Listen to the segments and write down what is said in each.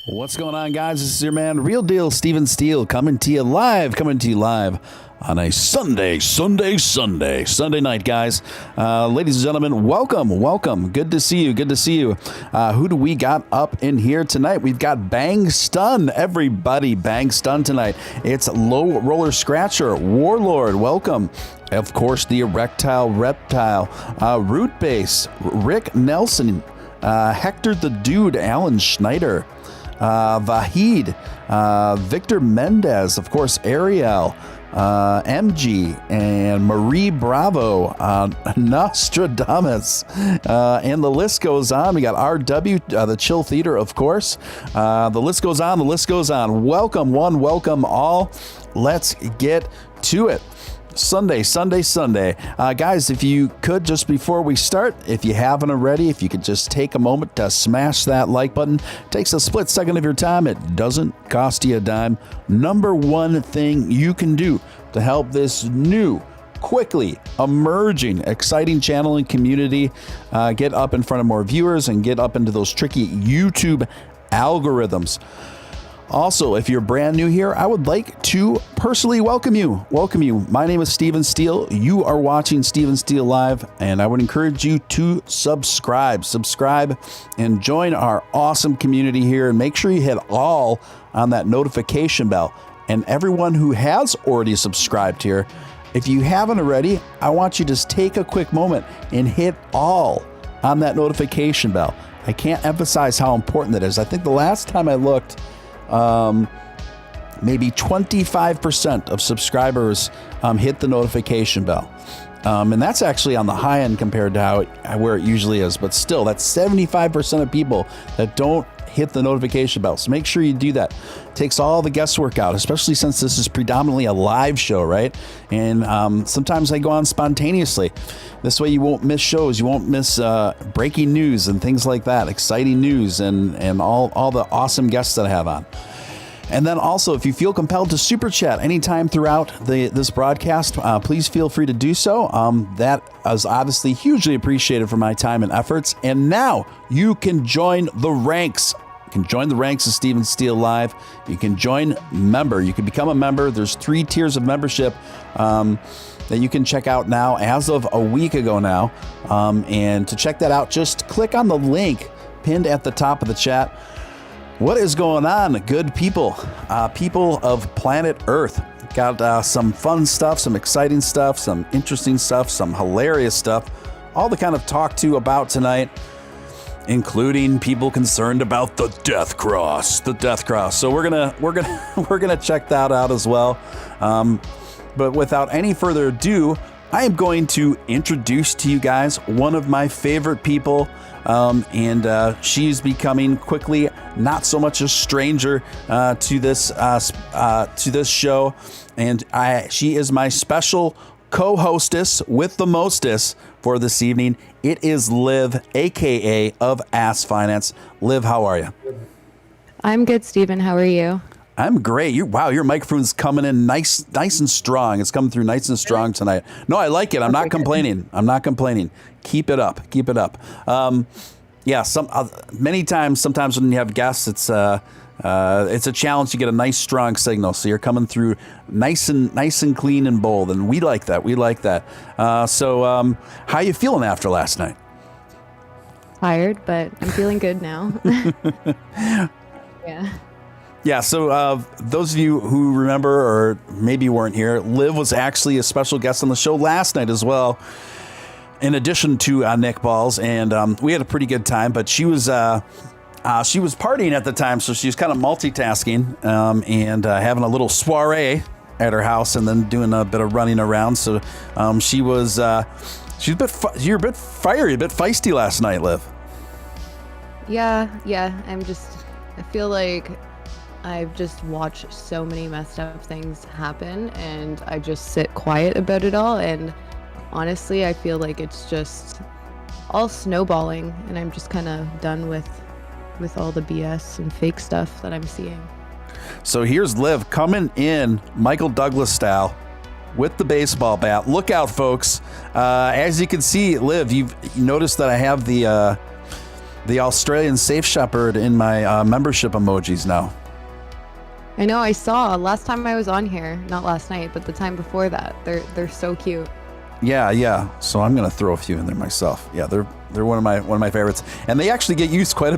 What's going on, guys? This is your man, Real Deal Steven Steele, coming to you live on a Sunday night, guys. Ladies and gentlemen, welcome. Good to see you. Who do we got up in here tonight? We've got Bang Stun. Everybody, Bang Stun tonight. It's Low Roller Scratcher, Warlord, welcome. Of course, the Erectile Reptile, Root Base, Rick Nelson, Hector the Dude, Alan Schneider, Vahid, Victor Mendez, of course, Ariel, MG, and Marie Bravo, Nostradamus, and the list goes on. We got RW, the Chill Theater, of course. The list goes on. Welcome one, welcome all. Let's get to it. Sunday. Guys, if you could, just before we start, if you haven't already, if you could just take a moment to smash that like button. It takes a split second of your time. It doesn't cost you a dime. Number one thing you can do to help this new, quickly emerging, exciting channel and community get up in front of more viewers and get up into those tricky YouTube algorithms. Also, if you're brand new here, I would like to personally welcome you. My name is Steven Steele. You are watching Steven Steele Live, and I would encourage you to subscribe and join our awesome community here, and make sure you hit all on that notification bell. And everyone who has already subscribed here, if you haven't already, I want you to just take a quick moment and hit all on that notification bell. I can't emphasize how important that is. I think the last time I looked, maybe 25% of subscribers hit the notification bell. And that's actually on the high end compared to where it usually is. But still, that's 75% of people that don't hit the notification bell. So make sure you do that. It takes all the guesswork out, especially since this is predominantly a live show, right? And sometimes I go on spontaneously. This way you won't miss shows. You won't miss breaking news and things like that, exciting news and all the awesome guests that I have on. And then also, if you feel compelled to super chat anytime throughout this broadcast, please feel free to do so. That is obviously hugely appreciated for my time and efforts. And now you can join the ranks. You can join the ranks of Steven Steele Live. You can join member. You can become a member. There's 3 tiers of membership that you can check out now as of a week ago now. And to check that out, just click on the link pinned at the top of the chat. What is going on, good people? People of planet Earth. Got some fun stuff, some exciting stuff, some interesting stuff, some hilarious stuff. All to kind of talk to about tonight, including people concerned about the Death Cross. So we're gonna check that out as well. But without any further ado, I am going to introduce to you guys one of my favorite people. And she's becoming quickly not so much a stranger to this show, and she is my special co-hostess with the mostess for this evening. It is Liv, aka of Ass Finance. Liv, how are you? I'm good, Steven. How are you? I'm great. Your microphone's coming in nice and strong. It's coming through nice and strong tonight. No, I like it. I'm not complaining. Keep it up. Many times, sometimes when you have guests, it's a challenge to get a nice strong signal. So you're coming through nice and clean and bold, and we like that. So how you feeling after last night? Tired, but I'm feeling good now. Yeah. Yeah, so those of you who remember or maybe weren't here, Liv was actually a special guest on the show last night as well, in addition to Nick Balls, and we had a pretty good time, but she was partying at the time, so she was kind of multitasking and having a little soiree at her house and then doing a bit of running around, so you're a bit fiery, a bit feisty last night, Liv. Yeah, I feel like I've just watched so many messed up things happen, and I just sit quiet about it all, and honestly, I feel like it's just all snowballing, and I'm just kind of done with all the BS and fake stuff that I'm seeing. So here's Liv coming in Michael Douglas style with the baseball bat. Look out, folks. As you can see, Liv, you've noticed that I have the the Australian Safe Shepherd in my membership emojis now. I know, I saw last time I was on here, not last night, but the time before that. They're so cute. Yeah. So I'm gonna throw a few in there myself. Yeah, they're one of my favorites, and they actually get used quite a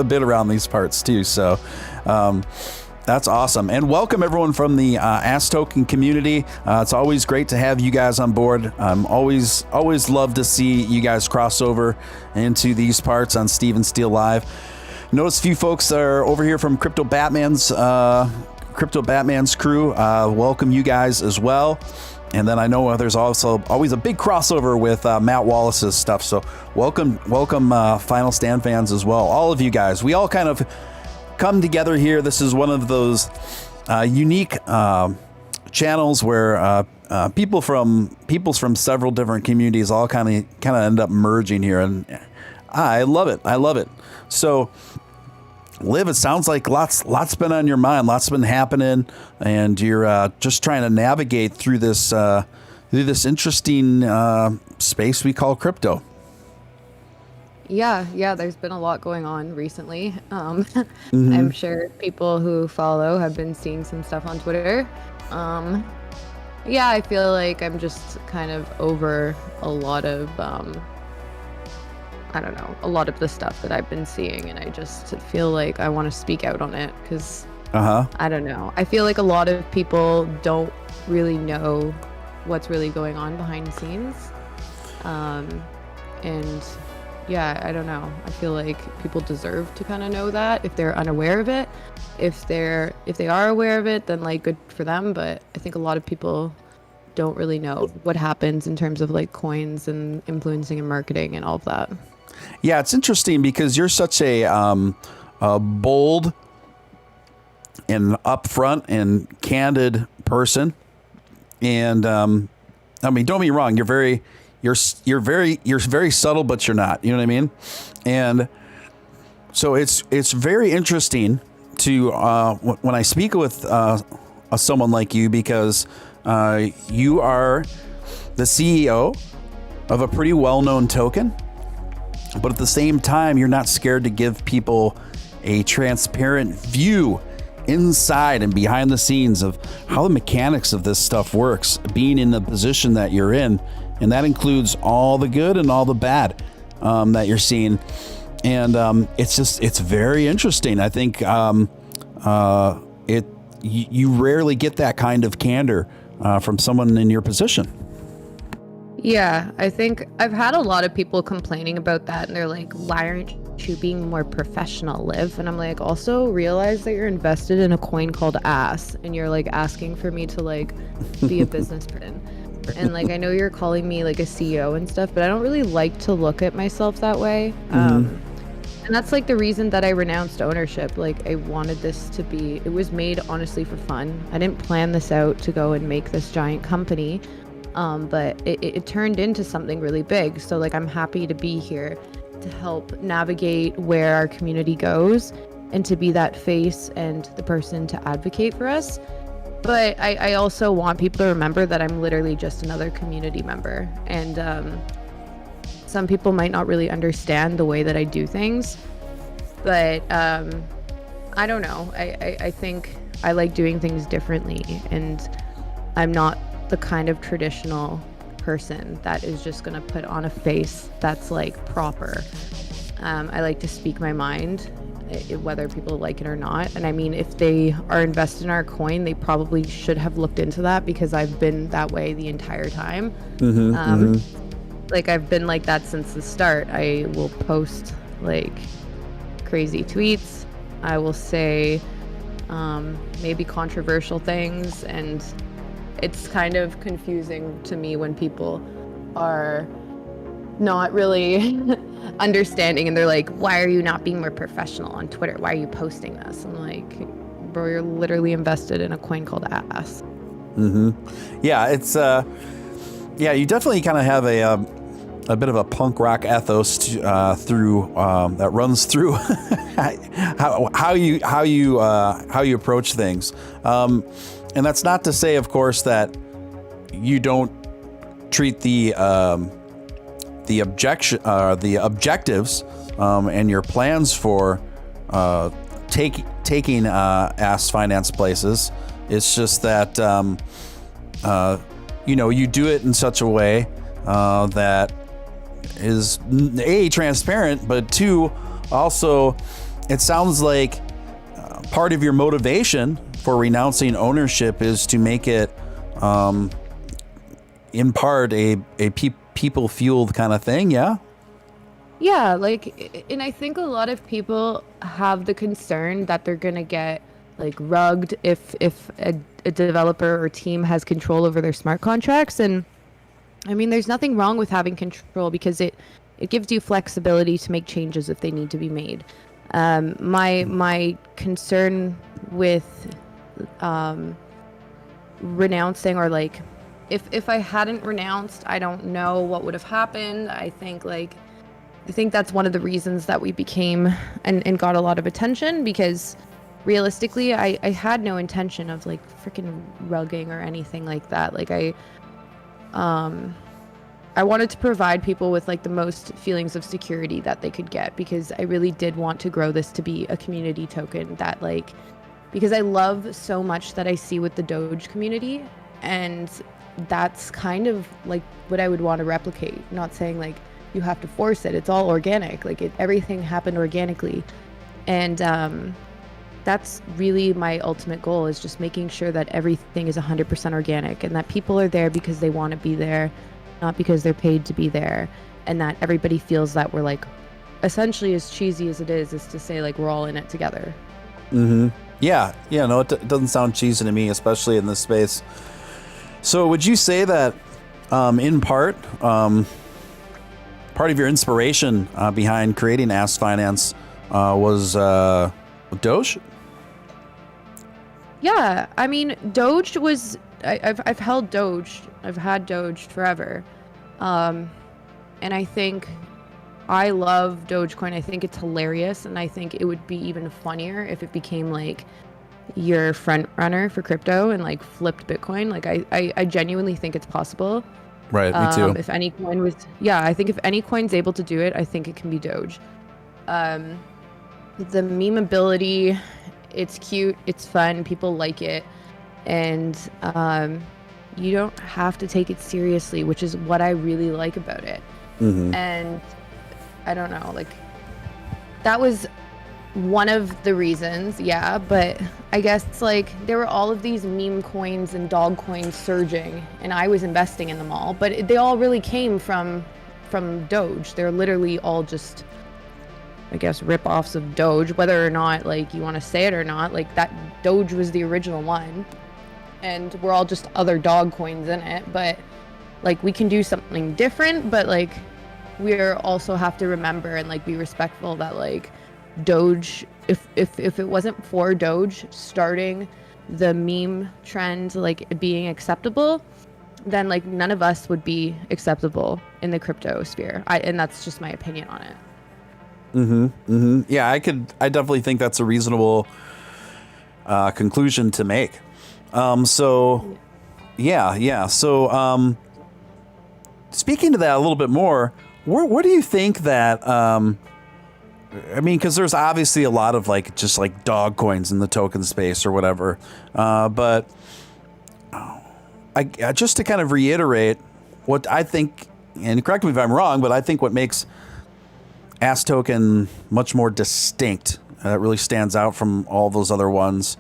bit around these parts too. So that's awesome. And welcome everyone from the Ask Token community. It's always great to have you guys on board. Always love to see you guys cross over into these parts on Steve and Steele Live. Notice a few folks are over here from Crypto Batman's crew. Welcome you guys as well. And then I know there's also always a big crossover with Matt Wallace's stuff. So welcome Final Stand fans as well. All of you guys. We all kind of come together here. This is one of those unique channels where people from several different communities all kind of end up merging here, and I love it. So, Liv, it sounds like lots been on your mind, lots been happening, and you're just trying to navigate through this interesting space we call crypto. Yeah, there's been a lot going on recently. I'm sure people who follow have been seeing some stuff on Twitter. I feel like I'm just kind of over a lot of a lot of the stuff that I've been seeing, and I just feel like I want to speak out on it because I don't know. I feel like a lot of people don't really know what's really going on behind the scenes. And yeah, I don't know. I feel like people deserve to kind of know that if they're unaware of it. If they are aware of it, then like good for them. But I think a lot of people don't really know what happens in terms of like coins and influencing and marketing and all of that. Yeah, it's interesting because you're such a bold and upfront and candid person, and I mean, don't get me wrong, you're very subtle, but you're not. You know what I mean? And so it's very interesting to when I speak with someone like you, because you are the CEO of a pretty well-known token. But at the same time, you're not scared to give people a transparent view inside and behind the scenes of how the mechanics of this stuff works, being in the position that you're in. And that includes all the good and all the bad that you're seeing. And it's very interesting. I think you rarely get that kind of candor from someone in your position. Yeah, I think I've had a lot of people complaining about that, and they're like, why aren't you being more professional, Liv? And I'm like, also realize that you're invested in a coin called ass, and you're like asking for me to like be a business person. And like, I know you're calling me like a CEO and stuff, but I don't really like to look at myself that way. And that's like the reason that I renounced ownership. Like, I wanted this to be, it was made honestly for fun. I didn't plan this out to go and make this giant company. But it turned into something really big. So like, I'm happy to be here to help navigate where our community goes and to be that face and the person to advocate for us. But I also want people to remember that I'm literally just another community member. And some people might not really understand the way that I do things. But I don't know. I think I like doing things differently. And I'm not the kind of traditional person that is just gonna put on a face that's like proper. I like to speak my mind, whether people like it or not. And I mean, if they are invested in our coin, they probably should have looked into that, because I've been that way the entire time. Like, I've been like that since the start. I will post like crazy tweets. I will say maybe controversial things, and it's kind of confusing to me when people are not really understanding, and they're like, why are you not being more professional on Twitter? Why are you posting this? I'm like, bro, you're literally invested in a coin called ass. Yeah, it's you definitely kind of have a bit of a punk rock ethos through that runs through how you approach things. And that's not to say, of course, that you don't treat the objectives and your plans for taking Ask Finance places. It's just that you do it in such a way that is A, transparent, but 2, also it sounds like part of your motivation for renouncing ownership is to make it in part a people fueled kind of thing. Yeah, like, and I think a lot of people have the concern that they're gonna get like rugged if a developer or team has control over their smart contracts. And I mean, there's nothing wrong with having control because it gives you flexibility to make changes if they need to be made. My concern with renouncing, or like if I hadn't renounced, I don't know what would have happened. I think that's one of the reasons that we became and got a lot of attention, because realistically I had no intention of like freaking rugging or anything like that. Like I wanted to provide people with like the most feelings of security that they could get, because I really did want to grow this to be a community token that, like, because I love so much that I see with the Doge community, and that's kind of like what I would want to replicate. Not saying like you have to force it, it's all organic, like everything happened organically. And that's really my ultimate goal, is just making sure that everything is 100% organic, and that people are there because they want to be there, not because they're paid to be there, and that everybody feels that we're like, essentially, as cheesy as it is to say like we're all in it together. Yeah, no, it doesn't sound cheesy to me, especially in this space. So would you say that in part of your inspiration behind creating Ask Finance was Doge? Yeah, I mean, Doge was, I've held Doge, I've had Doge forever. And I think I love Dogecoin. I think it's hilarious, and I think it would be even funnier if it became like your front runner for crypto and like flipped Bitcoin. Like I genuinely think it's possible. Right, me too. If any coin was, I think if any coin's able to do it, I think it can be Doge. The memeability, it's cute, it's fun, people like it, and you don't have to take it seriously, which is what I really like about it. And I don't know, like, that was one of the reasons, but I guess like there were all of these meme coins and dog coins surging, and I was investing in them all, but they all really came from Doge. They're literally all just, I guess, rip-offs of Doge, whether or not like you want to say it or not. Like, that Doge was the original one, and we're all just other dog coins in it. But like, we can do something different, but like we're also have to remember and like be respectful that like Doge, if it wasn't for Doge starting the meme trend, like being acceptable, then like none of us would be acceptable in the crypto sphere. And that's just my opinion on it. Yeah, I definitely think that's a reasonable conclusion to make. So speaking to that a little bit more, what do you think that, I mean, because there's obviously a lot of like just like dog coins in the token space or whatever, but I just to kind of reiterate what I think, and correct me if I'm wrong, but I think what makes Ask Token much more distinct, it really stands out from all those other ones,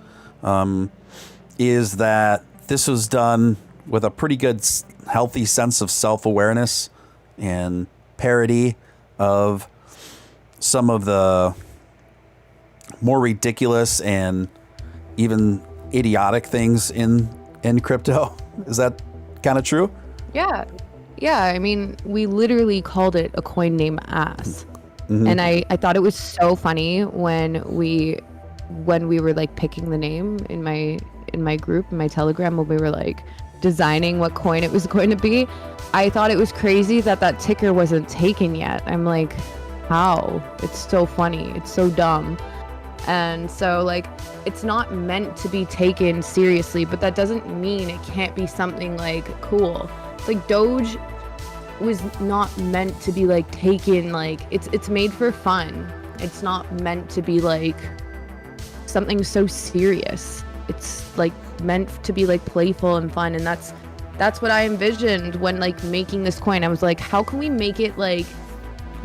is that this was done with a pretty good, healthy sense of self-awareness and parody of some of the more ridiculous and even idiotic things in crypto. Is that kind of true? Yeah. I mean, we literally called it a coin named Ass. And I thought it was so funny when we were like picking the name in my group, in my Telegram, when we were like designing what coin it was going to be. I thought it was crazy that ticker wasn't taken yet. I'm like, how? It's so funny. It's so dumb. And so like, it's not meant to be taken seriously, but that doesn't mean it can't be something like cool. It's like Doge was not meant to be like taken, like it's made for fun. It's not meant to be like something so serious. It's like meant to be like playful and fun, and that's what I envisioned when like making this coin. I was like, how can we make it like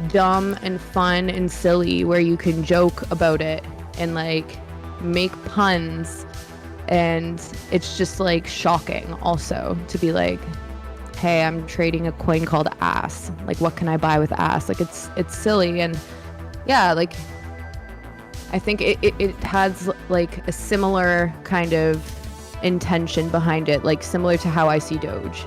dumb and fun and silly where you can joke about it and like make puns, and it's just like shocking also to be like, hey, I'm trading a coin called ass. Like, what can I buy with ass? Like, it's silly. And yeah, like, I think it has like a similar kind of intention behind it, like similar to how I see Doge.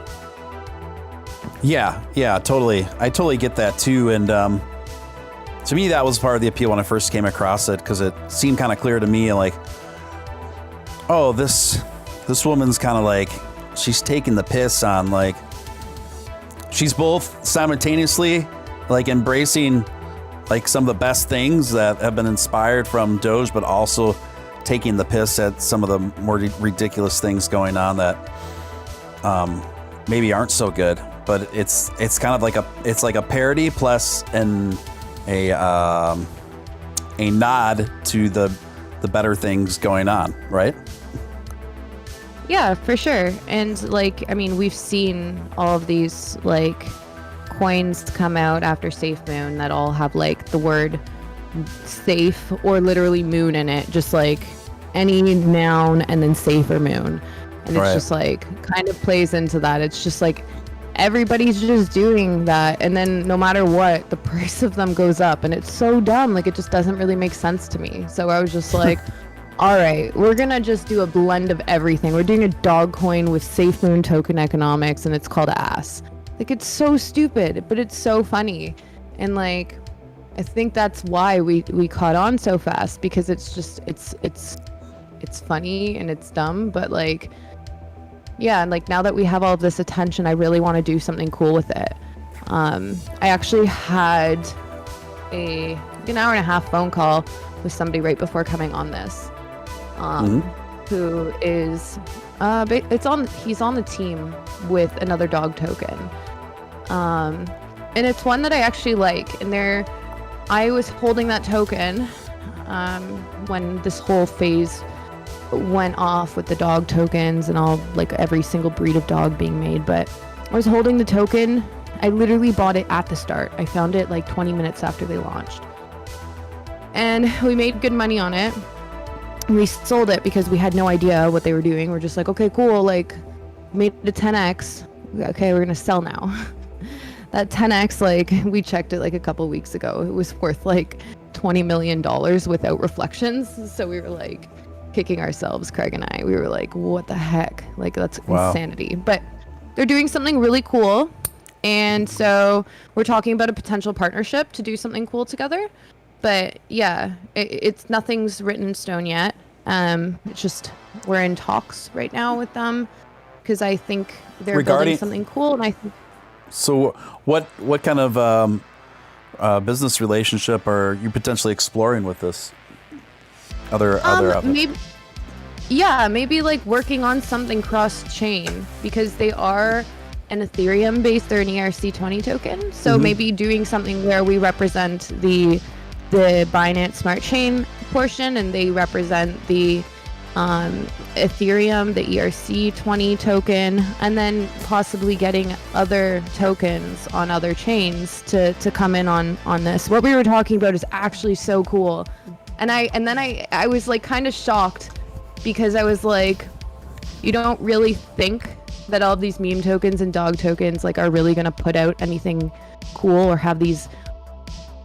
Yeah, totally. I totally get that too. And to me, that was part of the appeal when I first came across it, because it seemed kind of clear to me, like, oh, this woman's kind of like, she's taking the piss on, like, she's both simultaneously like embracing like some of the best things that have been inspired from Doge, but also taking the piss at some of the more ridiculous things going on that maybe aren't so good. But it's kind of like a parody plus a nod to the better things going on, right? Yeah, for sure. And like, I mean, we've seen all of these like coins come out after Safe Moon that all have like the word safe or literally moon in it, just like any noun and then safe or moon. And it's just like kind of plays into that. It's just like everybody's just doing that, and then no matter what, the price of them goes up, and it's so dumb. Like, it just doesn't really make sense to me. So I was just like, all right, we're gonna just do a blend of everything. We're doing a dog coin with Safe Moon token economics, and it's called ass. Like, it's so stupid, but it's so funny. And like, I think that's why we caught on so fast, because it's just it's funny and it's dumb, but like, yeah, and like now that we have all of this attention, I really want to do something cool with it. I actually had an hour and a half phone call with somebody right before coming on this, who is he's on the team with another dog token, and it's one that I actually like. And I was holding that token when this whole phase went off with the dog tokens and all, like every single breed of dog being made. But I was holding the token. I literally bought it at the start. I found it like 20 minutes after they launched, and we made good money on it. We sold it because we had no idea what they were doing. We're just like, okay, cool, like made it 10x. Okay, we're gonna sell now. That 10x, like, we checked it like a couple weeks ago. It was worth like $20 million without reflections. So we were like kicking ourselves, Craig and I. We were like, what the heck? Like, that's insanity. But they're doing something really cool. And so we're talking about a potential partnership to do something cool together. But yeah, it's nothing's written in stone yet. It's just we're in talks right now with them, because I think they're building something cool. And I think. So what kind of business relationship are you potentially exploring with this other maybe like working on something cross-chain, because they are an Ethereum based, they're an ERC20 token. So maybe doing something where we represent the Binance Smart Chain portion, and they represent the Ethereum, the ERC20 token, and then possibly getting other tokens on other chains to come in on this. What we were talking about is actually so cool. And then I was like kind of shocked, because I was like, you don't really think that all of these meme tokens and dog tokens like are really going to put out anything cool or have these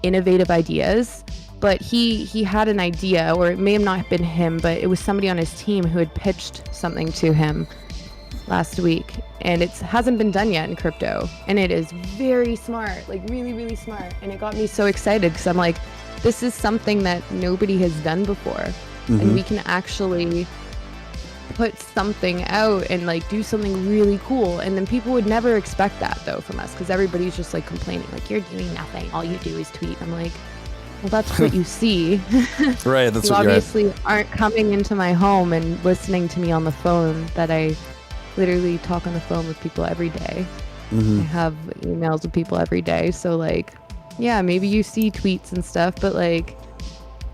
innovative ideas. But he had an idea, or it may have not been him, but it was somebody on his team who had pitched something to him last week, and it hasn't been done yet in crypto, and it is very smart, like really, really smart. And it got me so excited, because I'm like, this is something that nobody has done before, and we can actually put something out and like do something really cool. And then people would never expect that though from us, because everybody's just like complaining, like, you're doing nothing, all you do is tweet. I'm like, well, that's what you see. Right, that's you what obviously aren't coming into my home and listening to me on the phone, that I literally talk on the phone with people every day. I have emails with people every day. So like, yeah, maybe you see tweets and stuff, but like,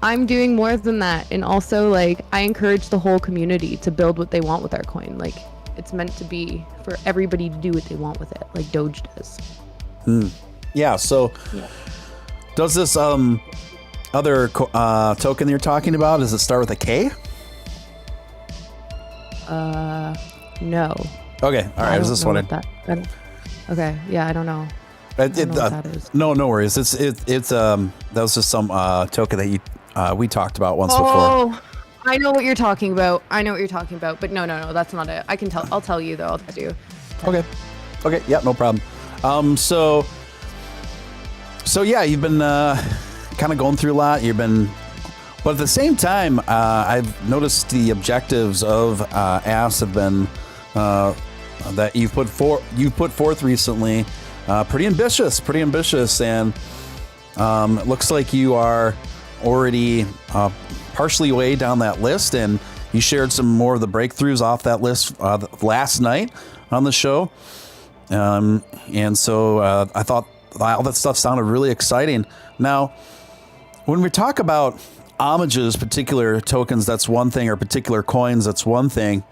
I'm doing more than that. And also like, I encourage the whole community to build what they want with our coin. Like, it's meant to be for everybody to do what they want with it, like Doge does. Yeah. So does this other token you're talking about, does it start with a K? No. Okay. All right. I was just wondering. Okay. Yeah, I don't know. I don't know what that is. No worries. It's that was just some token that we talked about once before. Oh, I know what you're talking about. But no, that's not it. I'll tell you though. I'll tell you. Okay. Yeah, no problem. So yeah, you've been kind of going through a lot. But at the same time, I've noticed the objectives of AS have been that you've put forth recently. Pretty ambitious, and it looks like you are already partially way down that list, and you shared some more of the breakthroughs off that list last night on the show. And so I thought all that stuff sounded really exciting. Now, when we talk about homages, particular tokens, that's one thing, or particular coins, that's one thing.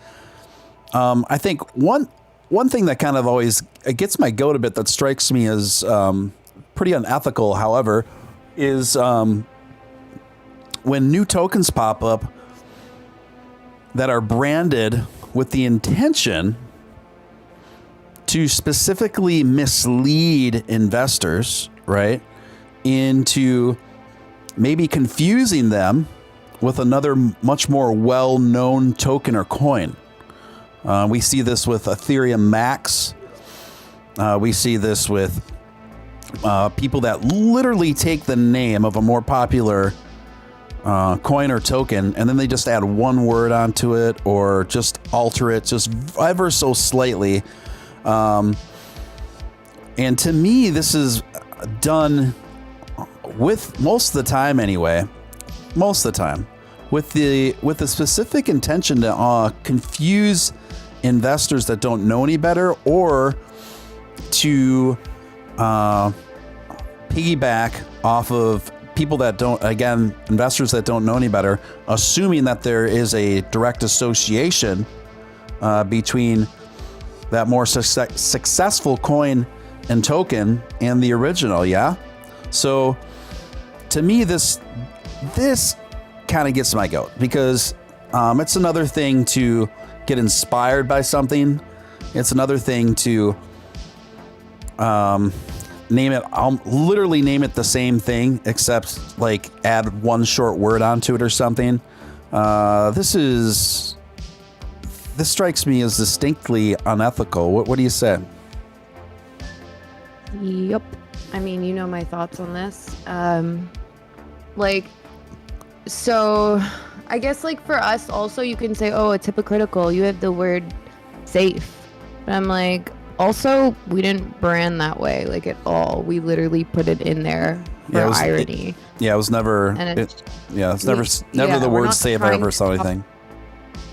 I think one thing that kind of always gets my goat a bit, that strikes me as pretty unethical, however, is when new tokens pop up that are branded with the intention to specifically mislead investors, right, into maybe confusing them with another much more well-known token or coin. We see this with Ethereum Max. We see this with people that literally take the name of a more popular coin or token, and then they just add one word onto it, or just alter it just ever so slightly. And to me, this is done with most of the time with the specific intention to confuse investors that don't know any better, or to piggyback off of people that don't, again, investors that don't know any better, assuming that there is a direct association between that more successful coin and token and the original. Yeah. So to me, this kind of gets my goat, because it's another thing to get inspired by something. It's another thing to name it. I'll literally name it the same thing, except like add one short word onto it or something. This strikes me as distinctly unethical. What do you say? Yep. I mean, you know my thoughts on this. So I guess like for us also, you can say, oh, it's hypocritical. You have the word safe. But I'm like, also, we didn't brand that way, like at all. We literally put it in there for irony. It was never. It's never the word safe I ever saw anything.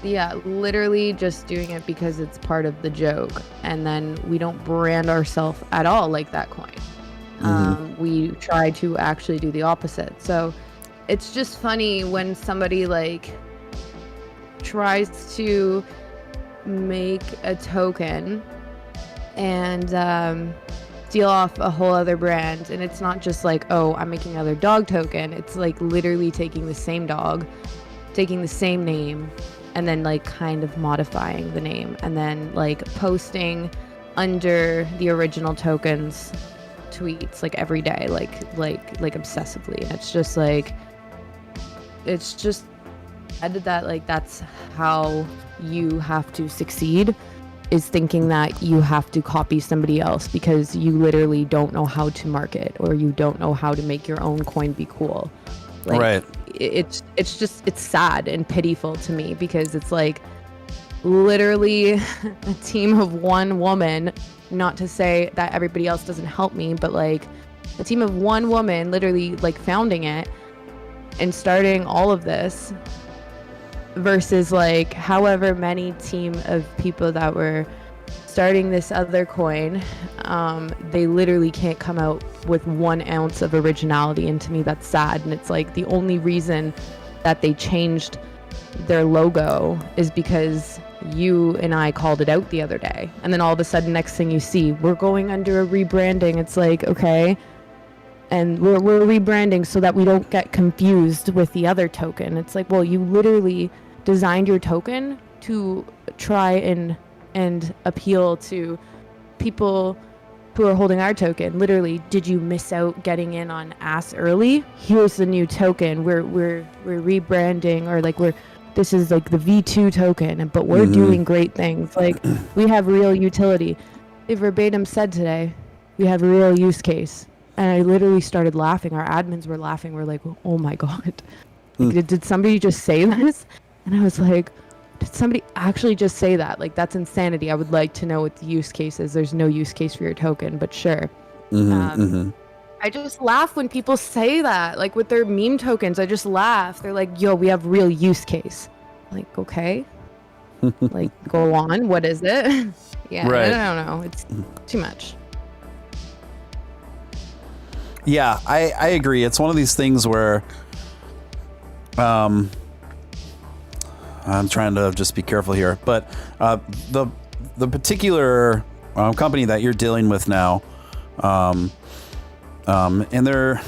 Yeah, literally just doing it because it's part of the joke, and then we don't brand ourselves at all like that coin. We try to actually do the opposite. So it's just funny when somebody like tries to make a token and steal off a whole other brand, and it's not just like, oh, I'm making another dog token. It's like literally taking the same dog, taking the same name, and then like kind of modifying the name, and then like posting under the original tokens tweets like every day, like obsessively. And it's just added that like that's how you have to succeed, is thinking that you have to copy somebody else because you literally don't know how to market, or you don't know how to make your own coin be cool. Like, right. It's sad and pitiful to me, because it's like literally a team of one woman, not to say that everybody else doesn't help me, but like a team of one woman literally like founding it and starting all of this, versus like however many team of people that were starting this other coin, they literally can't come out with 1 ounce of originality, and to me that's sad. And it's like the only reason that they changed their logo is because you and I called it out the other day, and then all of a sudden next thing you see, we're going under a rebranding. It's like, okay, and we're rebranding so that we don't get confused with the other token. It's like, well, you literally designed your token to try and appeal to people who are holding our token. Literally, did you miss out getting in on ass early? Here's the new token. We're rebranding, or like this is like the V2 token, but we're doing great things. Like, we have real utility. They verbatim said today, we have a real use case. And I literally started laughing. Our admins were laughing. We're like, oh my God. Like, did somebody just say this? And I was like, did somebody actually just say that? Like, that's insanity. I would like to know what the use case is. There's no use case for your token, but sure. I just laugh when people say that, like with their meme tokens. I just laugh. They're like, yo, we have real use case. Like, okay. Like, go on. What is it? Yeah, right. I don't know. It's too much. Yeah, I agree. It's one of these things where I'm trying to just be careful here, but the particular company that you're dealing with now, and they're,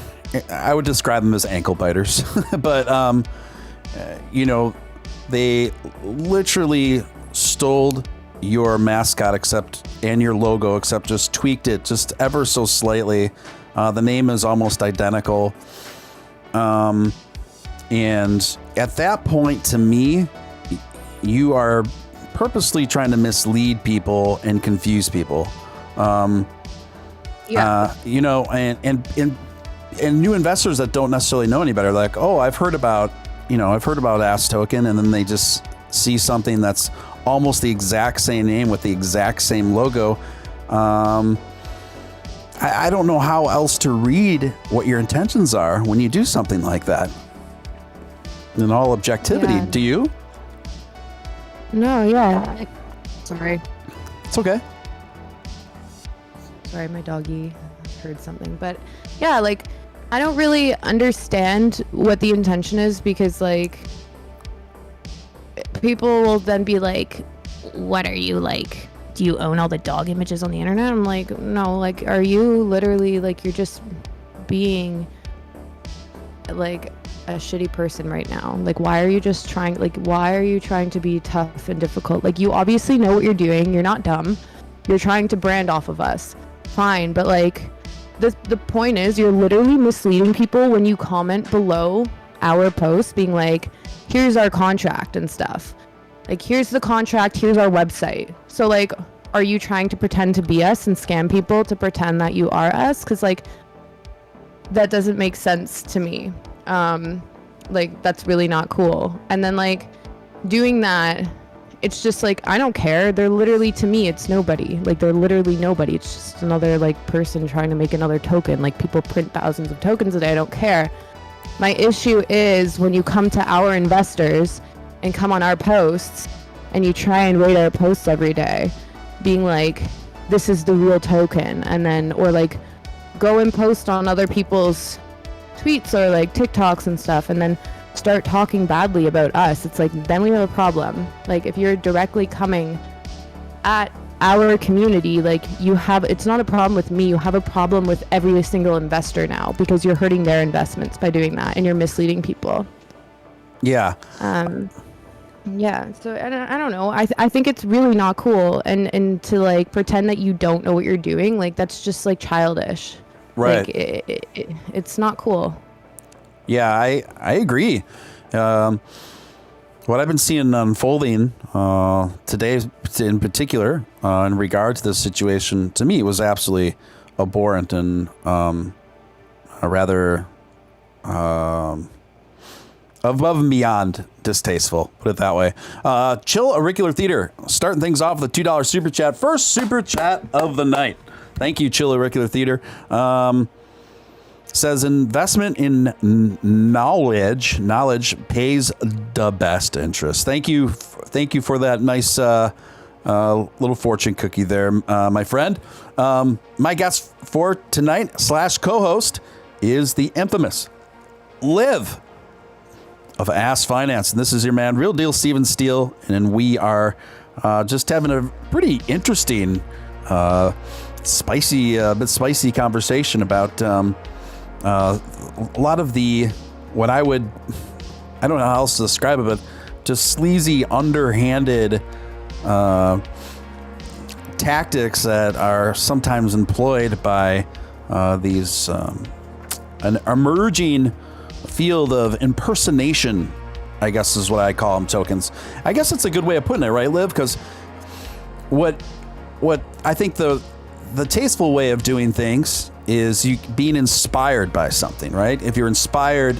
I would describe them as ankle biters, but you know, they literally stole your mascot and your logo, except just tweaked it just ever so slightly. The name is almost identical. And at that point, to me, you are purposely trying to mislead people and confuse people. You know, and new investors that don't necessarily know any better, like, oh, I've heard about Ass Token, and then they just see something that's almost the exact same name with the exact same logo. I don't know how else to read what your intentions are when you do something like that. In all objectivity, do you? No, yeah. Sorry. It's okay. Sorry, my doggy heard something. But yeah, like, I don't really understand what the intention is, because like, people will then be like, what are you, like, do you own all the dog images on the internet? I'm like, no, like, are you literally, like, you're just being like a shitty person right now? Like, why are you trying to be tough and difficult? Like, you obviously know what you're doing. You're not dumb. You're trying to brand off of us. Fine, but like, the point is, you're literally misleading people when you comment below our post being like, here's our contract and stuff. Like, here's the contract, here's our website. So like, are you trying to pretend to be us and scam people to pretend that you are us? Because like, that doesn't make sense to me. Like, that's really not cool. And then like, doing that, it's just like, I don't care. They're literally, to me, it's nobody. Like, they're literally nobody. It's just another like person trying to make another token. Like, people print thousands of tokens a day. I don't care. My issue is when you come to our investors and come on our posts and you try and rate our posts every day, being like, this is the real token, and then, or like, go and post on other people's tweets or like TikToks and stuff, and then start talking badly about us. It's like, then we have a problem. Like, if you're directly coming at our community, like, it's not a problem with me, you have a problem with every single investor now, because you're hurting their investments by doing that, and you're misleading people. Yeah. Yeah, so I don't know. I think it's really not cool, and to like pretend that you don't know what you're doing, like, that's just like childish. Right. Like, it's not cool. Yeah, I agree. What I've been seeing unfolding today in particular, in regard to this situation, to me, was absolutely abhorrent and rather above and beyond distasteful, put it that way. Chill Auricular Theater, starting things off with a $2 super chat. First super chat of the night. Thank you, Chill Auricular Theater. Says, investment in knowledge pays the best interest. Thank you for that nice Little fortune cookie there, my friend. My guest for tonight / co-host is the infamous Liv of Ass Finance. And this is your man, Real Deal Steven Steele. And we are just having a pretty interesting, spicy conversation about a lot of the, I don't know how else to describe it, but just sleazy, underhanded tactics that are sometimes employed by these an emerging field of impersonation, I guess is what I call them, tokens. I guess it's a good way of putting it, right, Liv? Because what I think the tasteful way of doing things is you being inspired by something, right? If you're inspired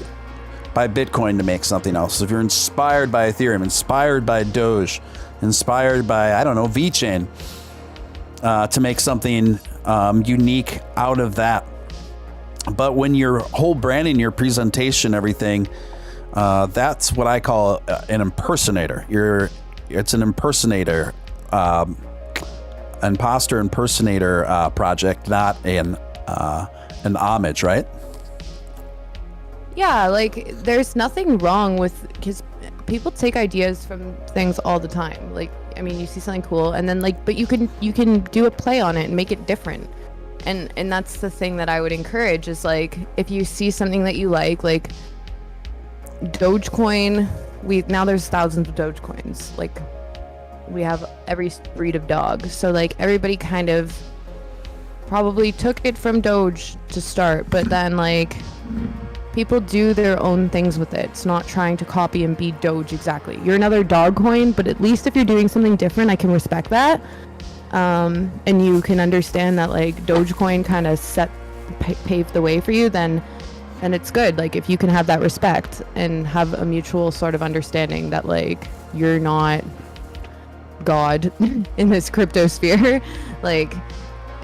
by Bitcoin to make something else, if you're inspired by Ethereum, inspired by Doge, inspired by, I don't know, VeChain, to make something unique out of that. But when your whole branding, your presentation, everything, that's what I call an impersonator. It's an impersonator, imposter impersonator project, not an homage, right? Yeah, like there's nothing wrong with, because people take ideas from things all the time. Like, I mean, you see something cool and then but you can do a play on it and make it different. And that's the thing that I would encourage is like, if you see something that you like Dogecoin, now there's thousands of Dogecoins. Like, we have every breed of dog. So like everybody kind of probably took it from Doge to start, but then like people do their own things with it. It's not trying to copy and be Doge exactly. You're another dog coin, but at least if you're doing something different, I can respect that. And you can understand that like Dogecoin kind of paved the way for you, then it's good. Like if you can have that respect and have a mutual sort of understanding that like you're not God in this crypto sphere, like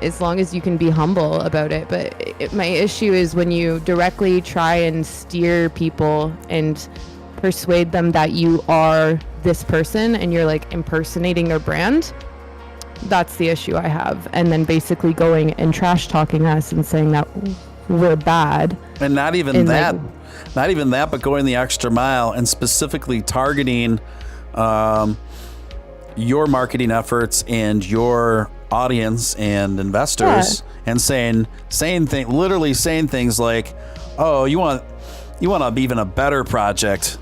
as long as you can be humble about it. But my issue is when you directly try and steer people and persuade them that you are this person and you're like impersonating their brand. That's the issue I have. And then basically going and trash talking us and saying that we're bad. And not even that, but going the extra mile and specifically targeting your marketing efforts and your audience and investors, and saying things like, oh, you want even a better project,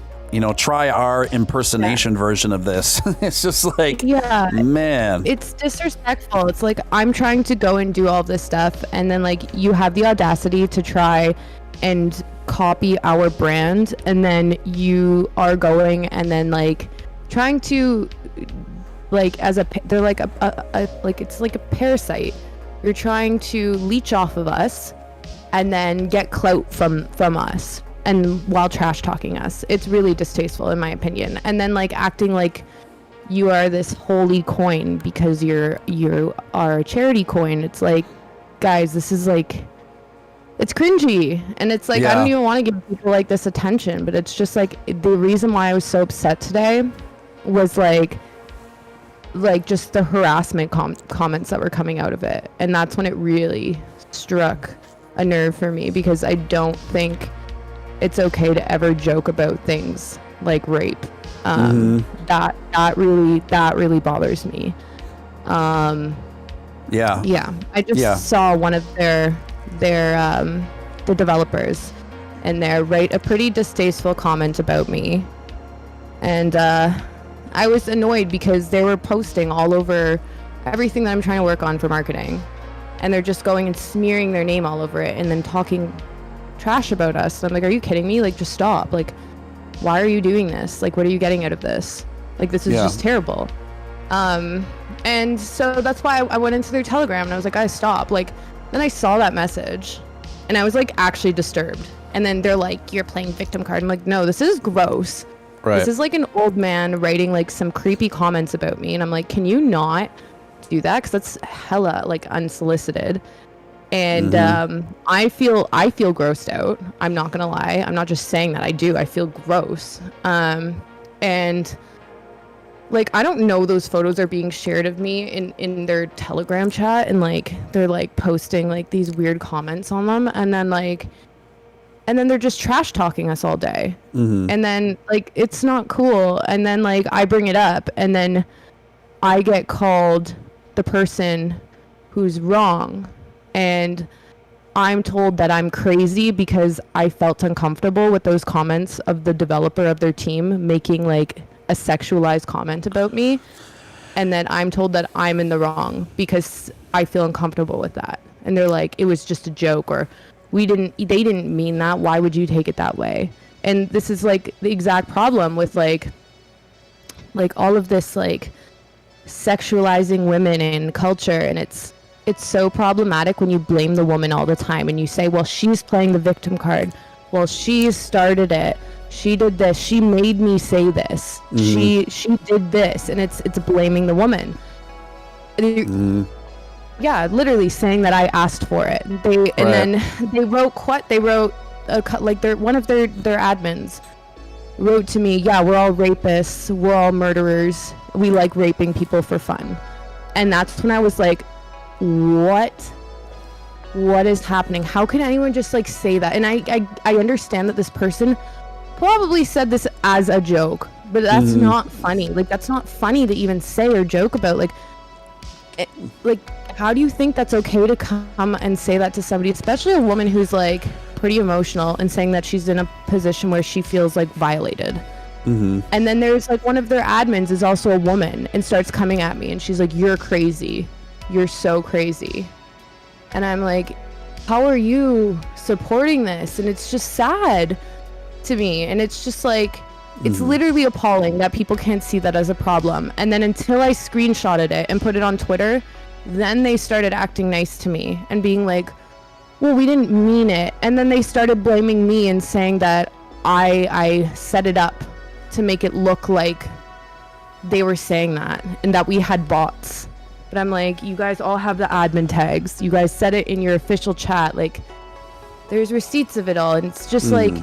try our impersonation version of this. It's just like, man, it's disrespectful. It's like, I'm trying to go and do all this stuff, and then like you have the audacity to try and copy our brand, and then you are going and then like trying to like they're like it's like a parasite. You're trying to leech off of us and then get clout from us, and while trash talking us. It's really distasteful in my opinion. And then like acting like you are this holy coin because you are a charity coin. It's like, guys, this is like, it's cringy. And it's like, I don't even want to give people like this attention, but it's just like the reason why I was so upset today was like just the harassment comments that were coming out of it. And that's when it really struck a nerve for me, because I don't think it's okay to ever joke about things like rape. That really bothers me. I just saw one of their the developers in there write a pretty distasteful comment about me, and I was annoyed because they were posting all over everything that I'm trying to work on for marketing, and they're just going and smearing their name all over it and then talking trash about us. And I'm like, are you kidding me? Like, just stop. Like, why are you doing this? Like, what are you getting out of this? Like, this is just terrible. And so that's why I went into their Telegram and I was like, guys, stop. Like, then I saw that message and I was like actually disturbed. And then they're like, you're playing victim card. I'm like, no, this is gross. Right. This is like an old man writing like some creepy comments about me. And I'm like, can you not do that? Because that's hella like unsolicited. And I feel grossed out. I'm not gonna lie. I'm not just saying that. I feel gross. And like, I don't know those photos are being shared of me in their Telegram chat, and like they're like posting like these weird comments on them, and then they're just trash talking us all day. And then like it's not cool, and then like I bring it up, and then I get called the person who's wrong, and I'm told that I'm crazy because I felt uncomfortable with those comments of the developer of their team making like a sexualized comment about me. And then I'm told that I'm in the wrong because I feel uncomfortable with that. And they're like, it was just a joke, or they didn't mean that. Why would you take it that way? And this is like the exact problem with like all of this like sexualizing women in culture. And it's so problematic when you blame the woman all the time and you say, well, she's playing the victim card. Well, she started it. She did this. She made me say this. She did this. And it's blaming the woman. Yeah, literally saying that I asked for it. And then they wrote one of their admins wrote to me, yeah, we're all rapists. We're all murderers. We like raping people for fun. And that's when I was like, what is happening? How can anyone just like say that? And I understand that this person probably said this as a joke, but that's not funny. Like, that's not funny to even say or joke about. Like how do you think that's okay to come and say that to somebody, especially a woman who's like pretty emotional, and saying that she's in a position where she feels like violated? And then there's like one of their admins is also a woman and starts coming at me, and she's like, you're crazy. You're so crazy. And I'm like, how are you supporting this? And it's just sad to me. And it's just like, it's literally appalling that people can't see that as a problem. And then until I screenshotted it and put it on Twitter, then they started acting nice to me and being like, well, we didn't mean it. And then they started blaming me and saying that I set it up to make it look like they were saying that and that we had bots. But I'm like, you guys all have the admin tags. You guys said it in your official chat. Like, there's receipts of it all. And it's just like,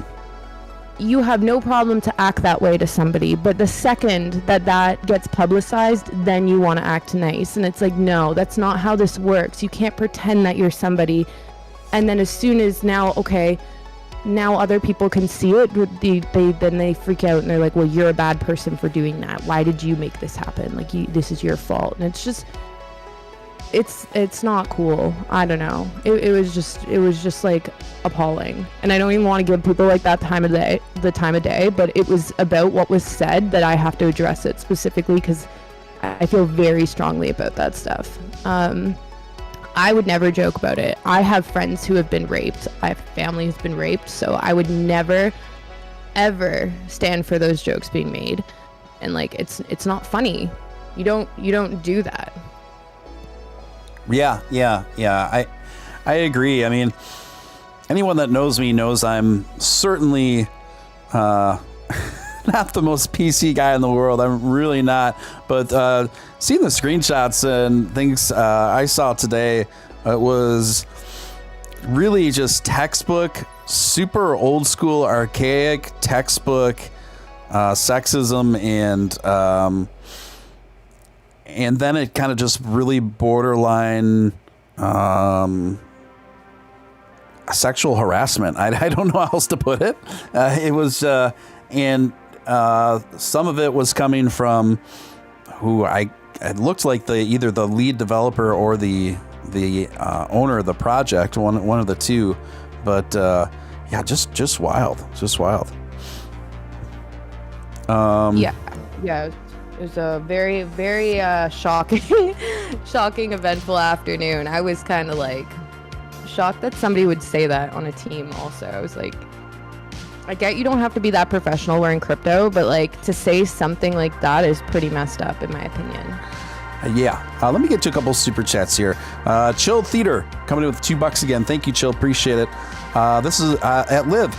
you have no problem to act that way to somebody. But the second that gets publicized, then you want to act nice. And it's like, no, that's not how this works. You can't pretend that you're somebody. And then as soon as now other people can see it, they freak out and they're like, well, you're a bad person for doing that. Why did you make this happen? Like, this is your fault. And it's just... It's not cool. I don't know. It was just like appalling. And I don't even want to give people like that the time of day, but it was about what was said that I have to address it specifically because I feel very strongly about that stuff. I would never joke about it. I have friends who have been raped. I have family who's been raped, so I would never ever stand for those jokes being made. And like it's not funny. You don't do that. Yeah. I agree. I mean, anyone that knows me knows I'm certainly not the most PC guy in the world. I'm really not. But seeing the screenshots and things I saw today, it was really just textbook, super old school, archaic textbook sexism, and then it kind of just really borderline sexual harassment. I don't know how else to put it. It was, and some of it was coming from who it looked like either the lead developer or the owner of the project, one of the two. But yeah, just wild, Yeah. It was a very, very shocking, eventful afternoon. I was kind of like shocked that somebody would say that on a team also. I was like, I get you don't have to be that professional. We're in crypto, but like to say something like that is pretty messed up in my opinion. Let me get to a couple super chats here. Chill Theater coming in with $2 again. Thank you, Chill. Appreciate it. This is at Live.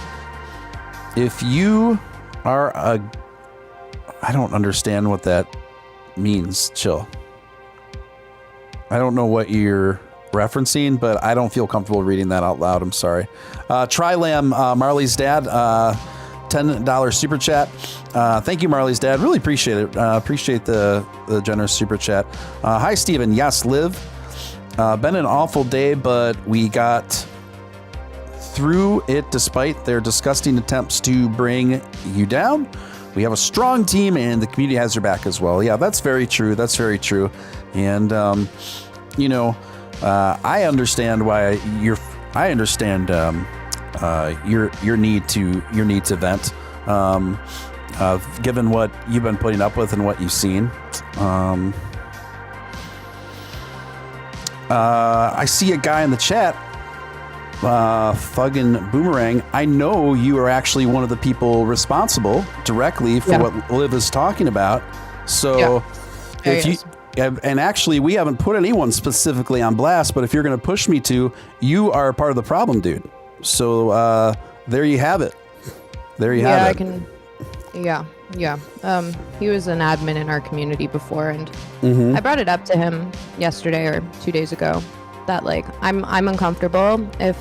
If you are I don't understand what that means, Chill. I don't know what you're referencing, but I don't feel comfortable reading that out loud. I'm sorry. Trilam, Marley's dad, $10 super chat. Thank you, Marley's dad. Really appreciate it. Appreciate the generous super chat. Hi, Steven. Yes, Liv. Been an awful day, but we got through it despite their disgusting attempts to bring you down. We have a strong team, and the community has your back as well. Yeah, that's very true. That's very true. And I understand why I understand your need to vent, given what you've been putting up with and what you've seen. I see a guy in the chat, Thuggin' Boomerang. I know you are actually one of the people responsible directly for what Liv is talking about. So if you, and actually we haven't put anyone specifically on blast, but if you're going to push me to, you are part of the problem, dude. So there you have it. There you have it. He was an admin in our community before, and I brought it up to him yesterday or 2 days ago that like I'm uncomfortable if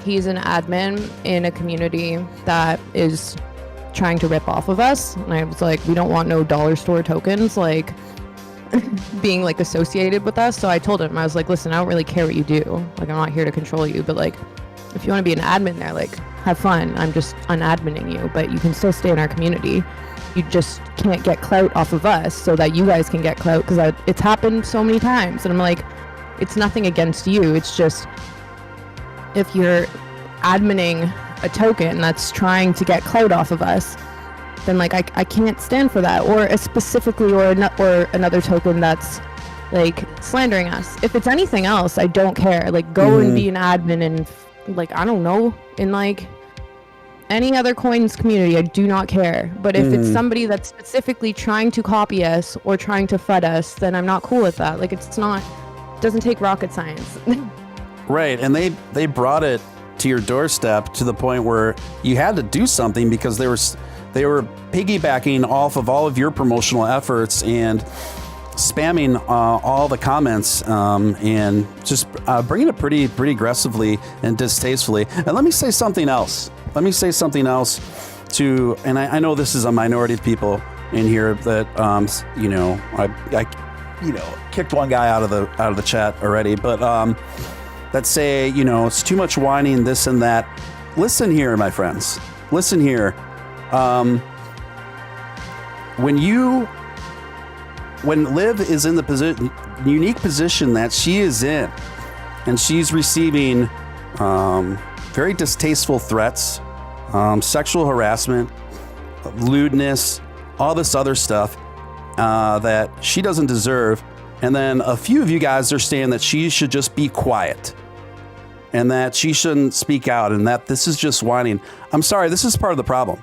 he's an admin in a community that is trying to rip off of us. And I was like, we don't want no dollar store tokens like being like associated with us. So I told him, I was like, listen, I don't really care what you do. Like, I'm not here to control you, but like, if you want to be an admin there, like, have fun. I'm just unadminning you, but you can still stay in our community. You just can't get clout off of us so that you guys can get clout, because it's happened so many times. And I'm like, it's nothing against you. It's just if you're adminning a token that's trying to get clout off of us, then like I can't stand for that. Or specifically, or another token that's like slandering us. If it's anything else, I don't care. Like, go and be an admin and like, I don't know, in like any other coins community, I do not care. But if it's somebody that's specifically trying to copy us or trying to FUD us, then I'm not cool with that. Like, it doesn't take rocket science. Right, and they brought it to your doorstep to the point where you had to do something because they were piggybacking off of all of your promotional efforts and spamming all the comments and just bringing it pretty aggressively and distastefully. And let me say something else. To, and I know this is a minority of people in here that I kicked one guy out of the chat already, but that say, it's too much whining, this and that. Listen here, my friends. Listen here. When Liv is in the unique position that she is in, and she's receiving very distasteful threats, sexual harassment, lewdness, all this other stuff that she doesn't deserve, and then a few of you guys are saying that she should just be quiet and that she shouldn't speak out and that this is just whining. I'm sorry, this is part of the problem.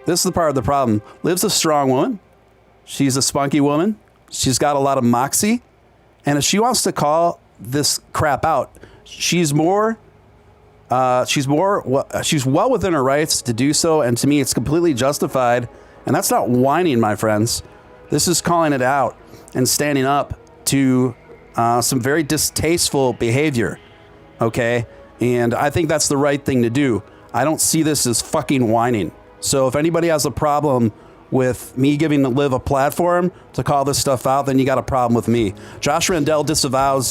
This is the part of the problem. Liv's a strong woman. She's a spunky woman. She's got a lot of moxie. And if she wants to call this crap out, she's well within her rights to do so. And to me, it's completely justified. And that's not whining, my friends. This is calling it out and standing up to some very distasteful behavior. Okay? And I think that's the right thing to do. I don't see this as fucking whining. So if anybody has a problem with me giving Liv a platform to call this stuff out, then you got a problem with me. Josh Randell disavows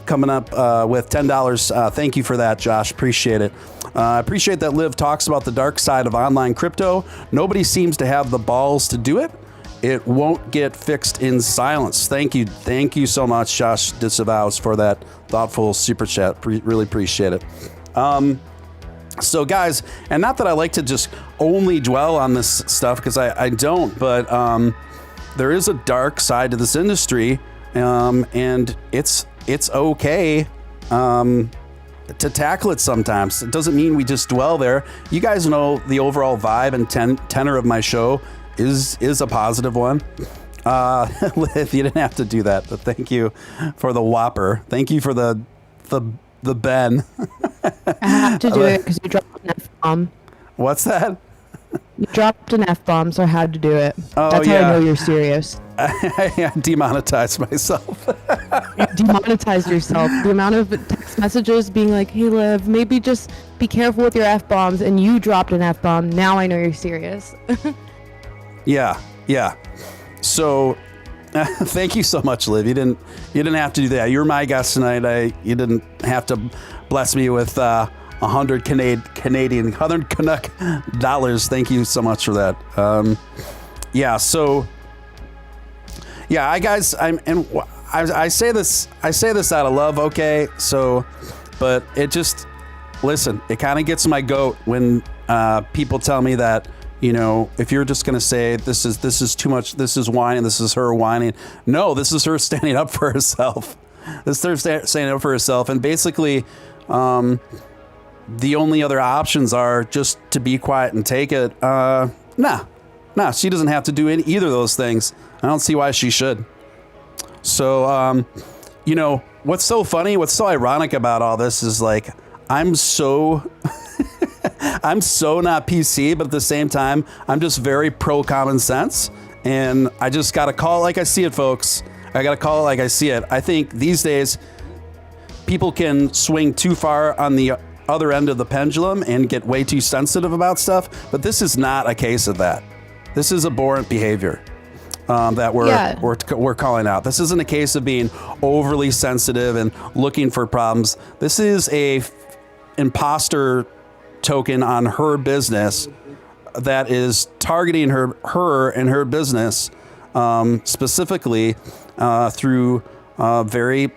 coming up with $10. Thank you for that, Josh. Appreciate it. I appreciate that Liv talks about the dark side of online crypto. Nobody seems to have the balls to do it. It won't get fixed in silence. Thank you. Thank you so much, Josh Disavows, for that thoughtful super chat. Really appreciate it. So guys, and not that I like to just only dwell on this stuff, because I don't, but there is a dark side to this industry, and it's okay to tackle it sometimes. It doesn't mean we just dwell there. You guys know the overall vibe and tenor of my show is a positive one. Liv, you didn't have to do that, but thank you for the whopper. Thank you for the Ben. I have to do it because you dropped an F-bomb. What's that? You dropped an F-bomb, so I had to do it. Oh, That's how yeah. I know you're serious. I demonetized myself. You demonetized yourself. The amount of text messages being like, hey, Liv, maybe just be careful with your F-bombs, and you dropped an F-bomb. Now I know you're serious. Yeah. So, thank you so much, Liv. You didn't have to do that. You're my guest tonight. You didn't have to bless me with 100 Canadian, 100 Canuck dollars. Thank you so much for that. Yeah. So, yeah, I say this out of love. Okay. So, but it just, listen, it kind of gets my goat when people tell me that, you know, if you're just going to say this is too much, this is whining, this is her whining. No, this is her standing up for herself. This is her standing up for herself. And basically, the only other options are just to be quiet and take it. Nah, she doesn't have to do either of those things. I don't see why she should. So, you know, what's so funny, what's so ironic about all this is like, I'm so not PC, but at the same time, I'm just very pro common sense. And I just got to call it like I see it, folks. I got to call it like I see it. I think these days, people can swing too far on the other end of the pendulum and get way too sensitive about stuff. But this is not a case of that. This is abhorrent behavior that we're calling out. This isn't a case of being overly sensitive and looking for problems. This is a imposter token on her business that is targeting her and her business specifically through very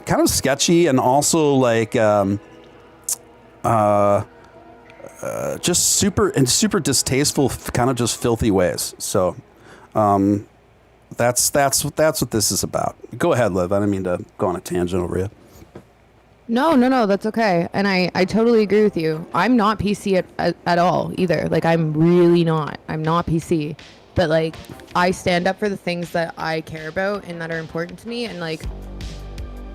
kind of sketchy and also like just super distasteful, kind of just filthy ways. So that's what this is about. Go ahead, Liv. I didn't mean to go on a tangent over you. No, that's okay. And I totally agree with you. I'm not PC at all either. Like, I'm really not. I'm not PC. But, like, I stand up for the things that I care about and that are important to me. And, like,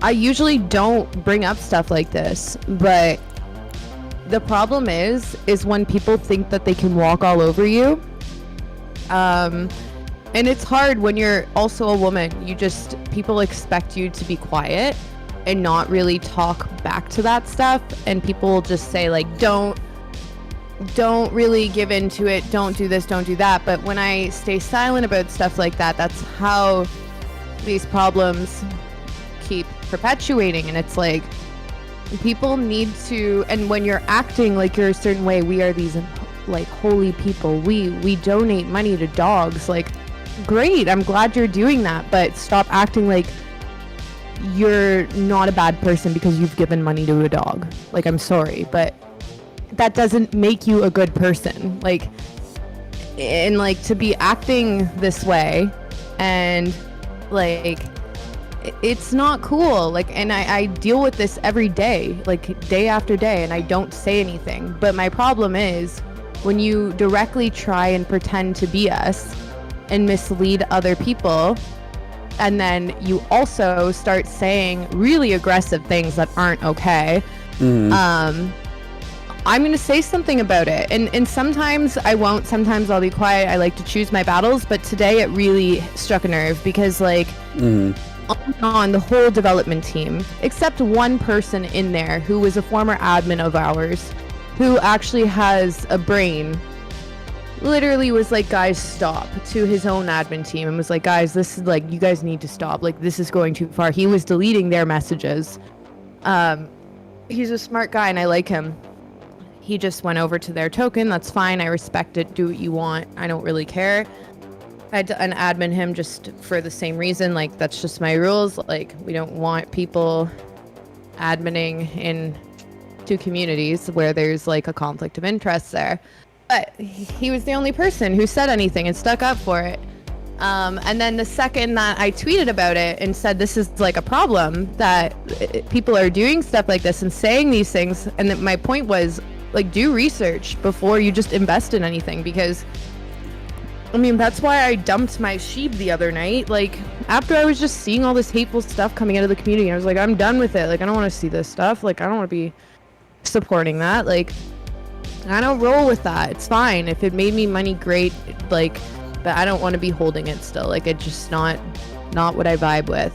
I usually don't bring up stuff like this. But the problem is when people think that they can walk all over you. And it's hard when you're also a woman. People expect you to be quiet and not really talk back to that stuff, and people just say like, don't really give into it, don't do this, don't do that. But when I stay silent about stuff like that, that's how these problems keep perpetuating. And it's like, people need to, and when you're acting like you're a certain way, we are these like holy people, we donate money to dogs, like, great, I'm glad you're doing that, but stop acting like you're not a bad person because you've given money to a dog. Like, I'm sorry, but that doesn't make you a good person. Like, and like, to be acting this way, and like, it's not cool. Like, and I deal with this every day, like day after day, and I don't say anything. But my problem is when you directly try and pretend to be us and mislead other people, and then you also start saying really aggressive things that aren't okay. I'm going to say something about it. And sometimes I won't. Sometimes I'll be quiet. I like to choose my battles. But today it really struck a nerve because, like, on the whole development team, except one person in there who was a former admin of ours, who actually has a brain, literally was like, guys, stop, to his own admin team, and was like, guys, this is like, you guys need to stop, like, this is going too far. He was deleting their messages. He's a smart guy and I like him. He just went over to their token. That's fine, I respect it, do what you want, I don't really care. I had to unadmin him just for the same reason, like, that's just my rules. Like, we don't want people adminning in two communities where there's like a conflict of interest there. But he was the only person who said anything and stuck up for it. And then the second that I tweeted about it and said this is like a problem, that people are doing stuff like this and saying these things, and that my point was, like, do research before you just invest in anything. Because, I mean, that's why I dumped my sheep the other night. Like, after I was just seeing all this hateful stuff coming out of the community, I was like, I'm done with it. Like, I don't want to see this stuff. Like, I don't want to be supporting that. Like, I don't roll with that. It's fine. If it made me money, great. Like, but I don't want to be holding it still. Like, it's just not what I vibe with.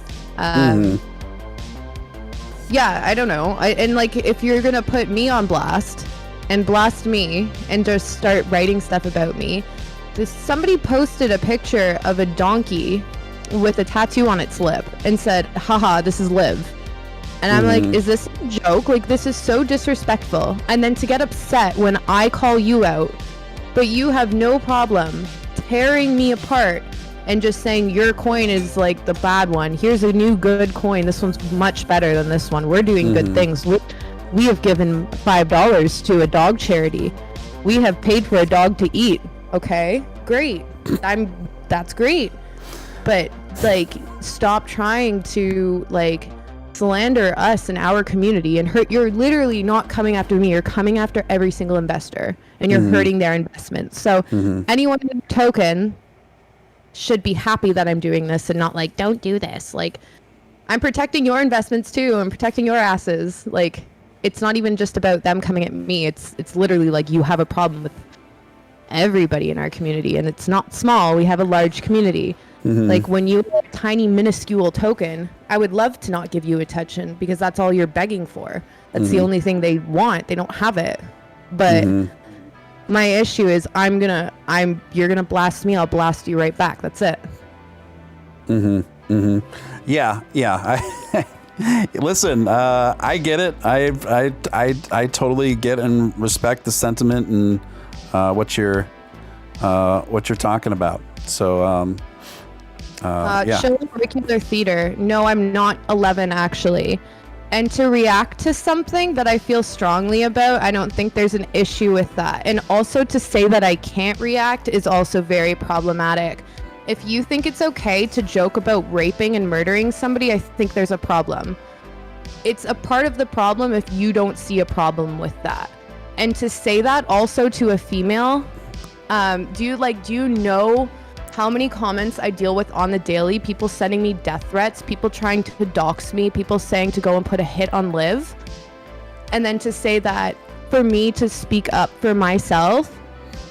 Yeah, I don't know. And like, if you're gonna put me on blast and blast me and just start writing stuff about me, somebody posted a picture of a donkey with a tattoo on its lip and said, haha, this is Liv. And I'm like, is this a joke? Like, this is so disrespectful. And then to get upset when I call you out, but you have no problem tearing me apart and just saying your coin is like the bad one. Here's a new good coin. This one's much better than this one. We're doing good things. We have given $5 to a dog charity. We have paid for a dog to eat. Okay, great. That's great. But like, stop trying to like slander us and our community and hurt. You're literally not coming after me. You're coming after every single investor, and you're hurting their investments. So anyone with a token should be happy that I'm doing this and not like, don't do this. Like, I'm protecting your investments too. I'm protecting your asses. Like, it's not even just about them coming at me. It's literally like, you have a problem with everybody in our community, and it's not small. We have a large community. Like, when you have a tiny minuscule token, I would love to not give you attention because that's all you're begging for. That's the only thing they want. They don't have it. But my issue is you're gonna blast me, I'll blast you right back. That's it. Yeah. Listen, I get it. I totally get and respect the sentiment and what you're talking about. So yeah. Show regular theater. No, I'm not 11 actually. And to react to something that I feel strongly about, I don't think there's an issue with that. And also to say that I can't react is also very problematic. If you think it's okay to joke about raping and murdering somebody, I think there's a problem. It's a part of the problem if you don't see a problem with that. And to say that also to a female, do you know how many comments I deal with on the daily? People sending me death threats, people trying to dox me, people saying to go and put a hit on Liv. And then to say that for me to speak up for myself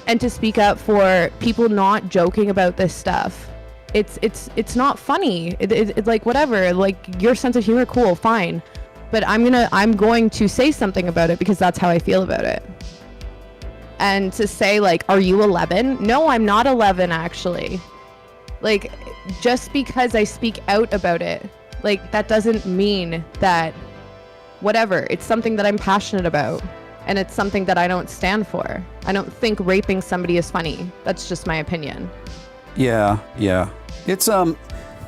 and to speak up for people not joking about this stuff, it's not funny. It's like, whatever, like, your sense of humor, cool, fine. But I'm going to say something about it because that's how I feel about it. And to say like, are you 11? No, I'm not 11 actually. Like, just because I speak out about it, like, that doesn't mean that whatever. It's something that I'm passionate about, and it's something that I don't stand for. I don't think raping somebody is funny. That's just my opinion. Yeah.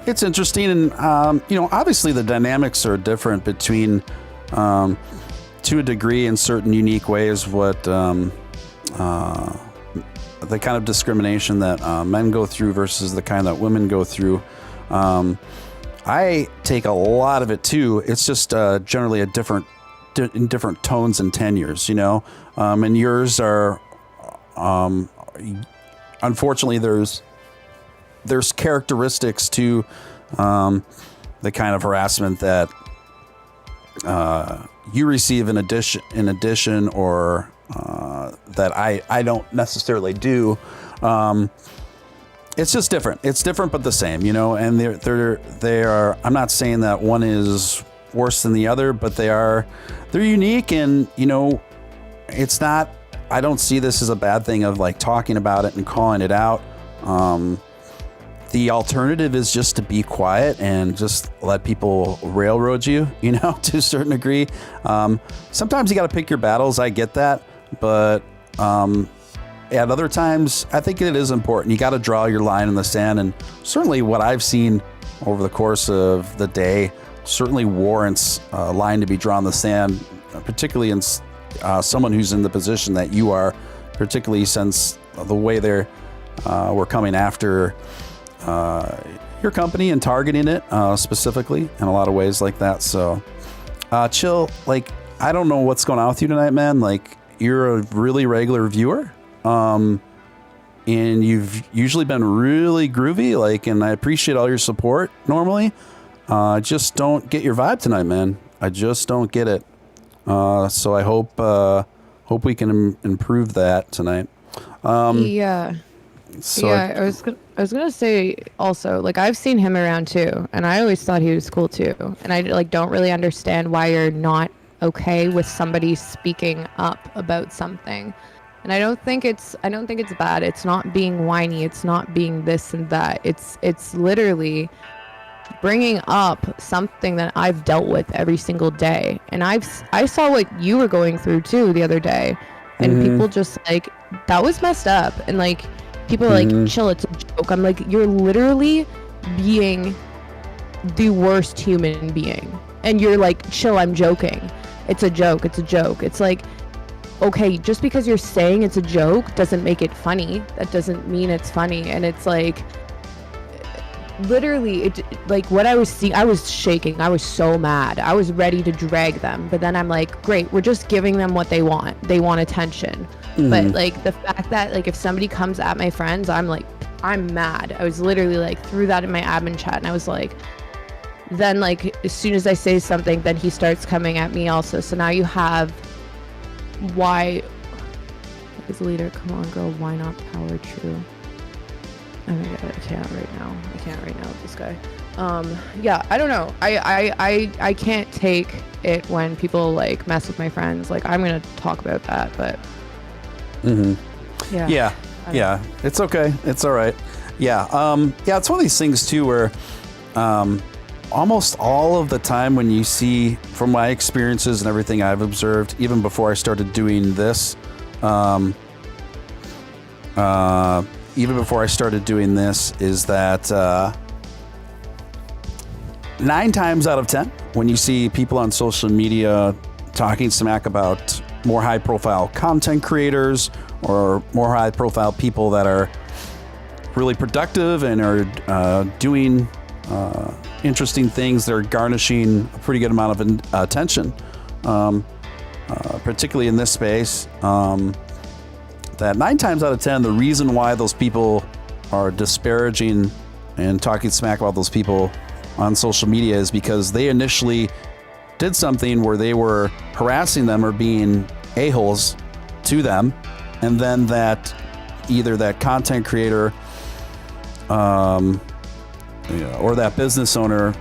It's interesting, and obviously the dynamics are different between, to a degree, in certain unique ways, what the kind of discrimination that men go through versus the kind that women go through. I take a lot of it too. It's just generally in different tones and tenures, and yours are, unfortunately, there's characteristics to the kind of harassment that you receive in addition, or that I don't necessarily do. It's just different. It's different, but the same, and they are, I'm not saying that one is worse than the other, but they're unique, and, it's not, I don't see this as a bad thing of like talking about it and calling it out. The alternative is just to be quiet and just let people railroad you, to a certain degree. Sometimes you got to pick your battles. I get that. But at other times, I think it is important. You got to draw your line in the sand. And certainly what I've seen over the course of the day certainly warrants a line to be drawn in the sand, particularly in someone who's in the position that you are, particularly since the way we're coming after your company and targeting it specifically in a lot of ways like that. So Chill, like, I don't know what's going on with you tonight, man. Like, you're a really regular viewer, and you've usually been really groovy, like, and I appreciate all your support normally. I just don't get your vibe tonight, man. I just don't get it. So I hope hope we can improve that tonight. Yeah. So Yeah, I was gonna say also, like, I've seen him around too, and I always thought he was cool too. And I like don't really understand why you're not okay with somebody speaking up about something. And I don't think it's bad. It's not being whiny. It's not being this and that. It's literally bringing up something that I've dealt with every single day. And I saw what you were going through too the other day, and people just like, that was messed up. And like, people are like, chill, it's a joke. I'm like, you're literally being the worst human being. And you're like, chill, I'm joking. It's a joke. It's a joke. It's like, okay, just because you're saying it's a joke doesn't make it funny. That doesn't mean it's funny. And it's like, literally, like what I was seeing, I was shaking. I was so mad. I was ready to drag them. But then I'm like, great, we're just giving them what they want. They want attention. But like the fact that like if somebody comes at my friends, I'm like, I'm mad. I was literally like, threw that in my admin chat, and I was like, then like as soon as I say something, then he starts coming at me also. So now you have, why is leader, come on girl, why not power true? Oh my god, I can't right now with this guy. Yeah, I don't know. I can't take it when people like mess with my friends. Like, I'm gonna talk about that, but yeah, it's okay, it's all right. Yeah, it's one of these things too where almost all of the time when you see, from my experiences and everything I've observed, even before I started doing this, is that 9 times out of 10, when you see people on social media talking smack about more high-profile content creators or more high-profile people that are really productive and are doing interesting things, they're garnishing a pretty good amount of attention, particularly in this space. That 9 times out of 10, the reason why those people are disparaging and talking smack about those people on social media is because they initially did something where they were harassing them or being a-holes to them, and then that either that content creator or that business owner,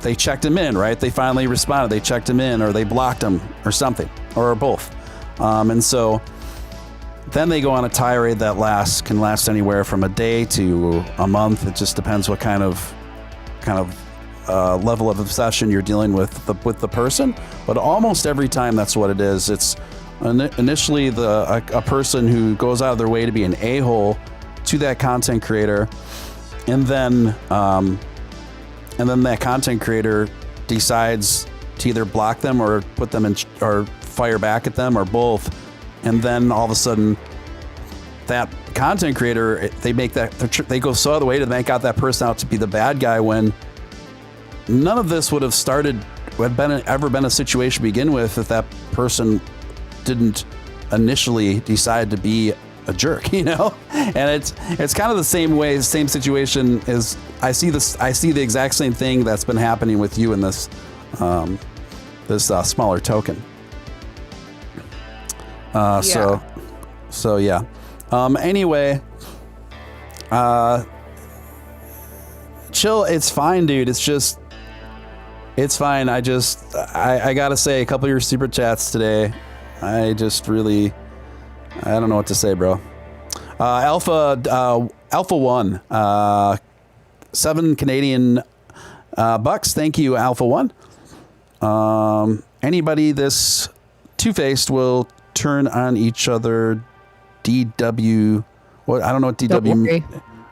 they checked him in, right? They finally responded, they checked him in, or they blocked him or something, or both. And so then they go on a tirade that can last anywhere from a day to a month. It just depends what kind of level of obsession you're dealing with the person. But almost every time, that's what it is. It's initially a person who goes out of their way to be an a-hole to that content creator, and then that content creator decides to either block them or put them in or fire back at them, or both. And then all of a sudden, that content creator, they go so out of the way to make out that person out to be the bad guy, when none of this would have ever been a situation to begin with if that person didn't initially decide to be a jerk, you know? And it's kind of the same situation as I see the exact same thing that's been happening with you in this smaller token. So yeah. Anyway, chill. It's fine, dude. It's fine. I gotta say, a couple of your super chats today, I don't know what to say, bro. Alpha 1, 7 Canadian bucks. Thank you, Alpha 1. Anybody this two-faced will turn on each other. DW. What? I don't know what DW. Don't worry.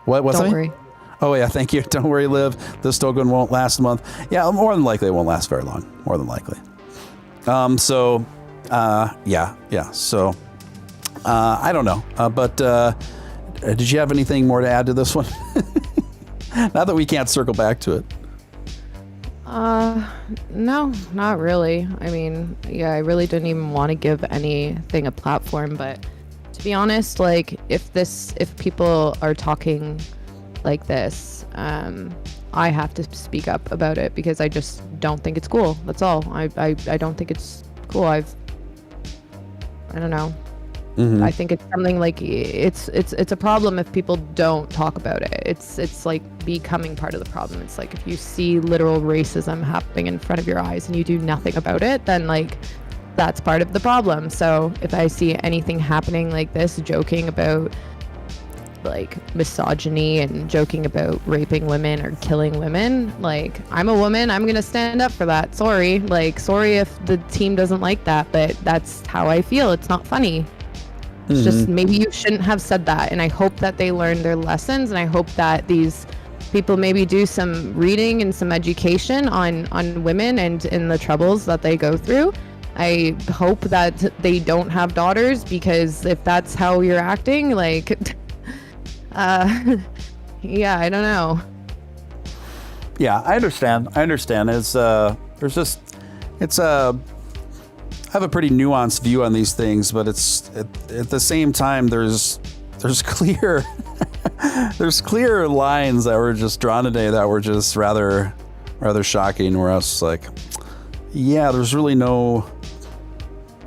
What's Don't that? worry. Oh yeah, thank you. Don't worry, Liv. This token won't last a month. Yeah, more than likely it won't last very long. More than likely. Yeah. So, I don't know. But did you have anything more to add to this one? Not that we can't circle back to it. No, not really. I mean, yeah, I really didn't even want to give anything a platform, but to be honest, like if people are talking like this, I have to speak up about it because I just don't think it's cool. That's all. I don't think it's cool. I don't know. Mm-hmm. I think it's something like it's a problem if people don't talk about it. It's like becoming part of the problem. It's like if you see literal racism happening in front of your eyes and you do nothing about it, then like that's part of the problem. So if I see anything happening like this, joking about like misogyny and joking about raping women or killing women, like I'm a woman, I'm gonna stand up for that. Sorry if the team doesn't like that, but that's how I feel. It's not funny. It's just maybe you shouldn't have said that. And I hope that they learn their lessons. And I hope that these people maybe do some reading and some education on women and in the troubles that they go through. I hope that they don't have daughters, because if that's how you're acting, like, yeah, I don't know. Yeah, I understand. It's I have a pretty nuanced view on these things, but it's at the same time there's clear there's clear lines that were just drawn today that were just rather shocking. Where I was like, yeah, there's really no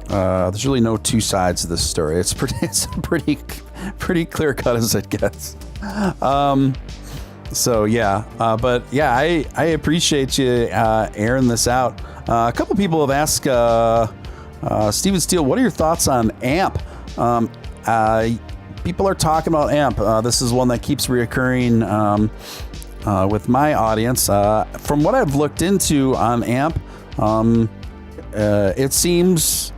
two sides to this story. It's pretty clear cut as it gets. So yeah, but yeah, I appreciate you airing this out. A couple people have asked. Steven Steele, what are your thoughts on AMP? People are talking about AMP. This is one that keeps reoccurring with my audience. From what I've looked into on AMP, it seems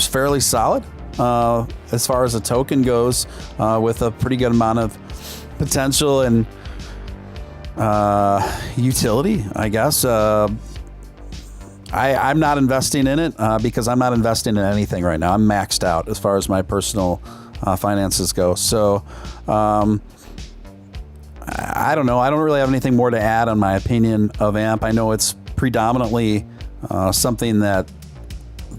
fairly solid as far as a token goes, with a pretty good amount of potential and utility, I guess. I'm not investing in it because I'm not investing in anything right now. I'm maxed out as far as my personal finances go. So I don't know. I don't really have anything more to add on my opinion of AMP. I know it's predominantly something that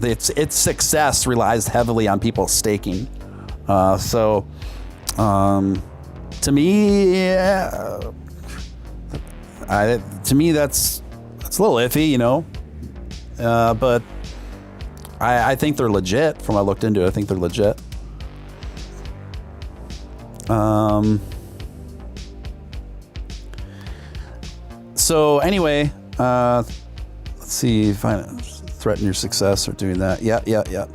its success relies heavily on people staking. To me, that's a little iffy, you know. But I think they're legit. From what I looked into it, I think they're legit. So anyway, let's see if I threaten your success or doing that. Yeah.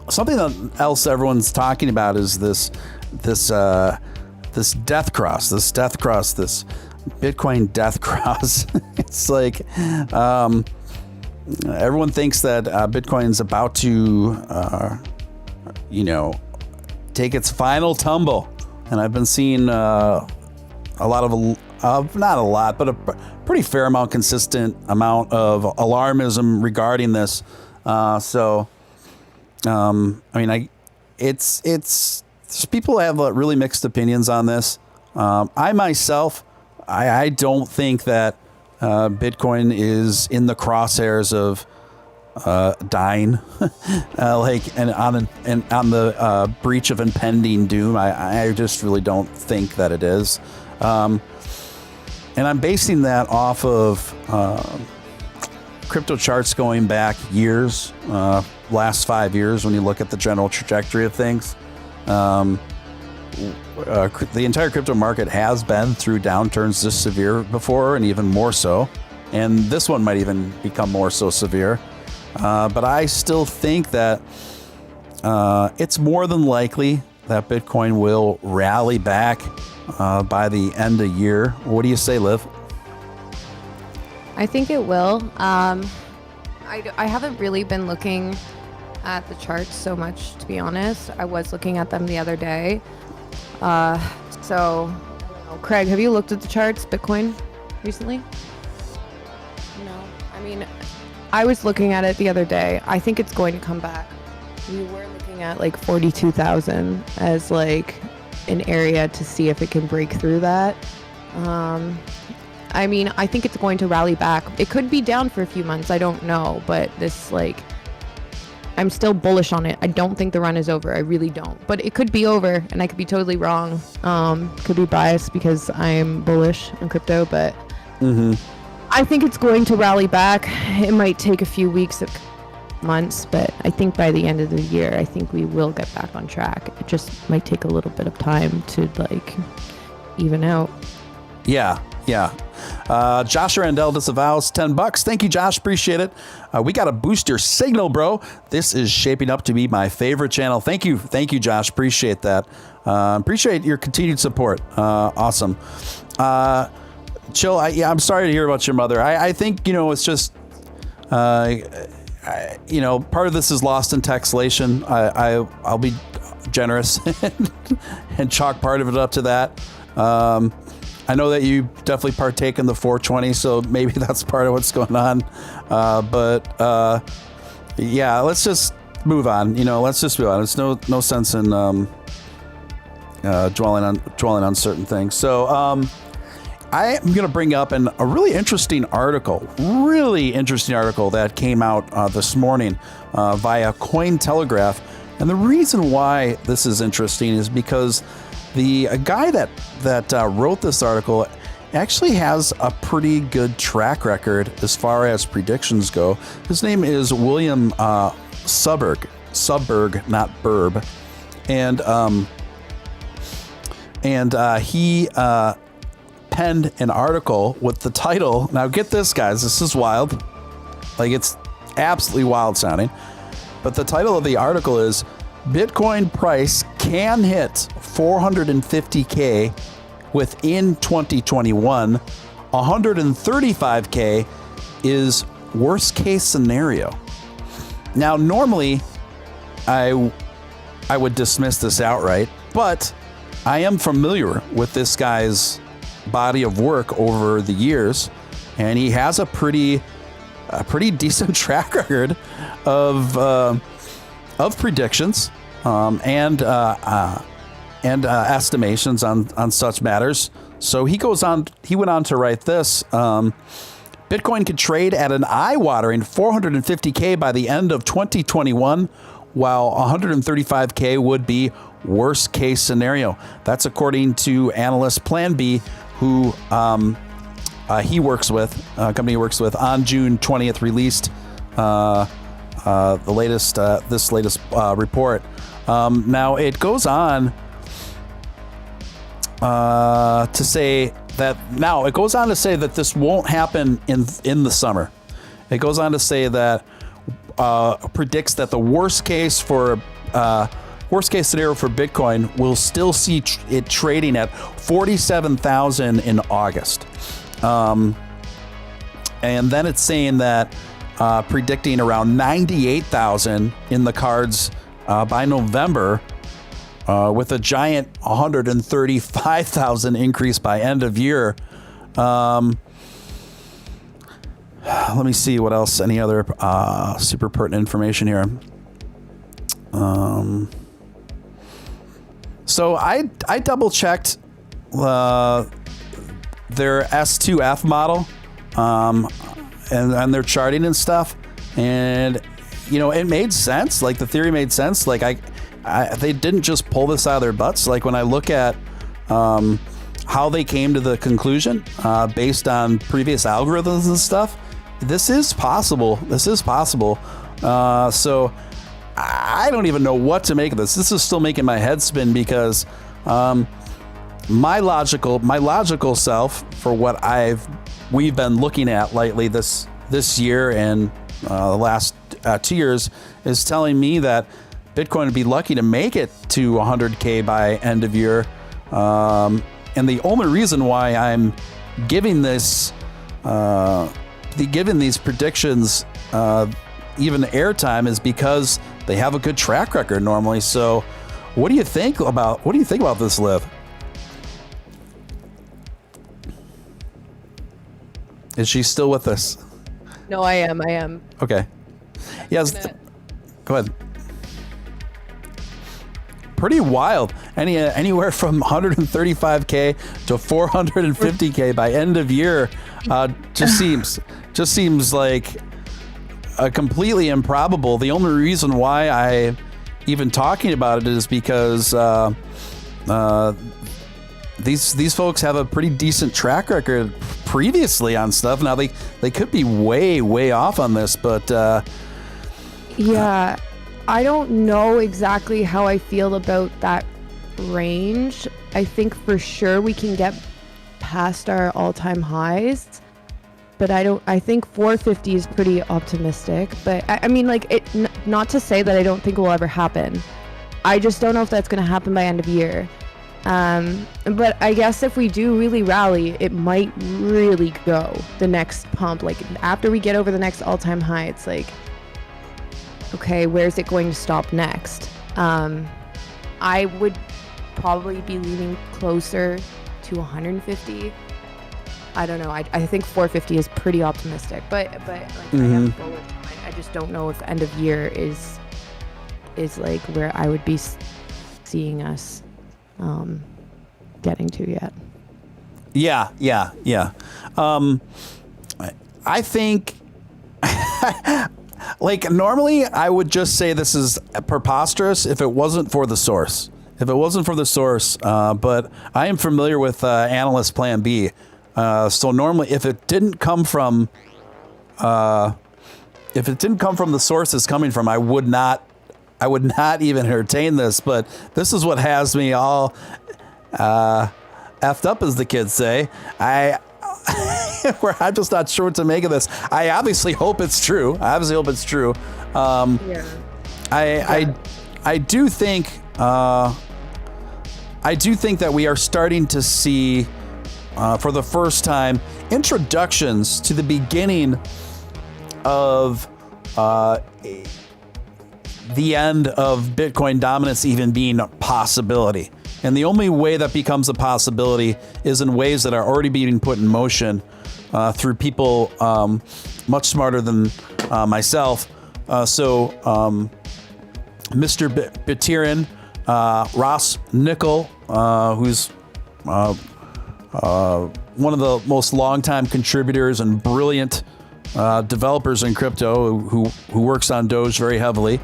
Something else everyone's talking about is this death cross, this Bitcoin death cross. It's like everyone thinks that Bitcoin's about to, take its final tumble, and I've been seeing a lot of not a lot, but a pretty fair amount, consistent amount of alarmism regarding this. It's people have really mixed opinions on this. I myself, I don't think that Bitcoin is in the crosshairs of dying, and on the breach of impending doom. I just really don't think that it is, and I'm basing that off of crypto charts going back years, last 5 years. When you look at the general trajectory of things, the entire crypto market has been through downturns this severe before, and even more so. And this one might even become more so severe. But I still think that it's more than likely that Bitcoin will rally back by the end of year. What do you say, Liv? I think it will. I haven't really been looking at the charts so much, to be honest. I was looking at them the other day. So, I don't know. Craig, have you looked at the charts, Bitcoin, recently? No. I mean, I was looking at it the other day. I think it's going to come back. We were looking at like 42,000 as like an area to see if it can break through that. I mean, I think it's going to rally back. It could be down for a few months. I don't know, but I'm still bullish on it. I don't think the run is over. I really don't. But it could be over, and I could be totally wrong. Could be biased because I'm bullish on crypto, but I think it's going to rally back. It might take a few weeks months, but I think by the end of the year, I think we will get back on track. It just might take a little bit of time to like even out. Yeah. Josh Randell disavows $10. Thank you, Josh. Appreciate it. We got to boost your signal, bro. This is shaping up to be my favorite channel. Thank you, Josh. Appreciate that. Appreciate your continued support. Awesome. Chill. I'm sorry to hear about your mother. I think, it's just, part of this is lost in textlation. I'll be generous and chalk part of it up to that. I know that you definitely partake in the 420, so maybe that's part of what's going on. Yeah, let's just move on. Let's just move on. There's no sense in dwelling on certain things. So I am going to bring up a really interesting article that came out this morning via Cointelegraph. And the reason why this is interesting is because the guy that wrote this article actually has a pretty good track record as far as predictions go. His name is William Subberg, not Burb, and he penned an article with the title. Now get this, guys, this is wild. Like, it's absolutely wild sounding. But the title of the article is Bitcoin price can hit 450K within 2021. 135K is worst case scenario. Now, normally I would dismiss this outright, but I am familiar with this guy's body of work over the years, and he has a pretty decent track record of predictions and estimations on such matters. So he went on to write this. Bitcoin could trade at an eye-watering 450K by the end of 2021, while 135K would be worst case scenario. That's according to analyst Plan B, who he works with, company he works with, on June 20th released this latest report. Now it goes on to say that this won't happen in the summer. It goes on to say that predicts that the worst case scenario for Bitcoin will still see it trading at 47,000 in August. And then it's saying that predicting around 98,000 in the cards by November, with a giant 135,000 increase by end of year. Let me see what else, any other super pertinent information here. So I double checked their S2F model and their charting and stuff, and it made sense. Like, the theory made sense. Like, they didn't just pull this out of their butts. Like, when I look at how they came to the conclusion based on previous algorithms and stuff, this is possible. So I don't even know what to make of this. This is still making my head spin, because my logical self, for what we've been looking at lately this year and the last 2 years, is telling me that Bitcoin would be lucky to make it to 100K by end of year. And the only reason why I'm giving these predictions even airtime is because they have a good track record normally. So what do you think about this, Liv? Is she still with us? No, I am. Okay. Yes. Go ahead. Pretty wild. Anywhere from 135K to 450K by end of year just seems like completely improbable. The only reason why I even talking about it is because these folks have a pretty decent track record previously on stuff. Now they could be way off on this, but Yeah, I don't know exactly how I feel about that range. I think for sure we can get past our all-time highs, but I think 450 is pretty optimistic. But I mean, like, not to say that I don't think it will ever happen. I just don't know if that's going to happen by end of year. But I guess if we do really rally, it might really go the next pump. Like, after we get over the next all-time high, it's like, okay, where's it going to stop next? I would probably be leaning closer to 150. I don't know. I think 450 is pretty optimistic, but like, I am bullish. I just don't know if end of year is like where I would be seeing us getting to yet. Yeah. I think, like, normally I would just say this is preposterous if it wasn't for the source. But I am familiar with analyst plan B. So normally if it didn't come from the source it's coming from, I would not even entertain this. But this is what has me all effed up, as the kids say. Where I'm just not sure what to make of this. I obviously hope it's true. I do think that we are starting to see, for the first time, introductions to the beginning of the end of Bitcoin dominance even being a possibility. And the only way that becomes a possibility is in ways that are already being put in motion through people much smarter than myself. So Mr. Buterin, Ross Nickel, who's one of the most longtime contributors and brilliant developers in crypto, who works on Doge very heavily.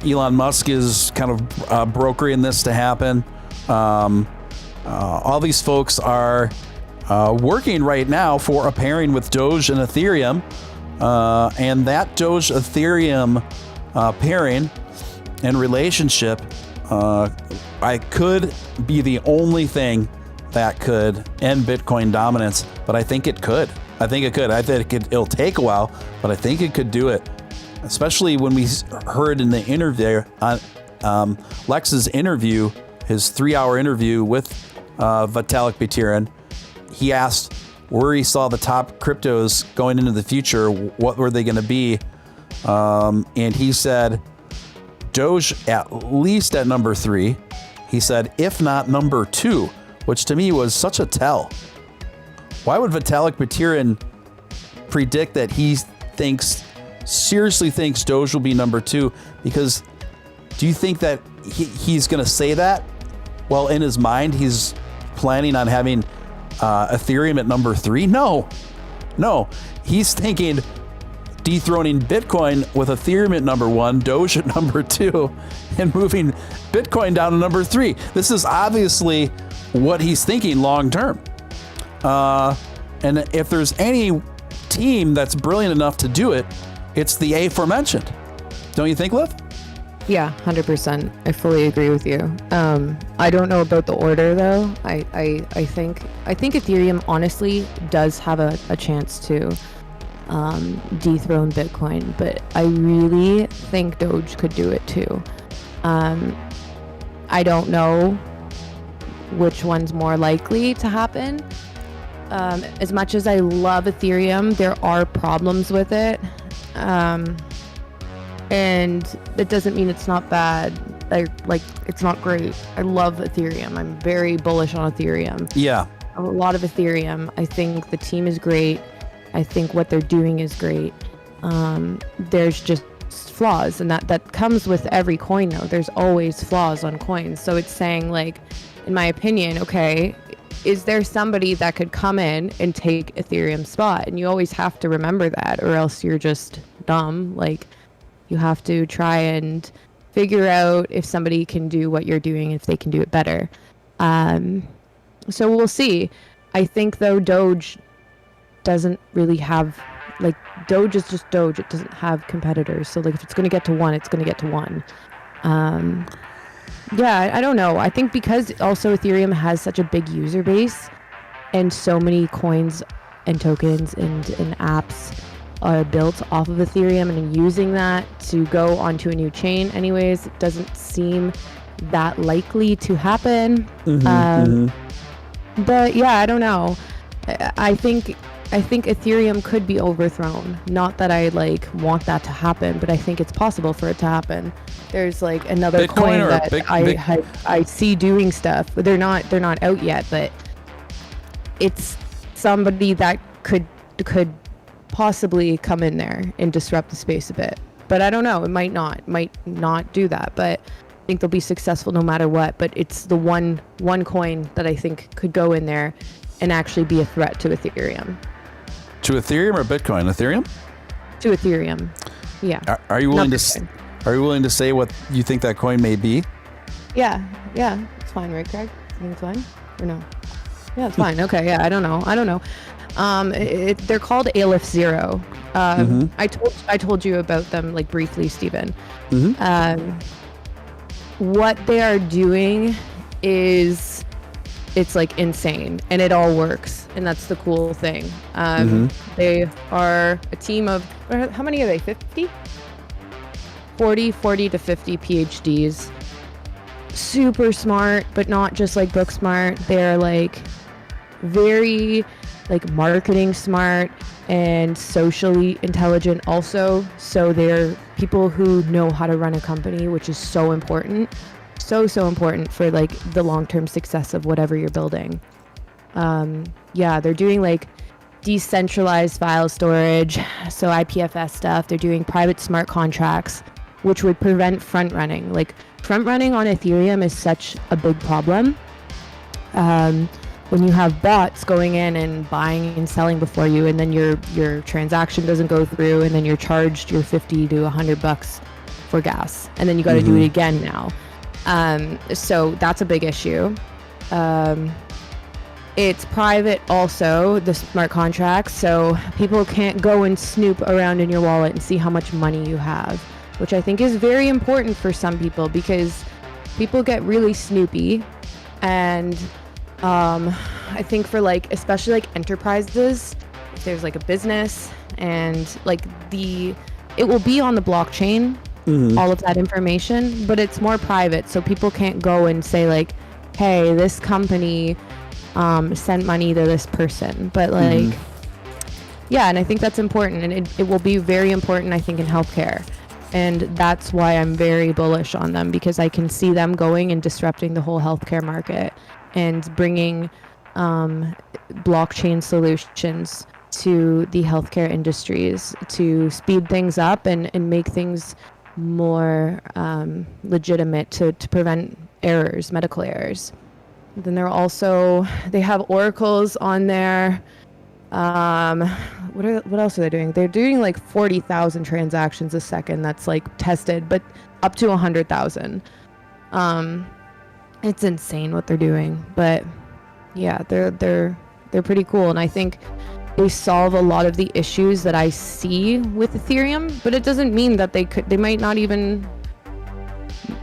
Elon Musk is kind of brokering this to happen. All these folks are working right now for a pairing with Doge and Ethereum. And that Doge Ethereum pairing and relationship I could be the only thing that could end Bitcoin dominance, but I think it could. I think it'll take a while, but I think it could do it. Especially when we heard in the interview on Lex's interview, his 3-hour interview with Vitalik Buterin. He asked where he saw the top cryptos going into the future. What were they going to be? And he said Doge at least at number 3. He said, if not number 2, which to me was such a tell. Why would Vitalik Buterin predict that he seriously thinks Doge will be number 2? Because do you think that he's going to say that? Well, in his mind, he's planning on having Ethereum at number 3? No. He's thinking dethroning Bitcoin with Ethereum at number 1, Doge at number 2, and moving Bitcoin down to number 3. This is obviously what he's thinking long term. And if there's any team that's brilliant enough to do it, it's the aforementioned. Don't you think, Liv? Yeah, 100%. I fully agree with you. I don't know about the order though. I think Ethereum honestly does have a chance to dethrone Bitcoin, but I really think Doge could do it too. I don't know which one's more likely to happen. As much as I love Ethereum, there are problems with it. And it doesn't mean it's not bad. Like it's not great. I love Ethereum. I'm very bullish on Ethereum. Yeah. A lot of Ethereum. I think the team is great. I think what they're doing is great. There's just flaws, and that comes with every coin though. There's always flaws on coins. So it's saying, like, in my opinion, okay, is there somebody that could come in and take Ethereum's spot? And you always have to remember that, or else you're just dumb. Like, you have to try and figure out if somebody can do what you're doing, if they can do it better. So we'll see. I think though Doge doesn't really have like Doge is just Doge. It doesn't have competitors. So like if it's going to get to one, it's going to get to one. Yeah, I don't know. I think because also Ethereum has such a big user base and so many coins and tokens and apps are built off of Ethereum, and using that to go onto a new chain anyways, it doesn't seem that likely to happen. But yeah, I don't know. I think Ethereum could be overthrown. Not that I like want that to happen, but I think it's possible for it to happen. There's like another coin that I see doing stuff. They're not out yet, but it's somebody that could possibly come in there and disrupt the space a bit. But I don't know. It might not do that. But I think they'll be successful no matter what. But it's the one coin that I think could go in there and actually be a threat to Ethereum. To Ethereum or Bitcoin? Ethereum? To Ethereum. Yeah. Are you willing to say what you think that coin may be? Yeah. It's fine, right, Craig? You think it's fine or no? Yeah, it's fine. Okay. Yeah, I don't know. They're called Aleph Zero. I told you about them like briefly, Stephen. What they are doing is it's like insane, and it all works, and that's the cool thing. They are a team of, how many are they? 50 to 50 PhDs. Super smart, but not just like book smart. They're like very like marketing smart and socially intelligent also. So they're people who know how to run a company, which is so important. So important for like the long-term success of whatever you're building. They're doing like decentralized file storage, so IPFS stuff. They're doing private smart contracts, which would prevent front running. Like front running on Ethereum is such a big problem. When you have bots going in and buying and selling before you, and then your transaction doesn't go through, and then you're charged your $50 to $100 for gas, and then you got to do it again now. So that's a big issue. It's private also, the smart contracts, so people can't go and snoop around in your wallet and see how much money you have, which I think is very important for some people, because people get really snoopy. And I think for like, especially like enterprises, if there's like a business and like it will be on the blockchain, all of that information, but it's more private, so people can't go and say like, hey, this company sent money to this person. But like, yeah, and I think that's important, and it will be very important, I think, in healthcare. And that's why I'm very bullish on them, because I can see them going and disrupting the whole healthcare market and bringing blockchain solutions to the healthcare industries to speed things up and make things more legitimate to prevent errors, medical errors. Then they have oracles on there. What else are they doing? They're doing like 40,000 transactions a second. That's like tested, but up to 100,000. It's insane what they're doing, but yeah, they're pretty cool. And I think they solve a lot of the issues that I see with Ethereum, but it doesn't mean that they might not even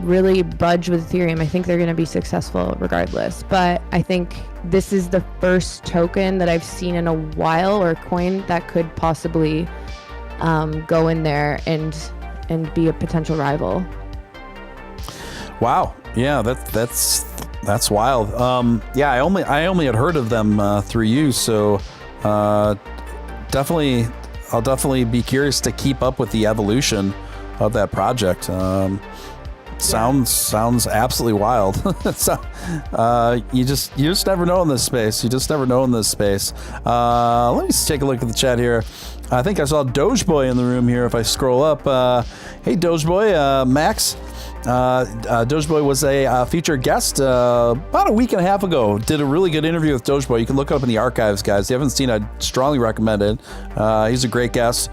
really budge with Ethereum. I think they're going to be successful regardless, but I think this is the first token that I've seen in a while, or coin, that could possibly go in there and be a potential rival. Wow. Yeah, that's wild. I only had heard of them through you, so I'll definitely be curious to keep up with the evolution of that project. Sounds absolutely wild. So, you just never know in this space. Let me just take a look at the chat here. I think I saw Doge Boy in the room here. If I scroll up, hey Doge Boy, Max. Doge Boy was a featured guest about a week and a half ago. Did a really good interview with Doge Boy. You can look it up in the archives, guys. If you haven't seen it, I'd strongly recommend it. He's a great guest.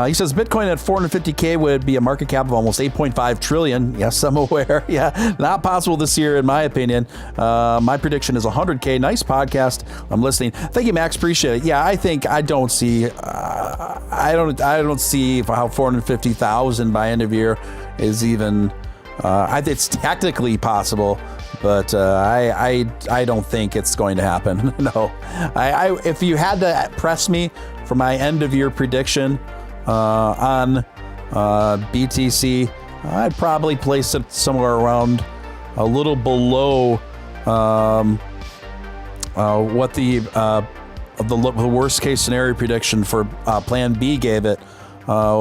He says Bitcoin at 450K would be a market cap of almost 8.5 trillion. Yes, I'm aware. Yeah, not possible this year, in my opinion. My prediction is 100K. Nice podcast. I'm listening. Thank you, Max. Appreciate it. Yeah, I don't see how 450,000 by end of year is even. It's technically possible, but I don't think it's going to happen. No, if you had to press me for my end of year prediction on BTC, I'd probably place it somewhere around a little below what the worst case scenario prediction for Plan B gave it. Then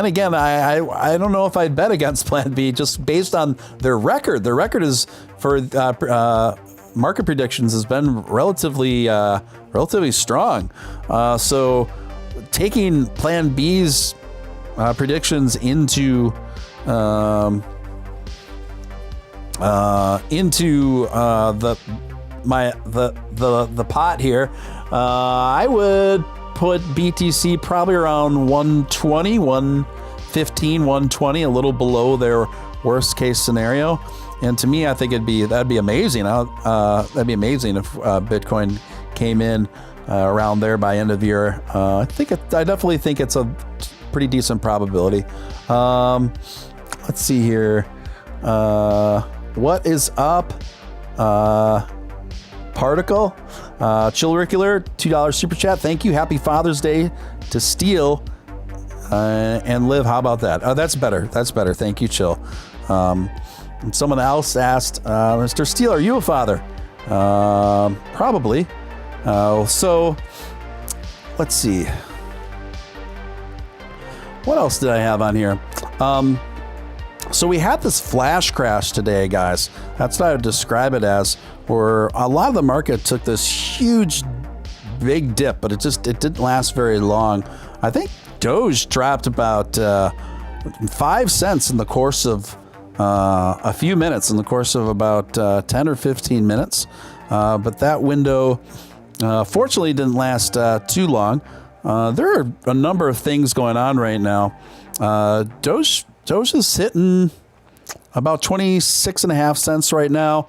again, I don't know if I'd bet against Plan B just based on their record. Their record is for market predictions has been relatively strong. So taking Plan B's predictions into the pot here, I would put BTC probably around 120, 115, 120, a little below their worst case scenario. And to me, I think that'd be amazing. That'd be amazing if Bitcoin came in around there by end of the year. I definitely think it's a pretty decent probability. Let's see here. What is up? Particle, Chillricular, $2 super chat. Thank you. Happy Father's Day to Steele and Live. How about that? Oh, that's better. That's better. Thank you, Chill. Someone else asked, Mr. Steele, are you a father? Probably. So let's see. What else did I have on here? So we had this flash crash today, guys. That's what I would describe it as, where a lot of the market took this huge, big dip, but it didn't last very long. I think Doge dropped about 5 cents in the course of a few minutes, in the course of about 10 or 15 minutes. But that window, fortunately, didn't last too long. There are a number of things going on right now. Doge is hitting about 26.5 cents right now.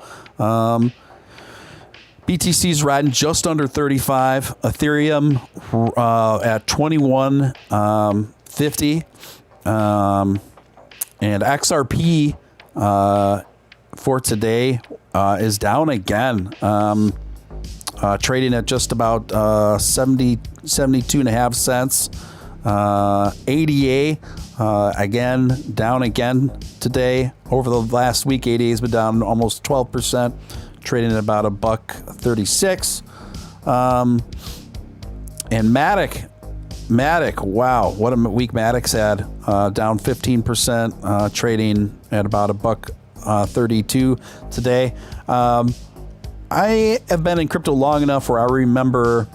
BTC's riding just under 35. Ethereum at 21.50. And XRP for today is down again. Trading at just about 72.5 cents. ADA again down again today. Over the last week, ADA has been down almost 12%, trading at about $1.36. And Matic, wow, what a week Matic's had, down 15%, trading at about $1.32 today. I have been in crypto long enough where I remember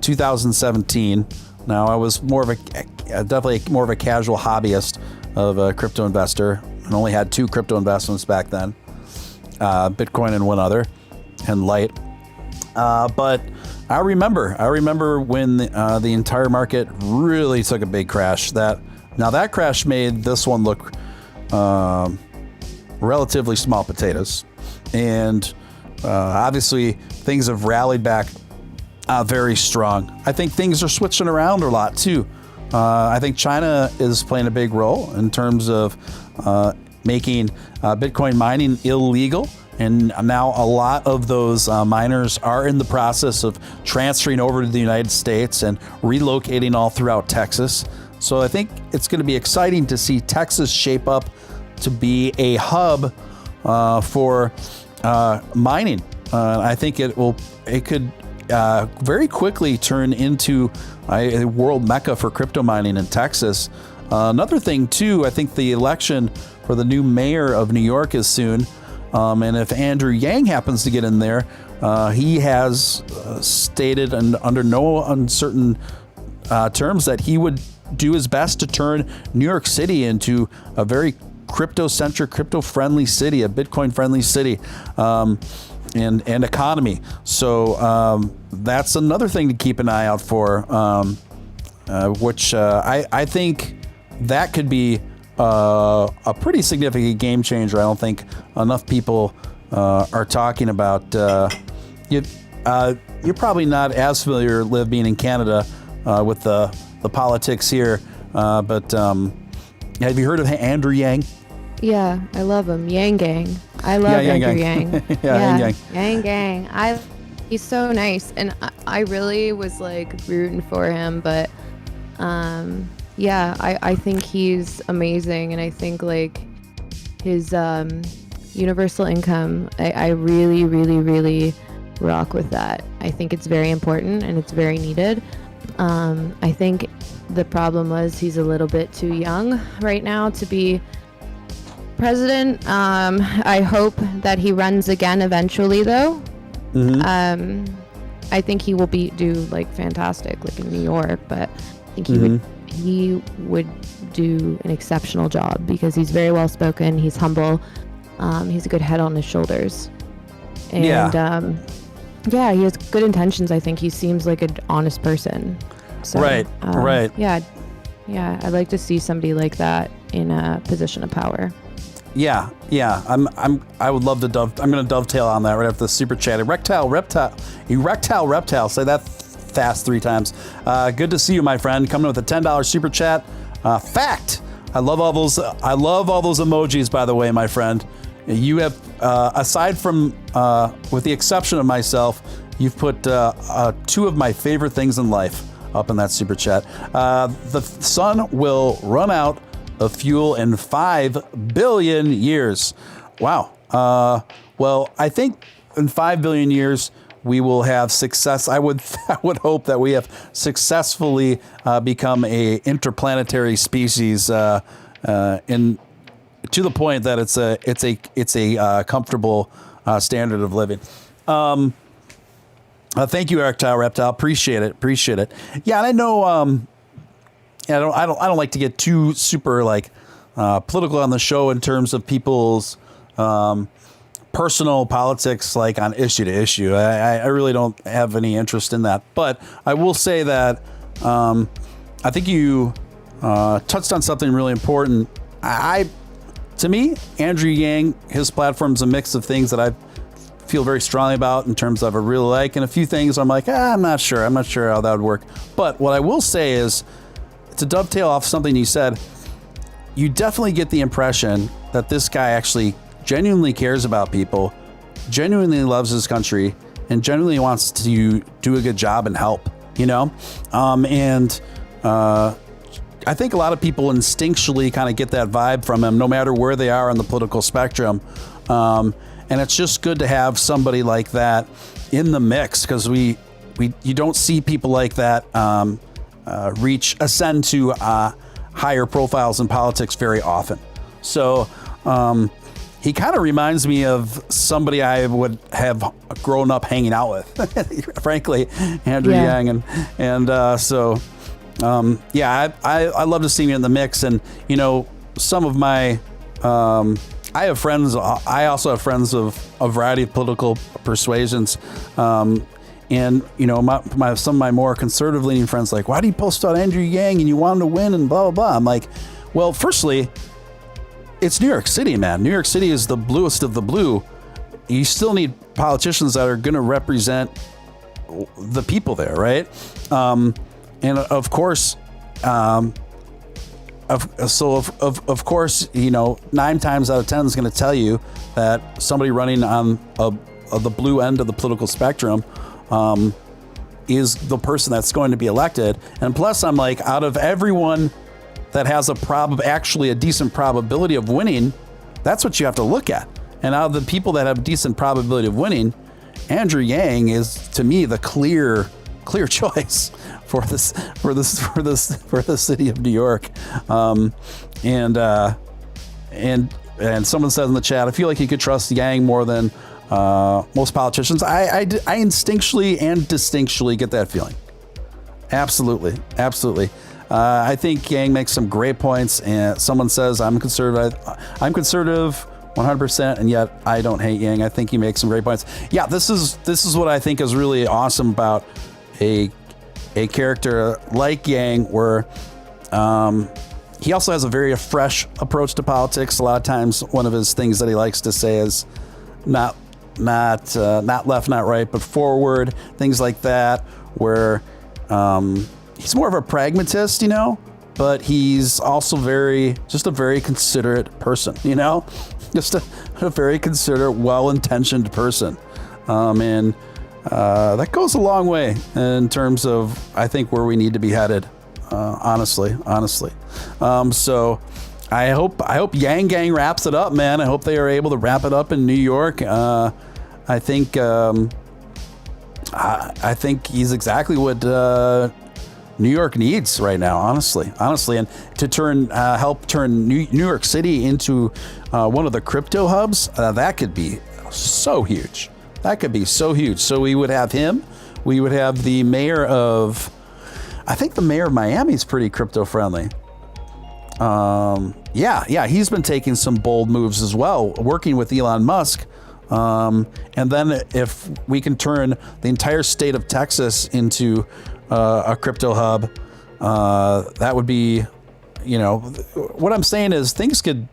2017. Now, I was definitely more of a casual hobbyist of a crypto investor, and only had 2 crypto investments back then, Bitcoin and one other, and Light. But I remember when the entire market really took a big crash. That crash made this one look relatively small potatoes, and obviously things have rallied back very strong. I think things are switching around a lot too. I think China is playing a big role in terms of making Bitcoin mining illegal. And now a lot of those miners are in the process of transferring over to the United States and relocating all throughout Texas. So I think it's going to be exciting to see Texas shape up to be a hub for mining. I think it could very quickly turn into a world mecca for crypto mining in Texas. Another thing too, I think the election for the new mayor of New York is soon. And if Andrew Yang happens to get in there, he has stated under no uncertain terms that he would do his best to turn New York City into a very crypto-centric, crypto-friendly city, a Bitcoin-friendly city, and economy. So that's another thing to keep an eye out for. which I think that could be a pretty significant game changer. I don't think enough people are talking about. You're probably not as familiar, Liv, being in Canada with the politics here, but have you heard of Andrew Yang? Yeah, I love him. Yang Gang. I love Andrew Yang. Yang Gang. He's so nice, and I really was like rooting for him, but I think he's amazing, and I think like his universal income, I really, really, really rock with that. I think it's very important and it's very needed. I think the problem was he's a little bit too young right now to be president. I hope that he runs again eventually, though. Mm-hmm. I think he will do like fantastic, like in New York, but I think he would do an exceptional job because he's very well spoken. He's humble. He's a good head on his shoulders, and he has good intentions. I think he seems like an honest person. So, right. Yeah. I'd like to see somebody like that in a position of power. Yeah. I would love to I'm going to dovetail on that right after the super chat. Erectile reptile. Say that fast 3 times. Good to see you, my friend. Coming with a $10 super chat. Fact. I love all those emojis, by the way, my friend. You have, aside from, with the exception of myself, you've put 2 of my favorite things in life up in that super chat. The sun will run out of fuel in 5 billion years. Wow. Well, I think in 5 billion years we will have success. I would hope that we have successfully become a interplanetary species in to the point that it's a comfortable standard of living. Thank you, Erectile Reptile. Appreciate it. Yeah, and I know. I don't like to get too super like political on the show in terms of people's personal politics, like on issue to issue. I really don't have any interest in that. But I will say that I think you touched on something really important. To me, Andrew Yang, his platform's a mix of things that I feel very strongly about in terms of I really like, and a few things I'm like, I'm not sure how that would work. But what I will say is, to dovetail off something you said, you definitely get the impression that this guy actually genuinely cares about people, genuinely loves his country, and genuinely wants to do a good job and help, I think a lot of people instinctually kind of get that vibe from him, no matter where they are on the political spectrum. And it's just good to have somebody like that in the mix, because you don't see people like that ascend to higher profiles in politics very often. So he kind of reminds me of somebody I would have grown up hanging out with, frankly, Andrew Yang, I love to see him in the mix. And some of my I have friends. I also have friends of a variety of political persuasions. And some of my more conservative leaning friends like, why do you post about Andrew Yang and you want him to win and blah, blah, blah. I'm like, well, firstly, it's New York City, man. New York City is the bluest of the blue. You still need politicians that are going to represent the people there, right? And of course, of course, 9 times out of 10 is going to tell you that somebody running on the blue end of the political spectrum is the person that's going to be elected. And plus, I'm like, out of everyone that has actually a decent probability of winning, that's what you have to look at. And out of the people that have a decent probability of winning, Andrew Yang is, to me, the clear choice for the city of New York. And someone says in the chat, I feel like you could trust Yang more than most politicians. I instinctually and distinctually get that feeling. Absolutely. I think Yang makes some great points, and someone says I'm conservative 100%, and yet I don't hate Yang. I think he makes some great points. Yeah, this is what I think is really awesome about a a character like Yang, where he also has a very fresh approach to politics. A lot of times, one of his things that he likes to say is not left, not right, but forward. Things like that, where he's more of a pragmatist, you know, but he's also just a very considerate person, you know, just a very considerate, well-intentioned person, and that goes a long way in terms of, I think, where we need to be headed. Honestly. So I hope Yang Gang wraps it up, man. I hope they are able to wrap it up in New York. I think he's exactly what New York needs right now, honestly, and to help turn New York City into one of the crypto hubs. That could be so huge. So we would have him. We would have the mayor of, I think the mayor of Miami is pretty crypto friendly. Yeah, he's been taking some bold moves as well, working with Elon Musk. And then if we can turn the entire state of Texas into a crypto hub, that would be, you know, what I'm saying is things could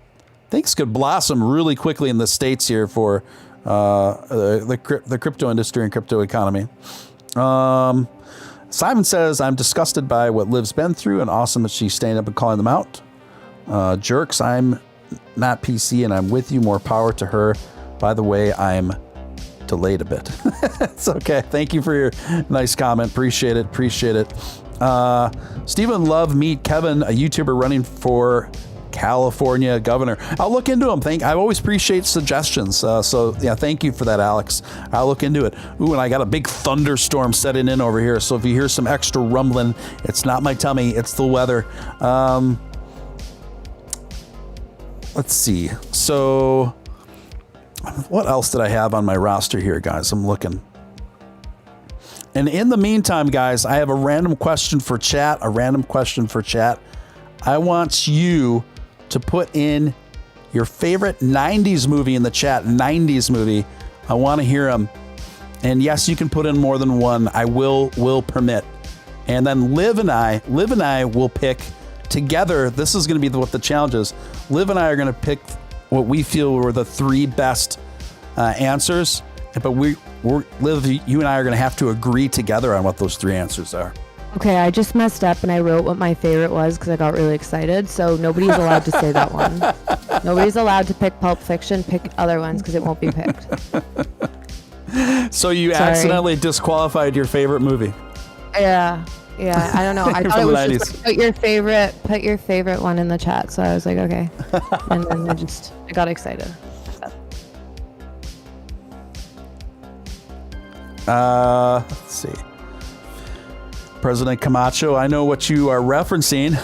blossom really quickly in the States here for the crypto industry and crypto economy. Simon says, I'm disgusted by what Liv's been through, and awesome that she's staying up and calling them out. Jerks, I'm not PC and I'm with you. More power to her. By the way, I'm delayed a bit. It's okay. Thank you for your nice comment. Appreciate it. Stephen Love, meet Kevin, a YouTuber running for California governor. I'll look into him. I always appreciate suggestions. So yeah, thank you for that, Alex. I'll look into it. Ooh, and I got a big thunderstorm setting in over here. So if you hear some extra rumbling, it's not my tummy, it's the weather. Let's see. So what else did I have on my roster here, guys? I'm looking. And in the meantime, guys, I have a random question for chat. I want you to put in your favorite 90s movie in the chat. 90s movie. I want to hear them. And yes, you can put in more than one. I will permit. And then Liv and I will pick together. This is going to be what the challenge is. Liv and I are going to pick what we feel were the three best answers. But Liv, you and I are going to have to agree together on what those three answers are. Okay, I just messed up and I wrote what my favorite was because I got really excited. So nobody's allowed to say that one. Nobody's allowed to pick Pulp Fiction. Pick other ones because it won't be picked. So you accidentally disqualified your favorite movie. Yeah. I don't know. I thought it was just like, put your favorite one in the chat. So I was like, okay. And then I got excited. Let's see. President Camacho, I know what you are referencing.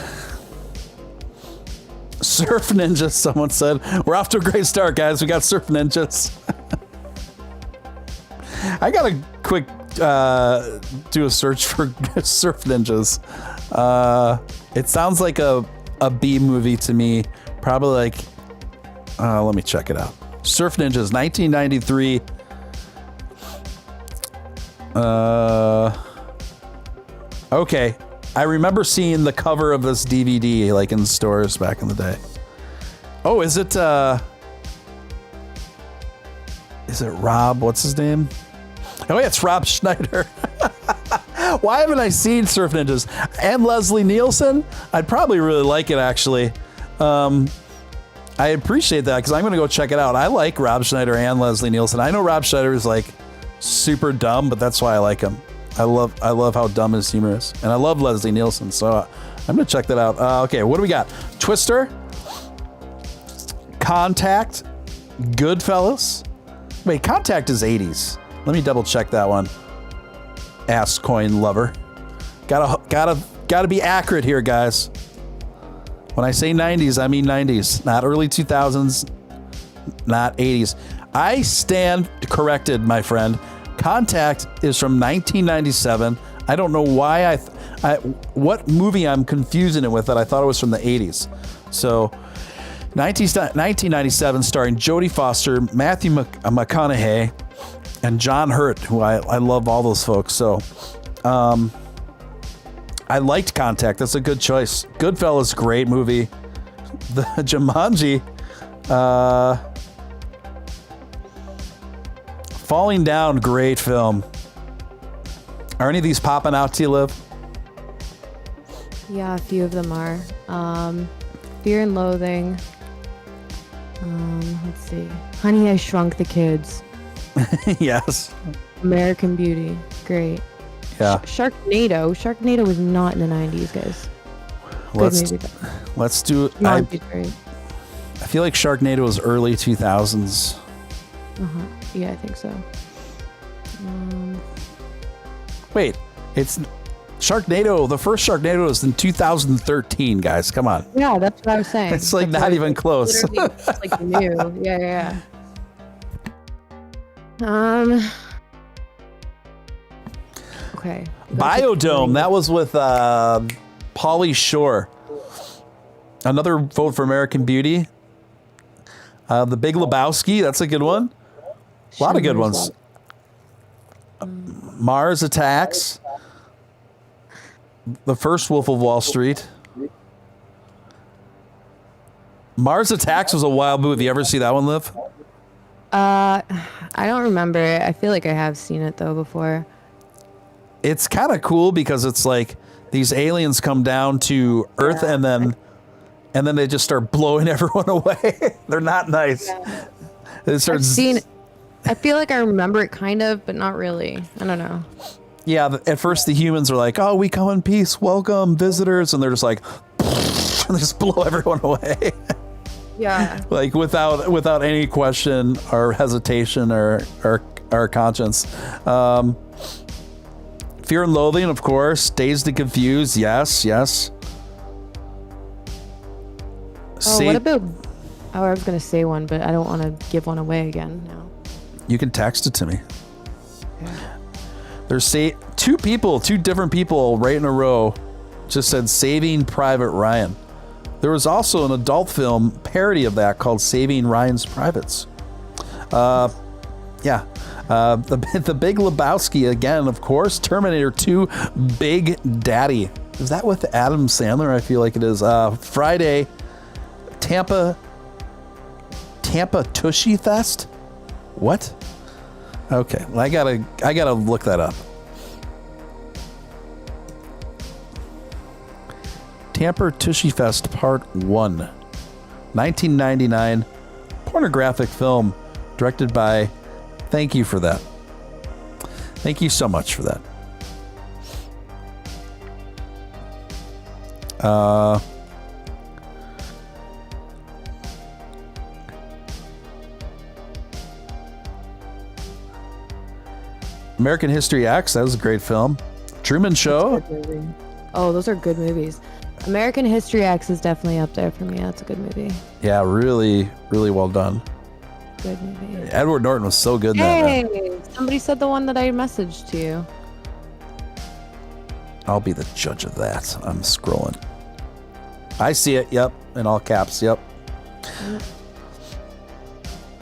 Surf Ninjas, someone said. We're off to a great start, guys. We got Surf Ninjas. I got to quick do a search for Surf Ninjas. It sounds like a B movie to me. Probably like, let me check it out. Surf Ninjas, 1993. Okay. I remember seeing the cover of this DVD like in stores back in the day. Oh, is it Rob? What's his name? Oh yeah, it's Rob Schneider. Why haven't I seen Surf Ninjas? And Leslie Nielsen? I'd probably really like it, actually. I appreciate that because I'm going to go check it out. I like Rob Schneider and Leslie Nielsen. I know Rob Schneider is like super dumb, but that's why I like him. I love how dumb his humor is. And I love Leslie Nielsen, so I'm going to check that out. Okay, what do we got? Twister, Contact, Goodfellas. Wait, Contact is 80s. Let me double check that one. Ass coin lover. Gotta be accurate here, guys. When I say 90s, I mean 90s, not early 2000s, not 80s. I stand corrected, my friend. Contact is from 1997. I don't know why what movie I'm confusing it with that I thought it was from the 80s. So 1997, starring Jodie Foster, Matthew McConaughey, and John Hurt, who I love all those folks. So I liked Contact. That's a good choice. Goodfellas, great movie. The Jumanji. Falling Down, great film. Are any of these popping out to you, Liv? Yeah, a few of them are. Fear and Loathing. Let's see. Honey, I Shrunk the Kids. Yes. American Beauty. Great. Yeah. Sharknado. Sharknado was not in the 90s, guys. Let's do. I feel like Sharknado was early 2000s. Yeah, I think so. Wait, it's Sharknado. The first Sharknado was in 2013, guys. Come on. Yeah, that's what I was saying. It's like not even close. Literally, it's like new. Yeah. Okay. Biodome. That was with Pauly Shore. Another vote for American Beauty. The Big Lebowski. That's a good one. A lot of good ones. Mars Attacks. The first Wolf of Wall Street. Mars Attacks was a wild movie. You ever see that one, Liv? I don't remember it. I feel like I have seen it though before. It's kind of cool because it's like these aliens come down to Earth and then they just start blowing everyone away. They're not nice. Yeah. I've seen it. I feel like I remember it kind of, but not really. I don't know. Yeah, at first the humans are like, "Oh, we come in peace, welcome visitors," and they're just like, and they just blow everyone away. Yeah. Like without any question or hesitation or conscience. Fear and Loathing, of course. Dazed and Confused, yes. What about? Oh, I was gonna say one, but I don't want to give one away again now. You can text it to me. Okay. There's two different people right in a row just said Saving Private Ryan. There was also an adult film parody of that called Saving Ryan's Privates. The Big Lebowski again, of course. Terminator 2, Big Daddy. Is that with Adam Sandler? I feel like it is. Friday, Tampa Tushy Fest. What? Okay, well, I gotta look that up. Tampa Tushy Fest Part 1, 1999, pornographic film directed by. Thank you for that. Thank you so much for that. American History X, that was a great film. Truman Show. Oh, those are good movies. American History X is definitely up there for me. That's a good movie. Yeah, really, really well done. Good movie. Edward Norton was so good in that. Hey, somebody said the one that I messaged to you. I'll be the judge of that. I'm scrolling. I see it. Yep. In all caps. Yep.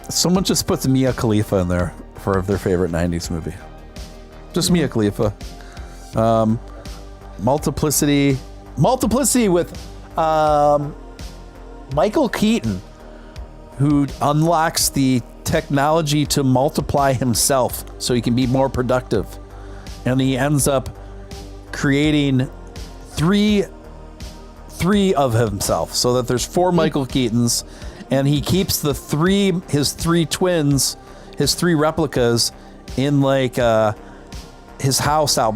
Someone just puts Mia Khalifa in there for their favorite 90s movie. Just Mia Khalifa. Multiplicity with Michael Keaton, who unlocks the technology to multiply himself so he can be more productive. And he ends up creating three of himself so that there's 4 Michael Keatons, and he keeps his three twins, his 3 replicas in like his house out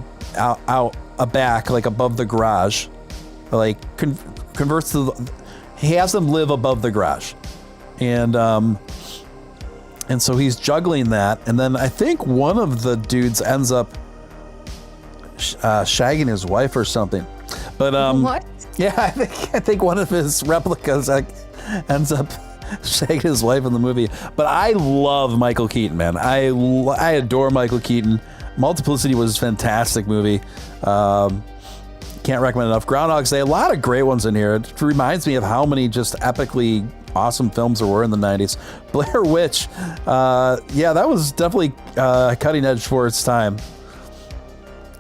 back, like above the garage, like converts he has them live above the garage. And so he's juggling that, and then I think one of the dudes ends up shagging his wife or something. But what? Yeah, I think one of his replicas ends up shagging his wife in the movie. But I love Michael Keaton, man. I adore Michael Keaton. Multiplicity was a fantastic movie. Can't recommend enough. Groundhog's Day, a lot of great ones in here. It reminds me of how many just epically awesome films there were in the 90s. Blair Witch, that was definitely cutting edge for its time.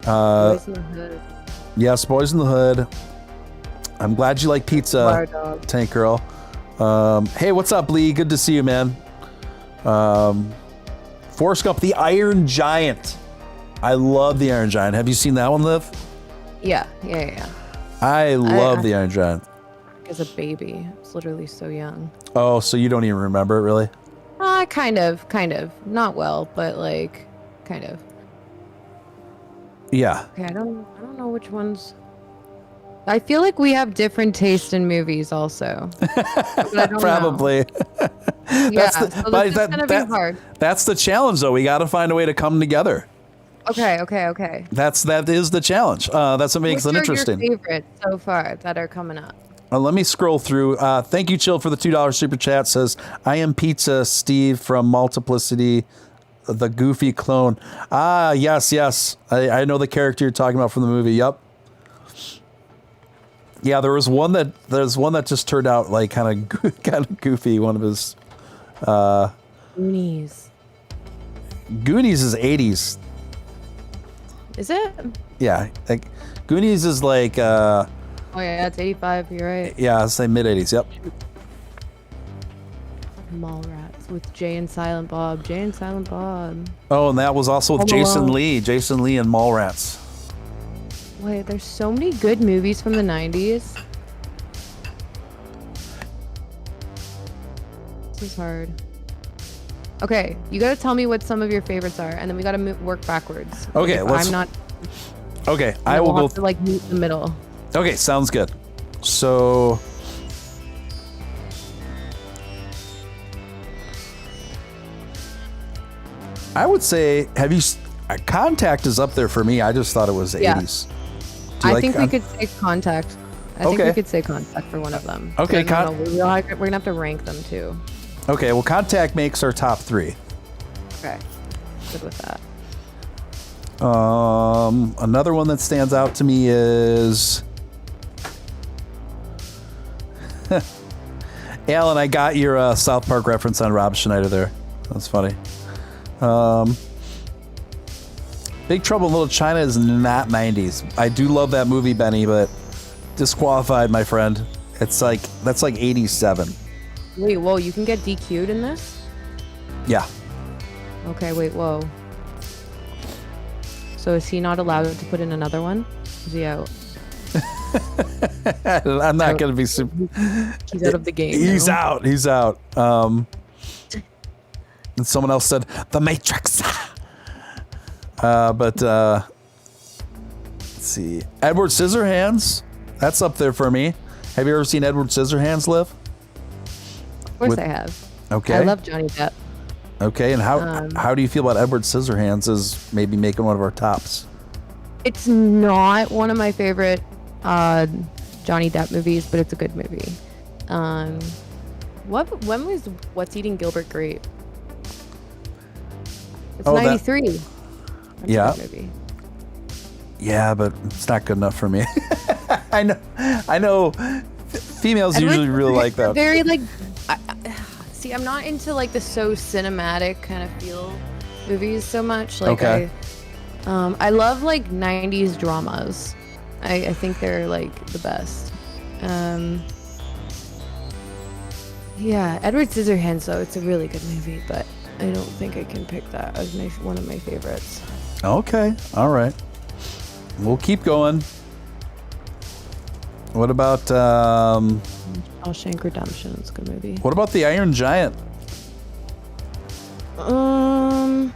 Boys in the Hood. Yes, Boys in the Hood. I'm glad you like pizza, Tank Girl. Hey, what's up, Lee? Good to see you, man. Forrest Gump, The Iron Giant. I love The Iron Giant. Have you seen that one, Liv? Yeah. I love The Iron Giant. As a baby, I was literally so young. Oh, so you don't even remember it, really? Kind of. Not well, but like, kind of. Yeah. Okay, I don't know which ones. I feel like we have different taste in movies, also. But I don't Probably. Yeah, so this is gonna be hard. That's the challenge, though. We got to find a way to come together. Okay. That is the challenge. That's what makes it interesting. What are your favorites so far that are coming up? Let me scroll through. Thank you, Chill, for the $2 super chat. Says, I am Pizza Steve from Multiplicity, the goofy clone. Yes. I know the character you're talking about from the movie. Yep. Yeah, there's one that just turned out like kind of goofy. One of his Goonies. Goonies is 80s. Is it? Yeah, like Goonies is like Oh yeah, it's 85. You're right. Yeah, I'll say mid 80s. Yep. Mallrats with Jay and Silent Bob. Oh, and that was also with Jason Alone. Lee. Jason Lee and Mallrats. Wait, there's so many good movies from the 90s. This is hard. Okay, you gotta tell me what some of your favorites are, and then we gotta work backwards. Okay, Okay, I will go. Have to like meet in the middle. Okay, sounds good. So, I would say, Contact is up there for me. I just thought it was 80s. I think we could say Contact. I think we could say Contact for one of them. Okay, we're gonna have to rank them too. Okay, well, Contact makes our top 3. Okay, good with that. Another one that stands out to me is Alan. I got your South Park reference on Rob Schneider there. That's funny. Big Trouble in Little China is not 90s. I do love that movie, Benny, but disqualified, my friend. That's like 87. Wait, whoa! You can get DQ'd in this? Yeah. Okay, wait, whoa. So is he not allowed to put in another one? Is he out? I'm not going to be super... He's out of the game. He's out. And someone else said, The Matrix. But let's see. Edward Scissorhands. That's up there for me. Have you ever seen Edward Scissorhands, Liv? Of course I have. Okay. I love Johnny Depp. Okay, and how do you feel about Edward Scissorhands as maybe making one of our tops? It's not one of my favorite Johnny Depp movies, but it's a good movie. When was What's Eating Gilbert Grape? It's 93. That's a good movie. Yeah, but it's not good enough for me. I know. Females usually really like that. Very like. See, I'm not into like the so cinematic kind of feel movies so much. Like I love like 90s dramas. I think they're like the best. Yeah, Edward Scissorhands though, it's a really good movie, but I don't think I can pick that as one of my favorites. Okay, all right. We'll keep going. What about Shawshank Redemption? It's a good movie. What about The Iron Giant? I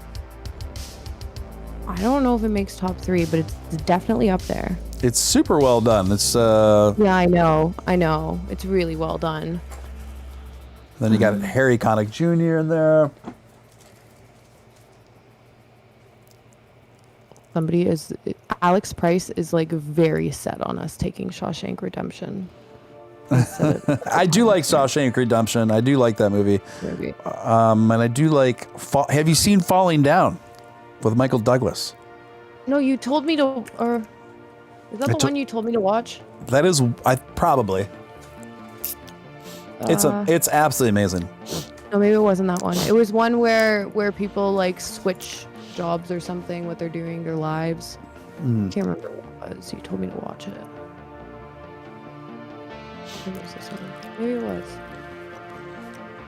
don't know if it makes top 3, but it's definitely up there. It's super well done. It's Yeah, I know. It's really well done. Then you got Harry Connick Jr. in there. Alex Price is like very set on us taking Shawshank Redemption. I do like Shawshank Redemption. I do like that movie. And I do like. Have you seen Falling Down with Michael Douglas? No, you told me to. Or is that the one you told me to watch? That is, probably. It's absolutely amazing. No, maybe it wasn't that one. It was one where people like switch jobs or something, what they're doing, their lives. Can't remember what it was. You told me to watch it. Maybe it was this one. Maybe it was.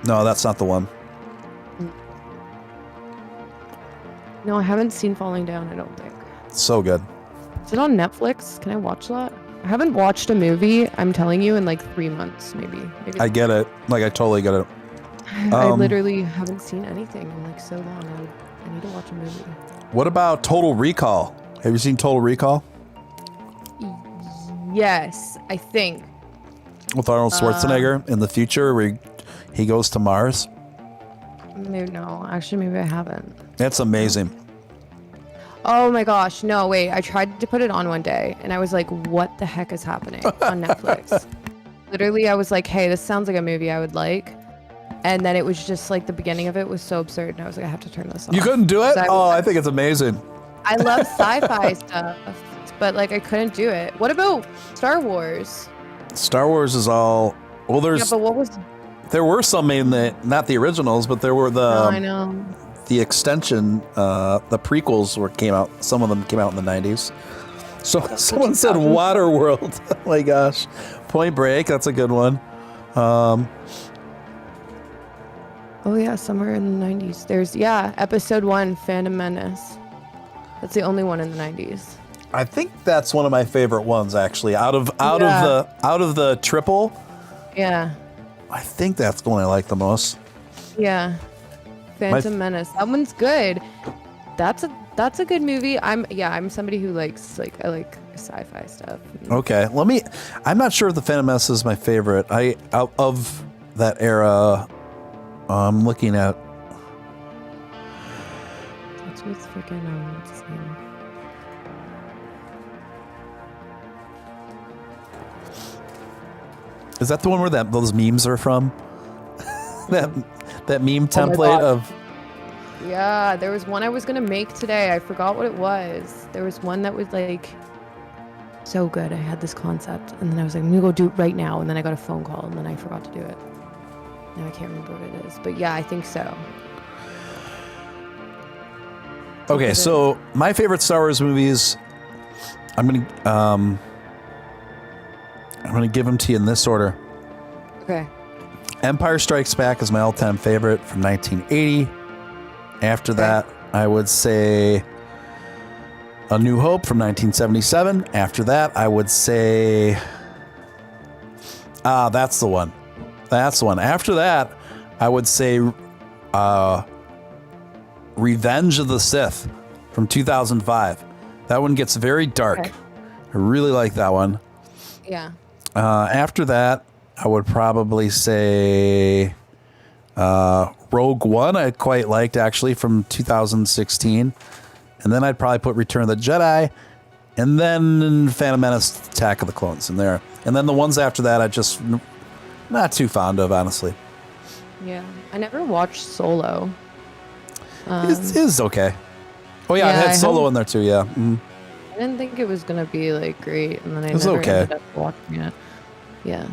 No, that's not the one. No, I haven't seen Falling Down, I don't think. So good. Is it on Netflix? Can I watch that? I haven't watched a movie, I'm telling you, in like 3 months, maybe. I get it. Like, I totally get it. I literally haven't seen anything in like so long. I need to watch a movie. What about Total Recall? Have you seen Total Recall? Yes, I think. With Arnold Schwarzenegger in the future where he goes to Mars? Maybe, no, actually, maybe I haven't. That's amazing. Oh my gosh, no, wait. I tried to put it on one day and I was like, what the heck is happening on Netflix? Literally, I was like, hey, this sounds like a movie I would like. And then it was just like the beginning of it was so absurd. And I was like, I have to turn this off. You couldn't do it? I think it's amazing. I love sci-fi stuff, but like I couldn't do it. What about Star Wars? Star Wars is all... Well, Yeah, but what was... there were some in the... Not the originals, but there were the... No, I know. The extension, the prequels came out. Some of them came out in the 90s. So someone said Waterworld. Oh my gosh. Point Break, that's a good one. Oh yeah, somewhere in the 90s. There's, yeah, episode 1, Phantom Menace. That's the only one in the 90s. I think that's one of my favorite ones, actually. Out of the triple. Yeah. I think that's the one I like the most. Yeah. Phantom Menace. That one's good. That's a good movie. I'm somebody who likes I like sci-fi stuff. Okay. I'm not sure if the Phantom Menace is my favorite. Of that era, I'm looking at... That's with freaking what's his name? Is that the one where those memes are from? that meme template of... Yeah, there was one I was gonna make today. I forgot what it was. There was one that was like so good. I had this concept, and then I was like, I'm gonna go do it right now. And then I got a phone call, and then I forgot to do it. Now I can't remember what it is, but yeah, I think so. Okay, so my favorite Star Wars movies, I'm gonna give them to you in this order. Okay. Empire Strikes Back is my all-time favorite from 1980. After that, I would say A New Hope from 1977. After that, I would say... that's the one. That's the one. After that, I would say Revenge of the Sith from 2005. That one gets very dark. Okay. I really like that one. Yeah. After that, I would probably say Rogue One I quite liked, actually, from 2016. And then I'd probably put Return of the Jedi. And then Phantom Menace, Attack of the Clones in there. And then the ones after that I just not too fond of, honestly. Yeah. I never watched Solo. It's okay. Oh, yeah, I had Solo in there, too, yeah. Mm. I didn't think it was going to be, like, great. And then I never ended up watching it. Yeah.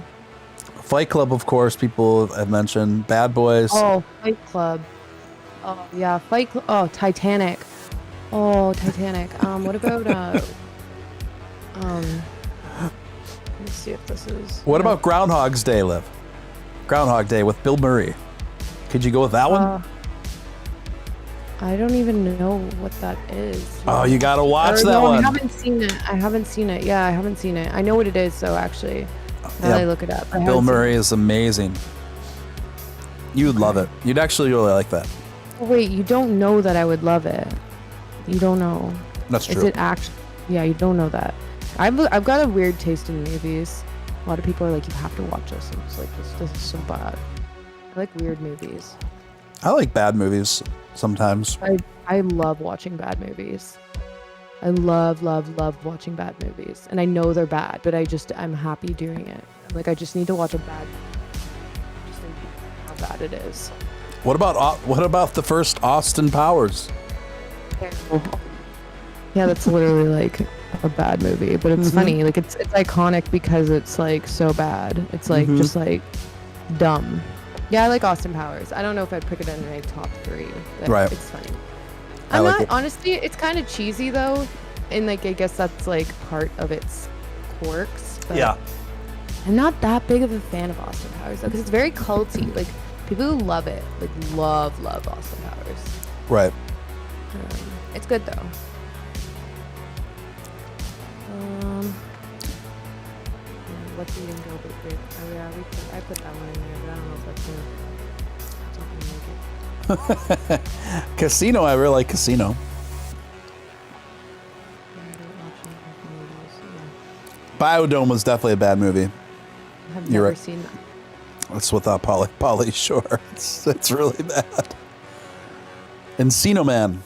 Fight Club, of course, people have mentioned. Bad Boys. Oh, Fight Club. Oh, yeah. Fight Club. Oh, Titanic. Oh, Titanic. What about, let me see if this is... What about Groundhog's Day, Liv? Groundhog Day with Bill Murray. Could you go with that one? I don't even know what that is. Oh, you gotta watch that one. I haven't seen it. Yeah, I haven't seen it. I know what it is, so actually, now that I look it up. Bill Murray is amazing. You would love it. You'd actually really like that. Oh, wait, you don't know that I would love it. You don't know. That's true. Is it actually? Yeah, you don't know that. I've got a weird taste in movies. A lot of people are like, you have to watch this. And it's like, this is so bad. I like weird movies. I like bad movies sometimes. I love watching bad movies. I love watching bad movies. And I know they're bad, but I'm happy doing it. Like, I just need to watch a bad movie. Just think how bad it is. What about the first Austin Powers? Yeah, that's literally like a bad movie, but it's funny. Like, it's iconic because it's like so bad. It's like just like dumb. Yeah, I like Austin Powers. I don't know if I'd pick it in my top 3, but it's funny. Honestly, it's kind of cheesy though. and like I guess that's like part of its quirks. But Yeah. I'm not that big of a fan of Austin Powers though, because it's very culty. Like people who love it, like love Austin Powers. Right. It's good though. What's eating Gilbert Grape? Oh yeah, I put that one in there, but I don't know if that's gonna make it. Casino, I really like Casino. Yeah, I don't watch any movies. Biodome was definitely a bad movie. Yeah. I've You're never right. seen that. It's without Polly Shore. It's really bad. Encino Man.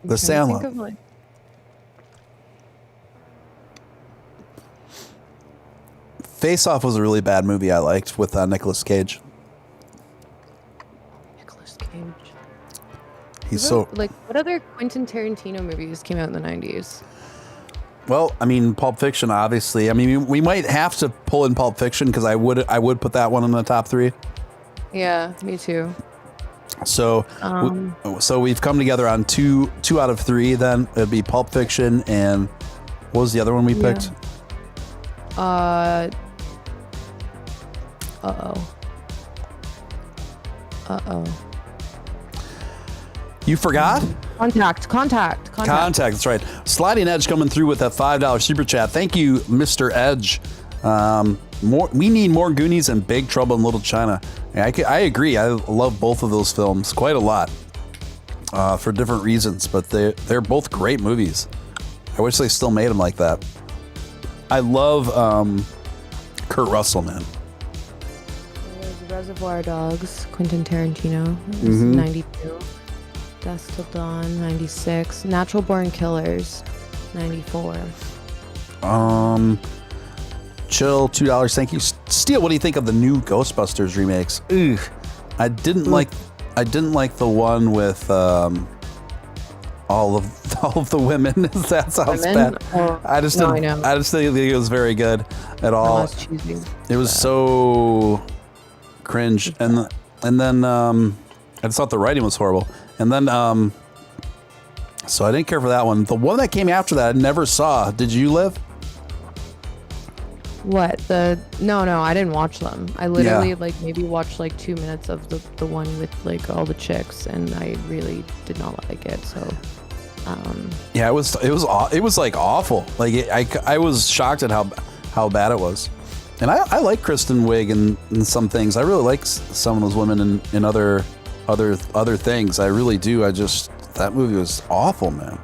The Sandlot. Think of like, Face Off was a really bad movie I liked with Nicolas Cage. Nicolas Cage. He's so Like, what other Quentin Tarantino movies came out in the 90s? well. I mean, Pulp Fiction, obviously. I mean, we might have to pull in Pulp Fiction because I would put that one in the top 3. Yeah, me too. So, so we've come together on two out of 3. Then it'd be Pulp Fiction and what was the other one we picked? You forgot? Contact. That's right. Sliding Edge coming through with that $5 super chat. Thank you, Mr. Edge. We need more Goonies and Big Trouble in Little China. I agree. I love both of those films quite a lot for different reasons, but they're both great movies. I wish they still made them like that. I love Kurt Russell, man. Reservoir Dogs, Quentin Tarantino, 92. Dusk Till Dawn, 96. Natural Born Killers, 94. Chill, $2. Thank you. Steele, what do you think of the new Ghostbusters remakes? Ugh. I didn't like the one with all of the women. That sounds bad. Oh, I just didn't think it was very good at all. It was so cringe, and then I just thought the writing was horrible. And then so I didn't care for that one. The one that came after that I never saw. Did you, Liv? What? No, I didn't watch them. I literally like maybe watched like 2 minutes of the one with like all the chicks, and I really did not like it. So yeah, it was like awful. Like I was shocked at how bad it was. And I like Kristen Wiig in some things. I really like some of those women in other things. I really do. That movie was awful, man.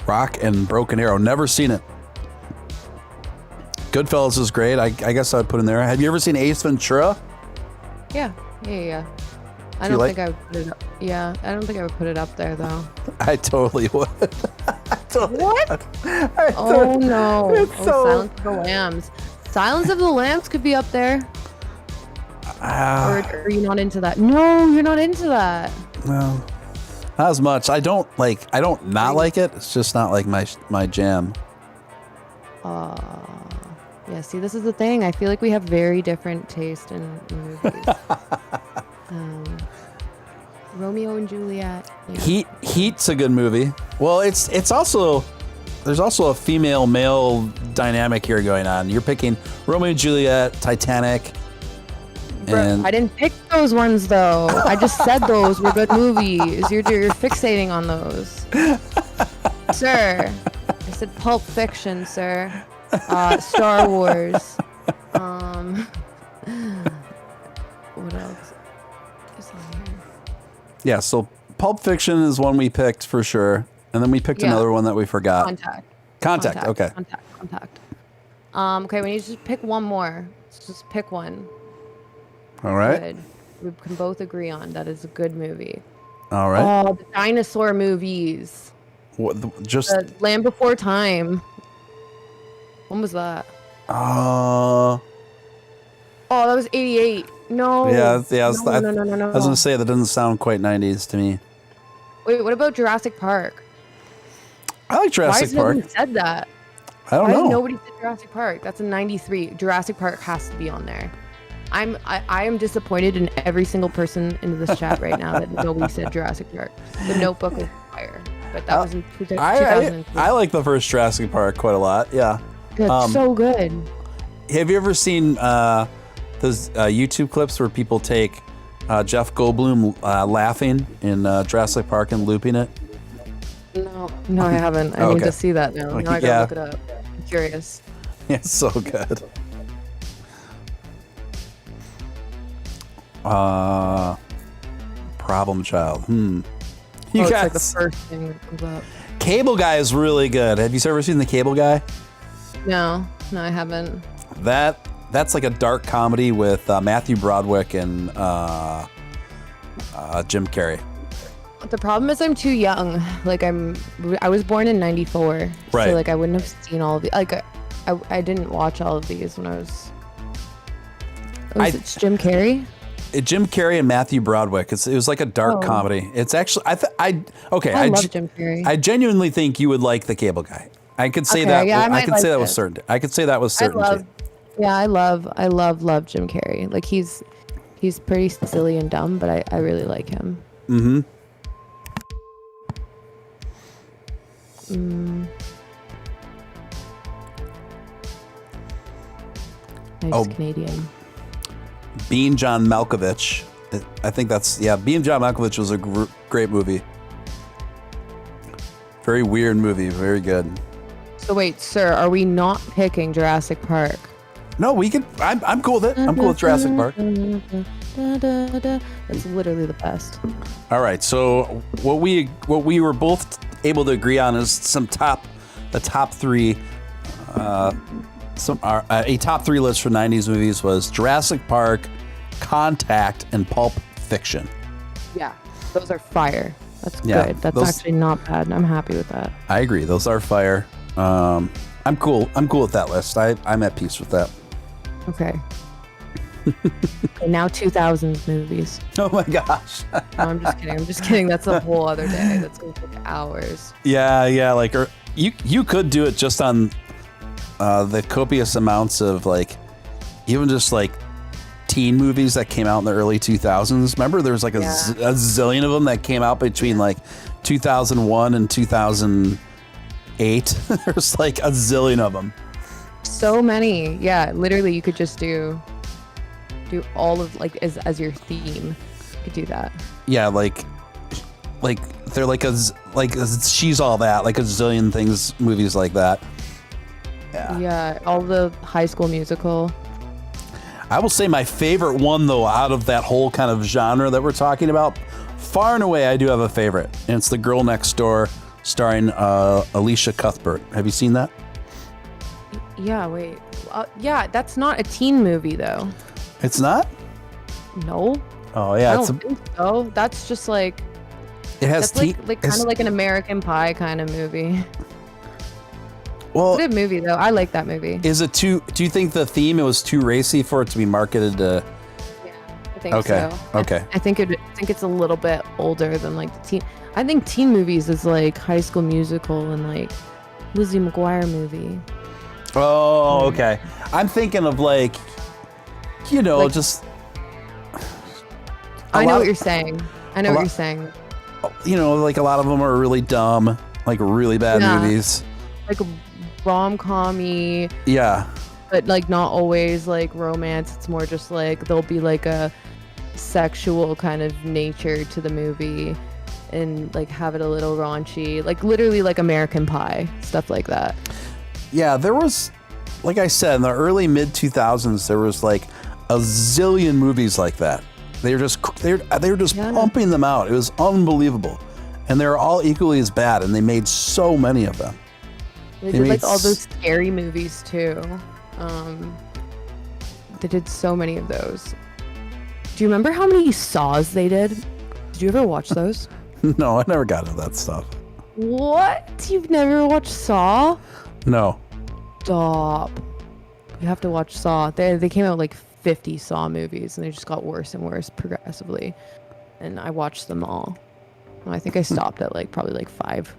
Rock and Broken Arrow. Never seen it. Goodfellas is great. I guess I'd put in there. Have you ever seen Ace Ventura? Yeah. I don't think I would put it up. Yeah, I don't think I would put it up there though. I totally would. What? Oh no! Silence of the Lambs. Silence of the Lambs could be up there. Or are you not into that? No, you're not into that. No, not as much. I don't not like it. It's just not like my jam. Yeah. See, this is the thing. I feel like we have very different taste in movies. Romeo and Juliet. Yeah. Heat's a good movie. Well, it's also there's also a female male dynamic here going on. You're picking Romeo and Juliet, Titanic. And I didn't pick those ones though. I just said those were good movies. You're fixating on those, sir. I said Pulp Fiction, sir. Star Wars. What else is on here? Yeah, so Pulp Fiction is one we picked for sure, and then we picked another one that we forgot. Contact. Okay. Contact. Okay, we need to just pick one more. Let's just pick one. All right. Good. We can both agree on that is a good movie. All right. Oh, the dinosaur movies. The Land Before Time. When was that? Oh, that was 88. No. Yeah. No. I was gonna say that doesn't sound quite 90s to me. Wait, what about Jurassic Park? I like Jurassic Park. Why has nobody said that? I don't know. Nobody said Jurassic Park. That's a 93. Jurassic Park has to be on there. I am disappointed in every single person in this chat right now that nobody said Jurassic Park. The Notebook is fire, but that was in 2003. I like the first Jurassic Park quite a lot. Yeah. It's so good. Have you ever seen those YouTube clips where people take Jeff Goldblum laughing in Jurassic Park and looping it? No, I haven't. I need to see that now. Now I gotta look it up. I'm curious. It's so good. Problem Child. You it's guys. like the first thing that comes up. Cable Guy is really good. Have you ever seen the Cable Guy? No, I haven't. That's like a dark comedy with Matthew Broderick and Jim Carrey. The problem is I'm too young. Like I was born in '94, right? So like I wouldn't have seen all of the. Like I didn't watch all of these when I was. It's Jim Carrey. Jim Carrey and Matthew Broderick. It was like a dark comedy. It's actually I love Jim Carrey. I genuinely think you would like the Cable Guy. I could say that. Yeah, I could say that with certainty. I could say that with certainty. I love Jim Carrey. Like he's pretty silly and dumb, but I really like him. Mm-hmm. Nice Canadian. Being John Malkovich. I think Being John Malkovich was a great movie. Very weird movie. Very good. So wait, sir, are we not picking Jurassic Park? No, we could. I'm cool with it. I'm cool with Jurassic Park. That's literally the best. All right. So what we were both able to agree on is the top three. A top three list for 90s movies was Jurassic Park, Contact, and Pulp Fiction. Yeah, those are fire. That's good. That's actually not bad. I'm happy with that. I agree. Those are fire. I'm cool. I'm cool with that list. I'm at peace with that. Okay. Okay, now 2000s movies. Oh my gosh. No, I'm just kidding. That's a whole other day. That's going to take hours. Yeah. Like, you could do it just on the copious amounts of like, even just like teen movies that came out in the early 2000s. Remember, there was like a zillion of them that came out between like 2001 and 2008. There's like a zillion of them. So many. Yeah, literally, you could just do all of like as your theme. You could do that. Yeah, like they're like She's All That, like a zillion things, movies like that. Yeah, all the High School Musical. I will say my favorite one, though, out of that whole kind of genre that we're talking about, far and away, I do have a favorite, and it's The Girl Next Door, starring Alicia Cuthbert. Have you seen that? Yeah, wait. Yeah, that's not a teen movie, though. It's not? No. Oh, yeah. I don't think so. That's just like... It has kind of like an American Pie kind of movie. Well, it's a good movie though. I like that movie. Is it too? Do you think the theme was too racy for it to be marketed to? Yeah, I think so. Okay. I think it's a little bit older than like the teen. I think teen movies is like High School Musical and like Lizzie McGuire movie. Oh, okay. I'm thinking of like, just. I know what you're saying. Like a lot of them are really dumb, like really bad movies. Like rom-com-y. Yeah. But like not always like romance. It's more just like there'll be like a sexual kind of nature to the movie and like have it a little raunchy. Like literally like American Pie, stuff like that. Yeah, there was, like I said, in the early mid-2000s, there was like a zillion movies like that. They were just pumping them out. It was unbelievable. And they were all equally as bad, and they made so many of them. They did like all those scary movies too. They did so many of those. Do you remember how many Saws they did? Did you ever watch those? No, I never got into that stuff. What? You've never watched Saw? No. Stop. You have to watch Saw. They came out like 50 Saw movies, and they just got worse and worse progressively. And I watched them all. I think I stopped at like probably like 5.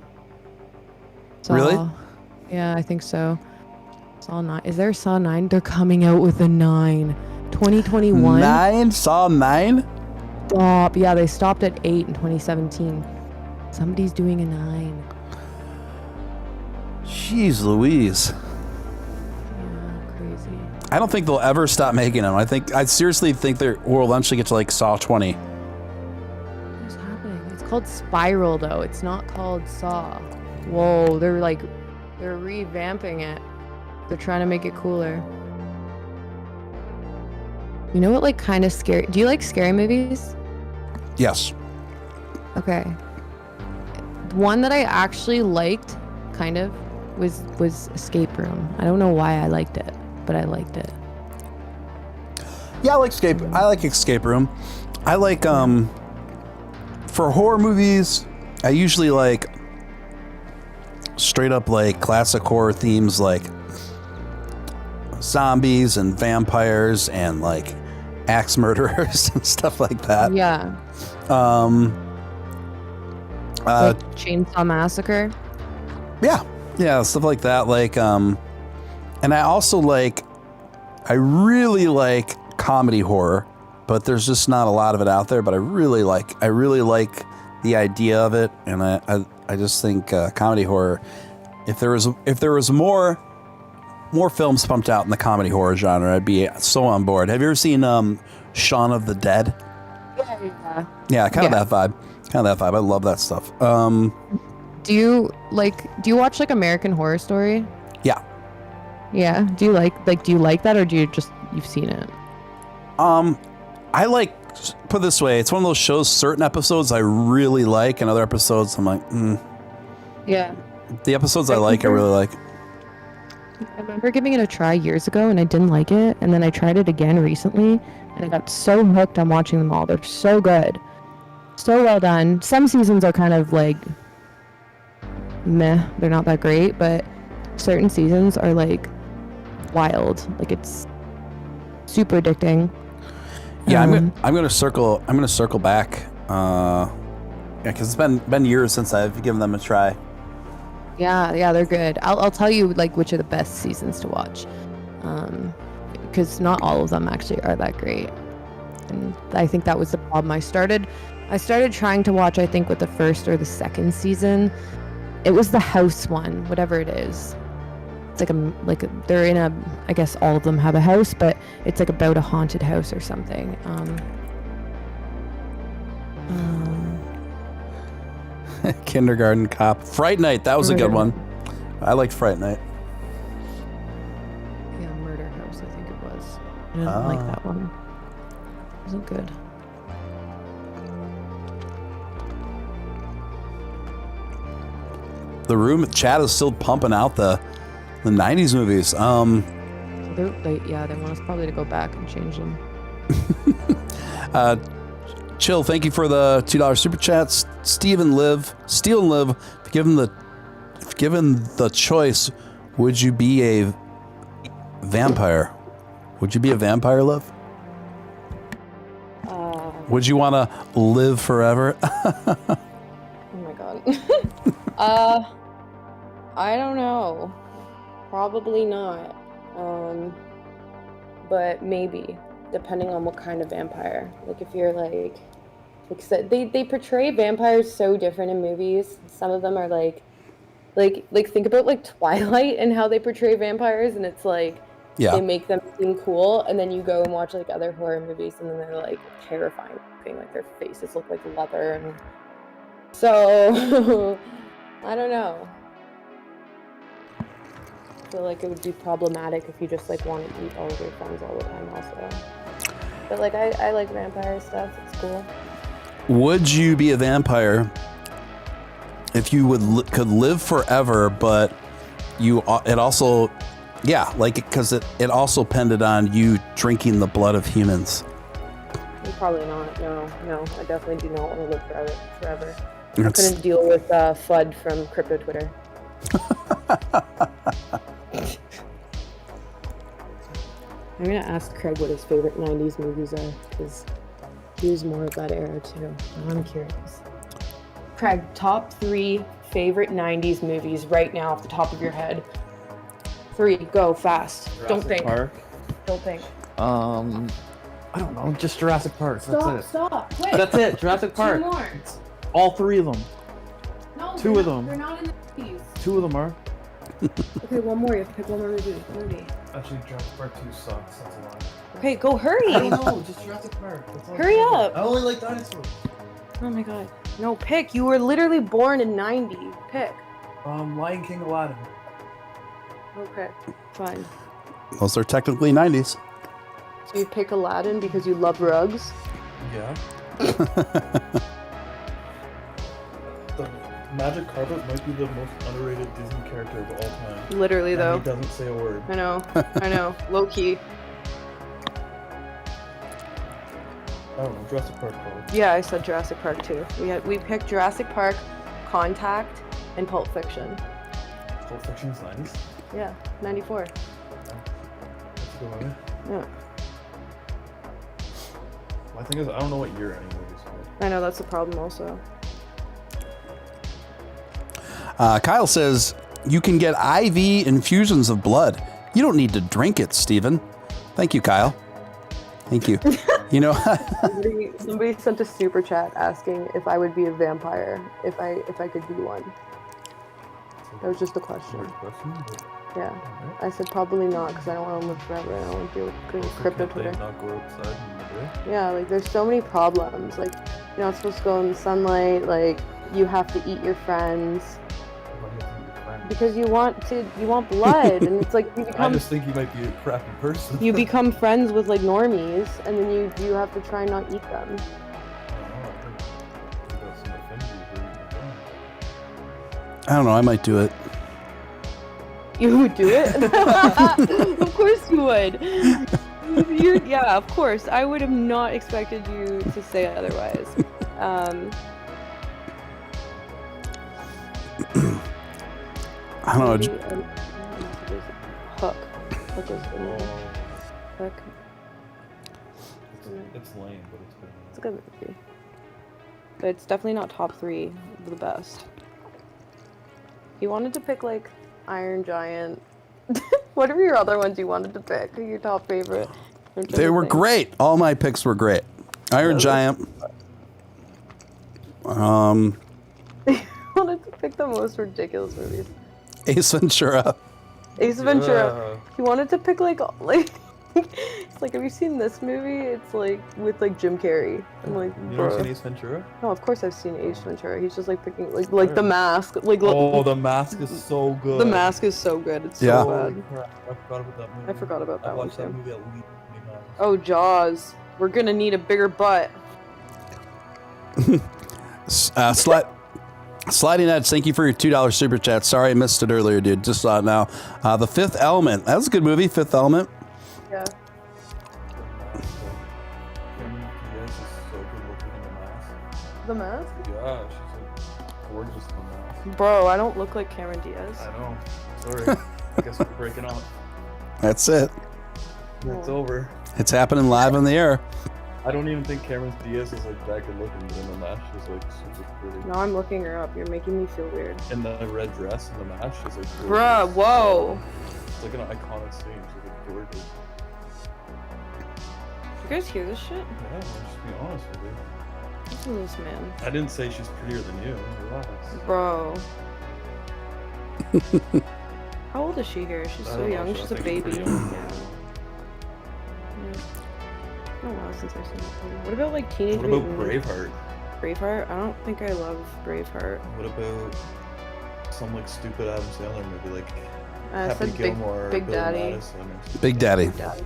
Saw. Really? Yeah, I think so. Saw 9. Is there a Saw 9? They're coming out with a 9. 2021. 9? Saw 9? Stop. Yeah, they stopped at 8 in 2017. Somebody's doing a 9. Jeez Louise. Yeah, crazy. I don't think they'll ever stop making them. I seriously think we'll eventually get to like Saw 20. What's happening? It's called Spiral though. It's not called Saw. Whoa, they're revamping it. They're trying to make it cooler. You know what, like, kind of scary? Do you like scary movies? Yes. Okay. One that I actually liked, kind of, was Escape Room. I don't know why I liked it, but I liked it. Yeah, I like Escape Room. I like for horror movies, I usually like straight up like classic horror themes like zombies and vampires and like axe murderers and stuff like that. Yeah. Like Chainsaw Massacre. Yeah, stuff like that. Like, and I really like comedy horror, but there's just not a lot of it out there. But I really like the idea of it, and I just think comedy horror. If there was more films pumped out in the comedy horror genre, I'd be so on board. Have you ever seen Shaun of the Dead? Yeah, kind of that vibe. I love that stuff. Do you watch like American Horror Story? Yeah. Yeah. Do you like that, or you've seen it? I like, put it this way, it's one of those shows, certain episodes I really like, and other episodes I'm like, Yeah. The episodes I really like. I remember giving it a try years ago and I didn't like it, and then I tried it again recently and I got so hooked on watching them all. They're so good. So well done. Some seasons are kind of like meh, they're not that great, but certain seasons are like wild. Like, it's super addicting. Yeah, I'm gonna circle back. Yeah, because it's been years since I've given them a try. Yeah, they're good. I'll tell you like which are the best seasons to watch, because not all of them actually are that great. And I think that was the problem. I started trying to watch, I think, with the first or the second season. It was the house one, whatever it is. It's like they're in a, I guess all of them have a house, but it's like about a haunted house or something. Kindergarten Cop. Fright Night, that was a good one. I liked Fright Night. Yeah, Murder House, I think it was. I didn't like that one. It wasn't good. The room chat is still pumping out the 90s movies. They want us probably to go back and change them. Chill, thank you for the $2 super chats. Steele and Liv, if given the choice, would you be a vampire? Would you be a vampire, Liv? Would you want to live forever? Oh my god. I don't know. Probably not. But maybe, depending on what kind of vampire. Like, if you're like they portray vampires so different in movies. Some of them are like think about like Twilight and how they portray vampires, and it's like, yeah, they make them seem cool, and then you go and watch like other horror movies and then they're like terrifying looking, like their faces look like leather, and so I don't know. I feel like it would be problematic if you just like want to eat all of your friends all the time also. But like I like vampire stuff, it's cool. Would you be a vampire if you could live forever, but it also, yeah, like, because it also depended on you drinking the blood of humans? Probably not. No, I definitely do not want to live forever. I couldn't deal with FUD from crypto Twitter. I'm gonna ask Craig what his favorite 90s movies are, because he was more of that era too. I'm curious. Craig, top 3 favorite 90s movies right now off the top of your head. 3, go fast. Jurassic Park. Don't think. I don't know, just Jurassic Park. That's it. Stop! Quick! That's it, Jurassic Park. 2 more. All 3 of them. No, 2 of them. They're not in the movies. 2 of them are. Okay, one more. You have to pick one more movie. Actually, Jurassic Park 2 sucks. That's a lie. Okay, go hurry! I don't know, just Jurassic Park. That's all Hurry I up! I only like dinosaurs. Oh my god. No, pick. You were literally born in 90. Pick. Lion King, Aladdin. Okay, fine. Those are technically 90s. So you pick Aladdin because you love rugs? Yeah. The magic carpet might be the most underrated Disney character of all time. Literally, And though. he doesn't say a word. I know. I know. Low key. I don't know, Jurassic Park probably. Yeah, I said Jurassic Park too. We picked Jurassic Park, Contact, and Pulp Fiction. Pulp Fiction's 90s. Yeah, 94. That's a good movie. Yeah. My thing is, I don't know what year any movie's made. I know, that's the problem also. Kyle says, you can get IV infusions of blood. You don't need to drink it, Steven. Thank you, Kyle. Thank you. You know, Somebody sent a super chat asking if I would be a vampire, if I could be one. That was just a question. Yeah. I said probably not because I don't want to live forever. I don't want to deal with crypto Twitter. Not go outside in the day? Yeah, like there's so many problems. Like you're not supposed to go in the sunlight. Like you have to eat your friends Why do you think you're crappy? because you want blood, and it's like you I become just think you might be a crappy person. you become friends with like normies, and then you have to try and not eat them. I don't know, I think you got some affinity for eating your I don't know. I might do it. You would do it? Of course you would. Yeah, of course. I would have not expected you to say otherwise. I don't know. Hook. Hook is the movie. friends. Hook. It's lame, but it's good. It's a good movie. But it's definitely not top 3 of the best. You wanted to pick like Iron Giant. What are your other ones you wanted to pick? Your top favorite? They were great. All my picks were great. Iron Giant. You wanted to pick the most ridiculous movies. Ace Ventura. Ace Ventura. Yeah. He wanted to pick like it's like, have you seen this movie? It's like with like Jim Carrey. I'm like, You bro. never seen Ace Ventura? No, of course I've seen Ace Ventura. He's just like picking like The Mask. Like Oh, The Mask is so good. The Mask is so good. It's Yeah. so bad. Holy crap, I forgot about that movie. I forgot about I that one watched that too. movie at least 20 times. Oh, Jaws. We're gonna need a bigger butt. Sliding Edge, thank you for your $2 super chat. Sorry I missed it earlier, dude. Just saw it now. The Fifth Element. That was a good movie, Fifth Element. Yeah. Cameron Diaz is so good looking in The Mask. The Mask? Yeah, she's like gorgeous in The Mask. Bro, I don't look like Cameron Diaz. I know. Sorry. I guess we're breaking up. That's it. It's over. It's happening live on the air. I don't even think Cameron Diaz is like that good looking, but in The Mask she's like super pretty. Now I'm looking her up. You're making me feel weird. In the red dress in The Mask, she's like gorgeous. Bruh, whoa. It's like an iconic scene. She's like gorgeous. You guys hear this shit? Yeah, I'll just be honest with you. Listen to this man. I didn't say she's prettier than you. Relax. Bro. How old is she here? She's I so don't know, young. so I She's a think baby. pretty Yeah. young. Oh wow, since I've seen that movie. What about like Teenage What about Mutant Ninja- Braveheart? Braveheart? I don't think I love Braveheart. What about some like stupid Adam Sandler movie like I Happy said Gilmore Big or Bill Daddy. Madison or something? Big Daddy. Big Daddy.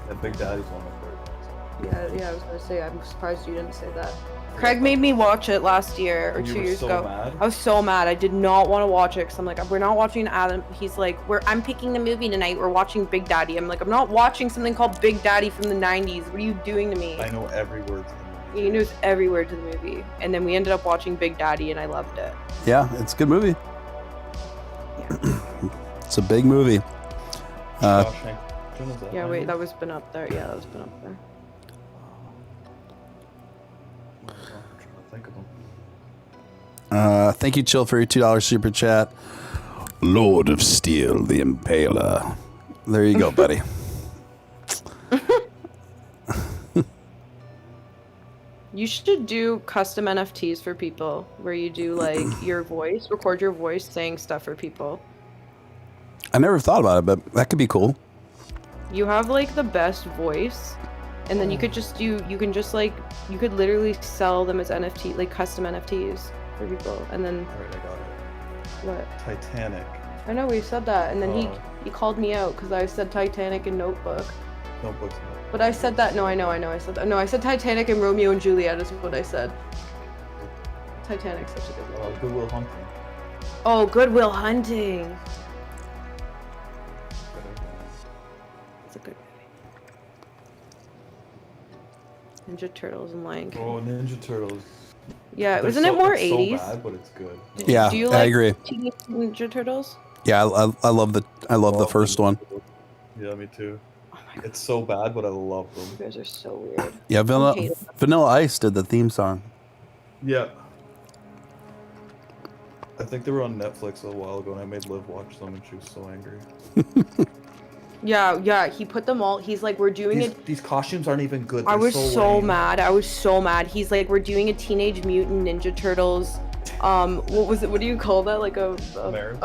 Yeah, Big Daddy's one of my favorites. Yeah, I was gonna say, I'm surprised you didn't say that. Craig made me watch it last year or And you 2 were years so ago. mad? I was so mad. I did not want to watch it because I'm like, we're not watching Adam. He's like, I'm picking the movie tonight. We're watching Big Daddy. I'm like, I'm not watching something called Big Daddy from the 90s. What are you doing to me? I know every word to the movie. He knows every word to the movie. And then we ended up watching Big Daddy and I loved it. Yeah, it's a good movie. Yeah. It's a big movie. Shawshank. Is that Yeah, my wait, movie? that was been up there. Yeah, that was been up there. I'm trying to think of them. Thank you, Chill, for your $2 super chat. Lord of Steel, the Impaler. There you go, buddy. You should do custom NFTs for people where you do like your voice, record your voice saying stuff for people. I never thought about it, but that could be cool. You have like the best voice, and then you could just do, you could literally sell them as NFT, like custom NFTs for people, and then. Alright, I got it. What? Titanic. I know we said that, and then he called me out because I said Titanic and Notebook. Notebook's not. But I said that. No, I know. I said that. No, I said Titanic and Romeo and Juliet is what I said. Titanic's such a good movie. Good Will Hunting. Oh, Good Will Hunting. It's a good movie. Ninja Turtles and Lion King. Oh, Ninja Turtles. Yeah, wasn't it more 80s? It's so bad, but it's good. Yeah, Do you like I agree. Teenage Ninja Turtles? Yeah, I love the first one. Yeah, me too. Oh my god, It's so bad, but I love them. you guys are so weird. Yeah, I hate it. Vanilla Ice did the theme song. Yeah. I think they were on Netflix a while ago, and I made Liv watch them, and she was so angry. Yeah, he put them all. He's like, we're doing it. These costumes aren't even good. I They're was so lame. mad. I was so mad. He's like, we're doing a Teenage Mutant Ninja Turtles. What was it? What do you call that? Like a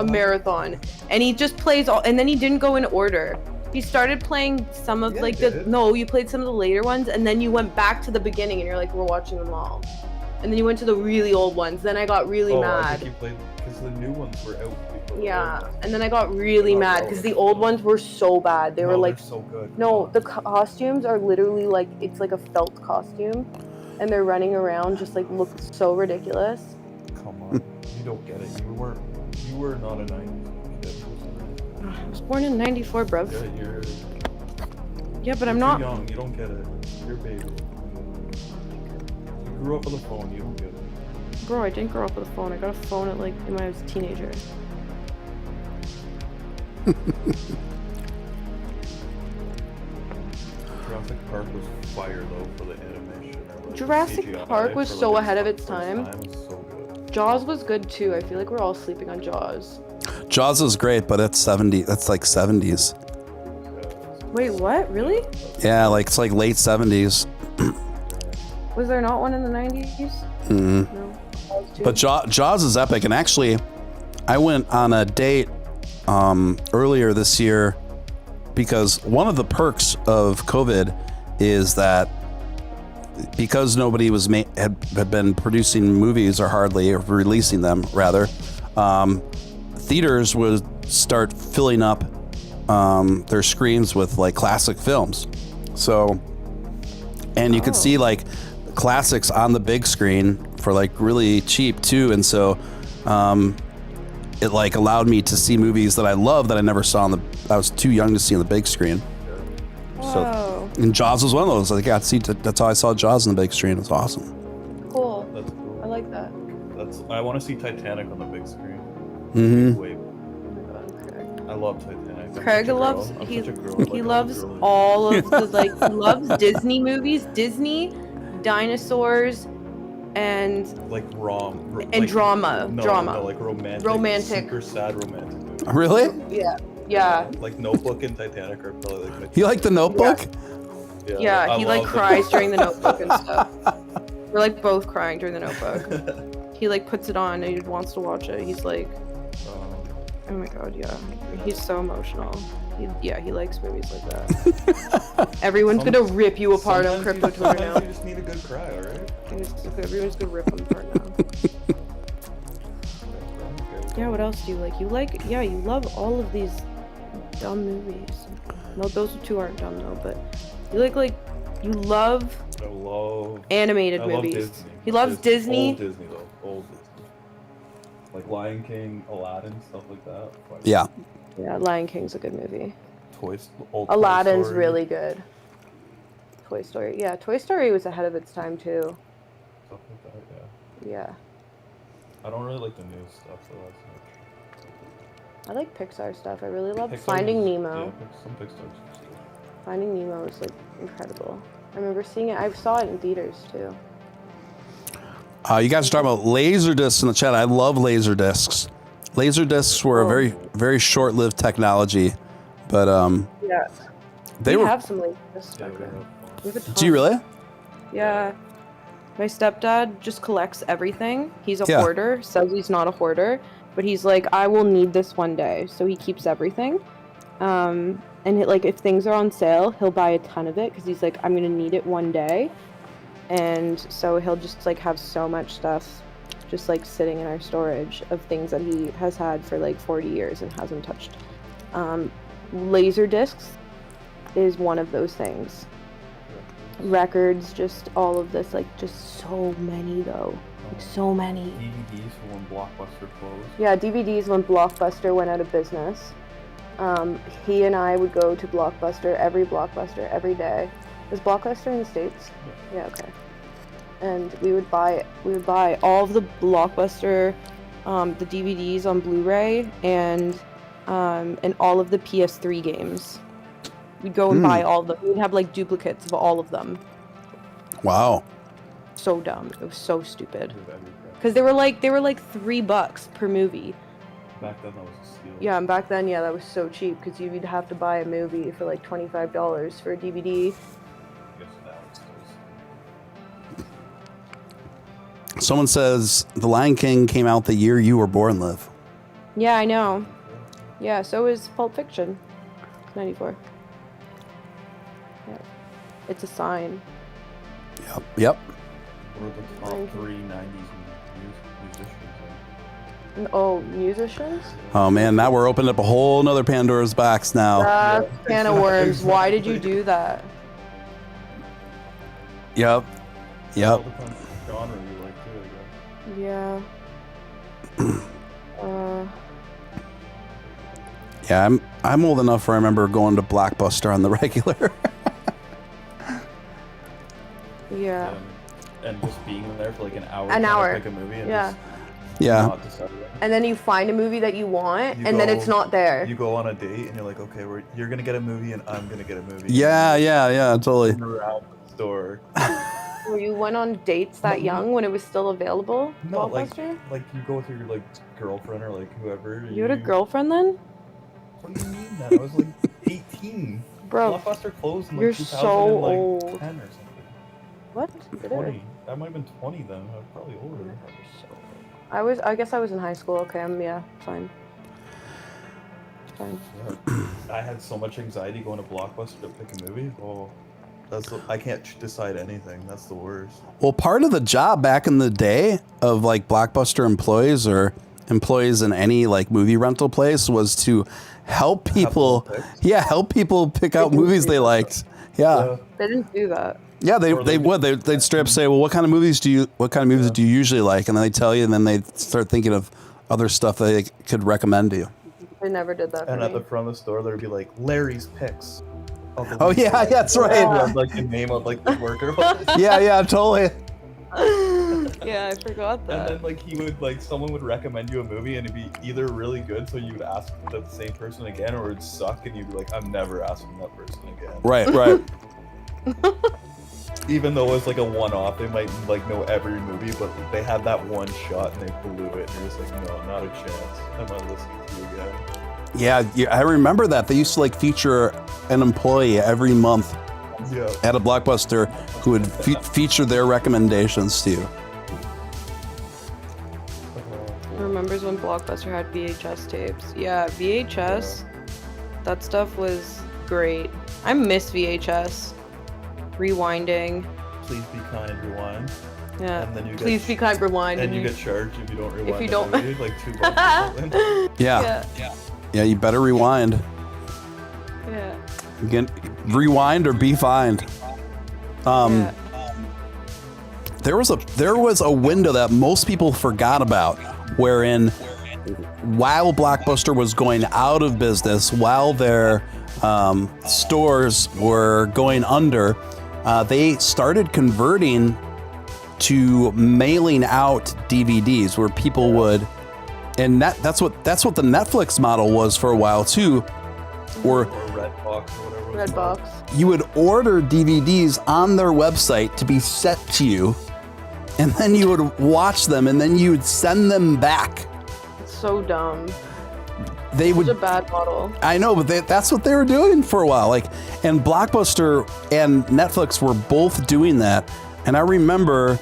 marathon. And he just plays all. And then he didn't go in order. He started playing some of you played some of the later ones, and then you went back to the beginning, and you're like, we're watching them all. And then you went to the really old ones. Then I got really mad. I think you played because the new ones were out. Yeah, and then I got really mad because the old ones were so bad. They were like so good. No, the costumes are literally like, it's like a felt costume, and they're running around just like look so ridiculous. Come on, you don't get it. You were not a 90s kid. I was born in '94, bruv. Yeah, but I'm you're not. Too young. You don't get it. You're a baby. You grew up with a phone. You don't get it. Bro, I didn't grow up with a phone. I got a phone at like when I was a teenager. Jurassic Park was fire though for the animation. Jurassic CGI Park was for, so like, ahead of the its first time. Was so good. Jaws was good too. I feel like we're all sleeping on Jaws. Jaws is great, but it's 70. That's like 70s. Wait, what? Really? Yeah, like it's like late 70s. Was there not one in the 90s? Mm-hmm. No. But Jaws is epic, and actually, I went on a date earlier this year because one of the perks of COVID is that because nobody had been producing movies or hardly or releasing them rather, theaters would start filling up their screens with like classic films. So, and you could see like classics on the big screen for like really cheap too, and so it like allowed me to see movies that I love that I never saw I was too young to see on the big screen. Whoa. So, and Jaws was one of those. I got to see. That's how I saw Jaws on the big screen. It's awesome. Cool. That's cool. I like that. I want to see Titanic on the big screen. Mm-hmm. Wait. I love Titanic. Craig loves he loves all of the like he loves Disney movies, Disney, dinosaurs, and like drama. No, like romantic. Super sad romantic movies. Really? Yeah. Like Notebook and Titanic are probably like. You like the Notebook? Yeah, he like cries during the Notebook and stuff. We're like both crying during the Notebook. He like puts it on and he wants to watch it. He's like, oh my god, yeah. He's so emotional. He likes movies like that. Everyone's gonna rip you apart on Crypto Twitter now. You just need a good cry, alright? Everyone's gonna rip them apart now. Yeah, what else do you like? You love all of these dumb movies. No, those two aren't dumb though, but you love I love animated Love movies. Disney. He loves Disney. Old Disney though. Old Disney. Like Lion King, Aladdin, stuff like that. Yeah. Yeah, Lion King's a good movie. Aladdin's Aladdin's really good. Toy Story. Yeah, Toy Story was ahead of its time too. Stuff like that, yeah. Yeah. I don't really like the new stuff so that's much. I like Pixar stuff. I really love Pixar Finding is- Nemo. Yeah, some Pixar's good. Finding Nemo is like incredible. I remember seeing it. I saw it in theaters too. You guys are talking about laser discs in the chat. I love laser discs. Laser discs were a very, very short-lived technology, but Yeah. they we were. have some lasers. Yeah, We have a Do you ton. really? Yeah. My stepdad just collects everything. He's a Yeah. hoarder. Says he's not a hoarder, but he's like, I will need this one day, so he keeps everything. And like if things are on sale, he'll buy a ton of it because he's like, I'm gonna need it one day. And so he'll just like have so much stuff just like sitting in our storage of things that he has had for like 40 years and hasn't touched. Laser discs is one of those things. Records, just all of this, like just so many though. Like so many. DVDs when Blockbuster closed. Yeah, DVDs when Blockbuster went out of business. He and I would go to Blockbuster every day. Is Blockbuster in the States? Yeah, okay. And we would buy all of the Blockbuster, the DVDs on Blu-ray and all of the PS3 games. We'd go and buy all of them. We'd have like duplicates of all of them. Wow. So dumb. It was so stupid. Because they were like $3 per movie. Back then that was a steal. Yeah, and back then, yeah, that was so cheap because you'd have to buy a movie for like $25 for a DVD. Someone says The Lion King came out the year you were born, Liv. Yeah, I know. Yeah, so is Pulp Fiction. 94. Yeah. It's a sign. Yep. What are the top 3 90s musicians? Oh, musicians? Oh man, now we're opening up a whole nother Pandora's box now. Can of worms. Why did you do that? Yep. All depends on the genre you like too, I guess. Yeah. Yeah, I'm old enough where I remember going to Blockbuster on the regular. Yeah. And just being there for like an hour. An hour. To pick a movie and Yeah. just Yeah. not decide. And then you find a movie that you want, You and then go- it's not there. You go on a date and you're like, okay, you're gonna get a movie and I'm gonna get a movie. Yeah, totally. Around the store. Were you went on dates that young when it was still available? No, like Blockbuster? you go with your like girlfriend or like whoever. You had a girlfriend then? What do you mean that? I was like 18. Bro, Blockbuster closed in like you're 2010 so or old. something. What? Did it? 20. That might have been 20 then. I was probably older. I guess I was in high school. Okay, yeah, fine. Fine. Yeah. I had so much anxiety going to Blockbuster to pick a movie. Oh, I can't decide anything. That's the worst. Well, part of the job back in the day of like Blockbuster employees or employees in any like movie rental place was to help people. Yeah, help people pick out movies they liked. Yeah. They didn't do that. Yeah, they'd straight up say, well, what kind of movies do you usually like? And then they tell you, and then they start thinking of other stuff that they could recommend to you. They never did that for And me. at the front of the store, the'd be like Larry's picks. Oh yeah, that's right. Yeah, like the name of like the worker. Yeah, totally. Yeah, I forgot And that. then like someone would recommend you a movie and it'd be either really good, so you would ask the same person again, or it'd suck and you'd be like, I'm never asking that person again. Right. Even though it's like a one-off, they might like know every movie, but they had that one shot and they blew it, and you're just like, no, not a chance. I'm not listening to you again. Yeah, I remember that. They used to like feature an employee every month Yeah. at a Blockbuster who would feature their recommendations to you. Who remembers when Blockbuster had VHS tapes? Yeah, VHS. That stuff was great. I miss VHS. Rewinding. Please be kind, rewind. Yeah. And then you Please be kind, rewind. And you get charged if you don't rewind. you the don't- movie, like $2 or something. Yeah, you better rewind. Yeah. You can rewind or be fined. Yeah. There was a window that most people forgot about, wherein while Blockbuster was going out of business, while their stores were going under, they started converting to mailing out DVDs, where people would, and that's what the Netflix model was for a while too, or Redbox or whatever. Redbox. you would order DVDs on their website to be sent to you, and then you would watch them, and then you would send them back. It's so dumb. They It's would. a bad model. I know, but that's what they were doing for a while. Like, and Blockbuster and Netflix were both doing that. And I remember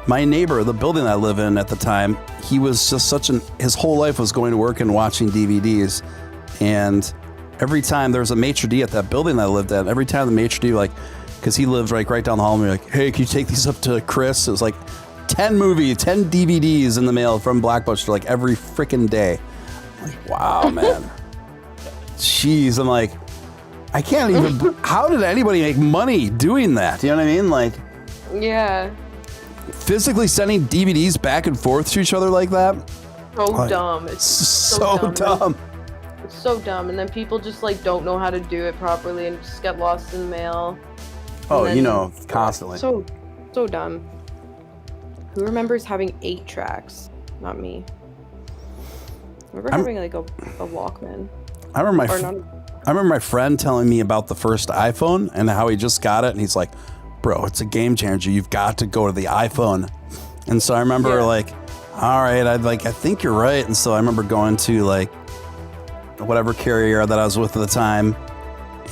my neighbor, the building I live in at the time, he was just his whole life was going to work and watching DVDs. And every time there was a maitre d' at that building that I lived at, every time the maitre d', like, because he lived right down the hall, and we were like, hey, can you take these up to Chris? It was like 10 DVDs in the mail from Blackbuster, like every freaking day. I'm like, wow, man. Jeez, I'm like, I can't even, how did anybody make money doing that? You know what I mean? Like, Yeah. physically sending DVDs back and forth to each other like that? So Like, dumb. It's so dumb. It's so dumb. And then people just like don't know how to do it properly and just get lost in the mail. Oh, And then- constantly. So dumb. Who remembers having 8 tracks? Not me. Remember having like a Walkman? I remember Or not. I remember my friend telling me about the first iPhone and how he just got it, and he's like, bro, it's a game changer. You've got to go to the iPhone. And so I remember like, all right, I think you're right. And so I remember going to like whatever carrier that I was with at the time,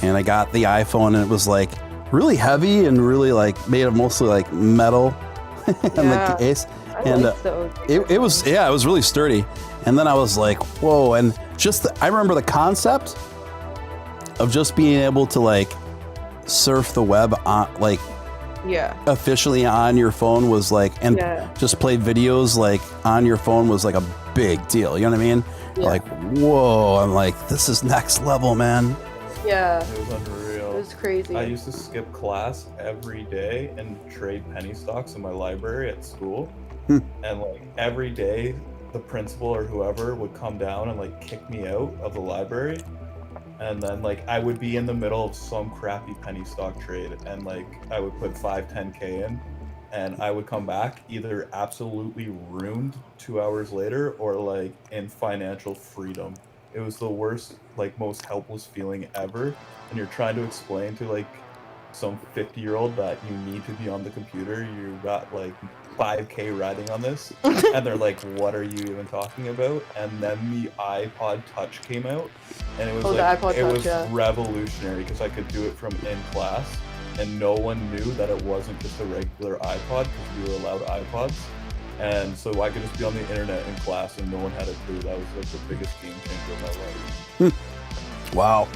and I got the iPhone, and it was like really heavy and really like made of mostly like metal and the case. And it was really sturdy. And then I was like, whoa. And I remember the concept of just being able to like surf the web on like officially on your phone was like, and just play videos like on your phone was like a big deal. You know what I mean? Like, whoa, I'm like, this is next level, man. Yeah. It was unreal. It was crazy. I used to skip class every day and trade penny stocks in my library at school. And like every day the principal or whoever would come down and like kick me out of the library. And then like I would be in the middle of some crappy penny stock trade, and like I would put 5-10K in, and I would come back either absolutely ruined 2 hours later or like in financial freedom. It was the worst, like most helpless feeling ever. And you're trying to explain to like some 50-year-old that you need to be on the computer, you got like 5K riding on this, and they're like, what are you even talking about? And then the iPod Touch came out, and it was revolutionary because I could do it from in class, and no one knew that it wasn't just a regular iPod because we were allowed iPods. And so I could just be on the internet in class and no one had a clue. That was like the biggest game changer of my life. Wow.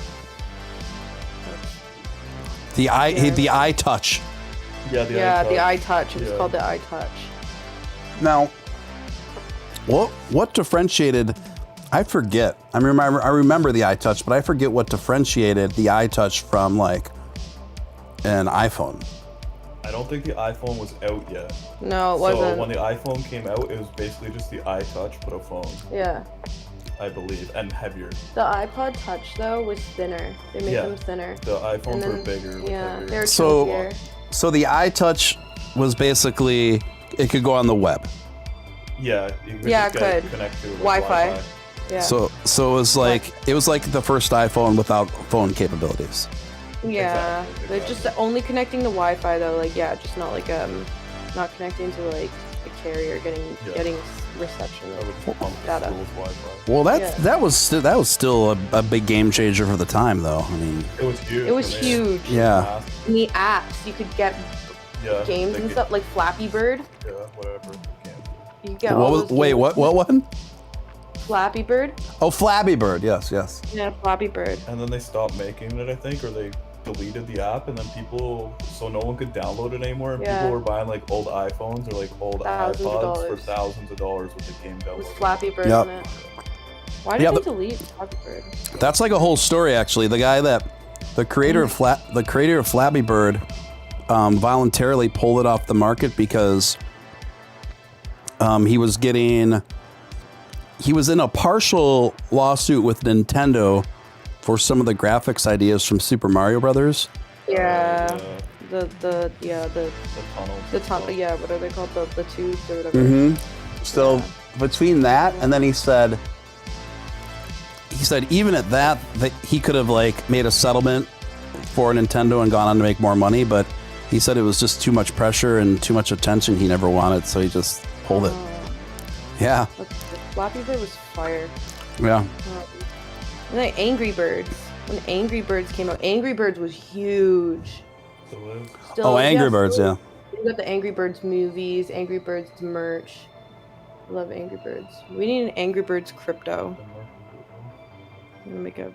The iTouch. Yeah, the iTouch. It was called the iTouch. Now, what differentiated? I forget. I remember the iTouch, but I forget what differentiated the iTouch from like an iPhone. I don't think the iPhone was out yet. No, it wasn't. So when the iPhone came out, it was basically just the iTouch but a phone. Yeah. I believe, and heavier. The iPod Touch though was thinner. They made them thinner. The iPhones were bigger. Yeah, they were chunkier. So the iTouch was basically it could go on the web. Yeah. It could connect to Wi-Fi. Yeah. So it was like the first iPhone without phone capabilities. Yeah, Exactly. they're just only connecting to Wi-Fi though. Like just not like not connecting to like the carrier getting reception data. Well, that was still a big game changer for the time, though. I mean, it was huge. It was huge. Yeah. In the apps, you could get games and stuff like Flappy Bird. Yeah, whatever. You could get all those games. What one? Flappy Bird. Oh, Flappy Bird. Yes. Yeah, Flappy Bird. And then they stopped making it, I think, or they deleted the app, and then so no one could download it anymore, and people were buying like old iPhones or like old iPods for thousands of dollars with the game downloaded. With Flappy Bird in it. Why did they delete Flappy Bird? That's like a whole story, actually. The creator of Flappy Bird voluntarily pulled it off the market because he was in a partial lawsuit with Nintendo for some of the graphics ideas from Super Mario Brothers. Yeah. The tunnel. Yeah, what are they called? The tubes or whatever. Mm-hmm. So between that and then he said even at that he could have like made a settlement for Nintendo and gone on to make more money, but he said it was just too much pressure and too much attention he never wanted, so he just pulled it. Yeah. Flappy Bird was fire. Yeah. And then Angry Birds. When Angry Birds came out, Angry Birds was huge. Still is. Angry Birds, yeah. We got the Angry Birds movies, Angry Birds merch. I love Angry Birds. We need an Angry Birds crypto. I'm gonna make an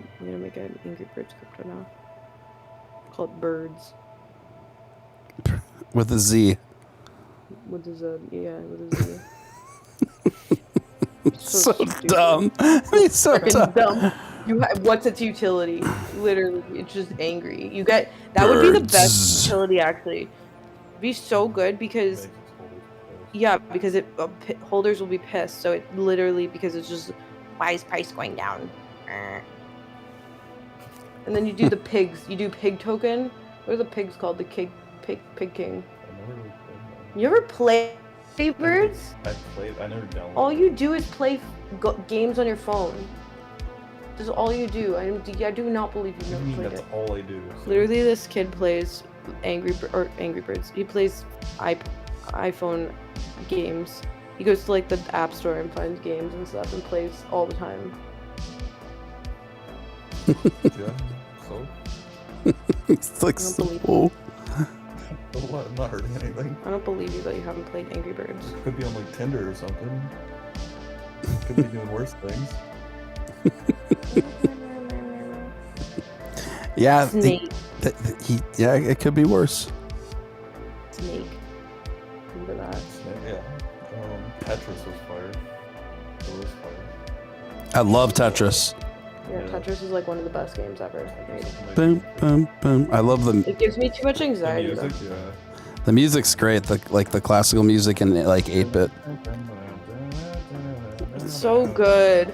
Angry Birds crypto now. Call it Birds. With a Z. With a Z, yeah, with a Z. So dumb. He's so dumb. What's its utility? Literally, it's just angry. You get that would be the best utility actually. It'd be so good because because holders will be pissed. So it literally because it's just why is price going down? And then you do the pigs. You do pig token. What are the pigs called? The pig king. You ever play Birds? I never downloaded. All you do is play games on your phone. That's all you do. I do not believe you never played that's it. all I do. So. Literally, this kid plays Angry Birds. He plays iPhone games. He goes to like the App Store and finds games and stuff and plays all the time. Yeah. So. It's like so. What? I'm not hurting anything. I don't believe you that you haven't played Angry Birds. It could be on like Tinder or something. Could be doing worse things. Yeah. Snake. It could be worse. Snake. Remember that? Yeah. Tetris was fire. It was fire. I love Tetris. Yeah, Tetris is like one of the best games ever made. Boom, boom, boom. I love them. It gives me too much anxiety. The music, The music's great. The classical music and like 8-bit. It's so good.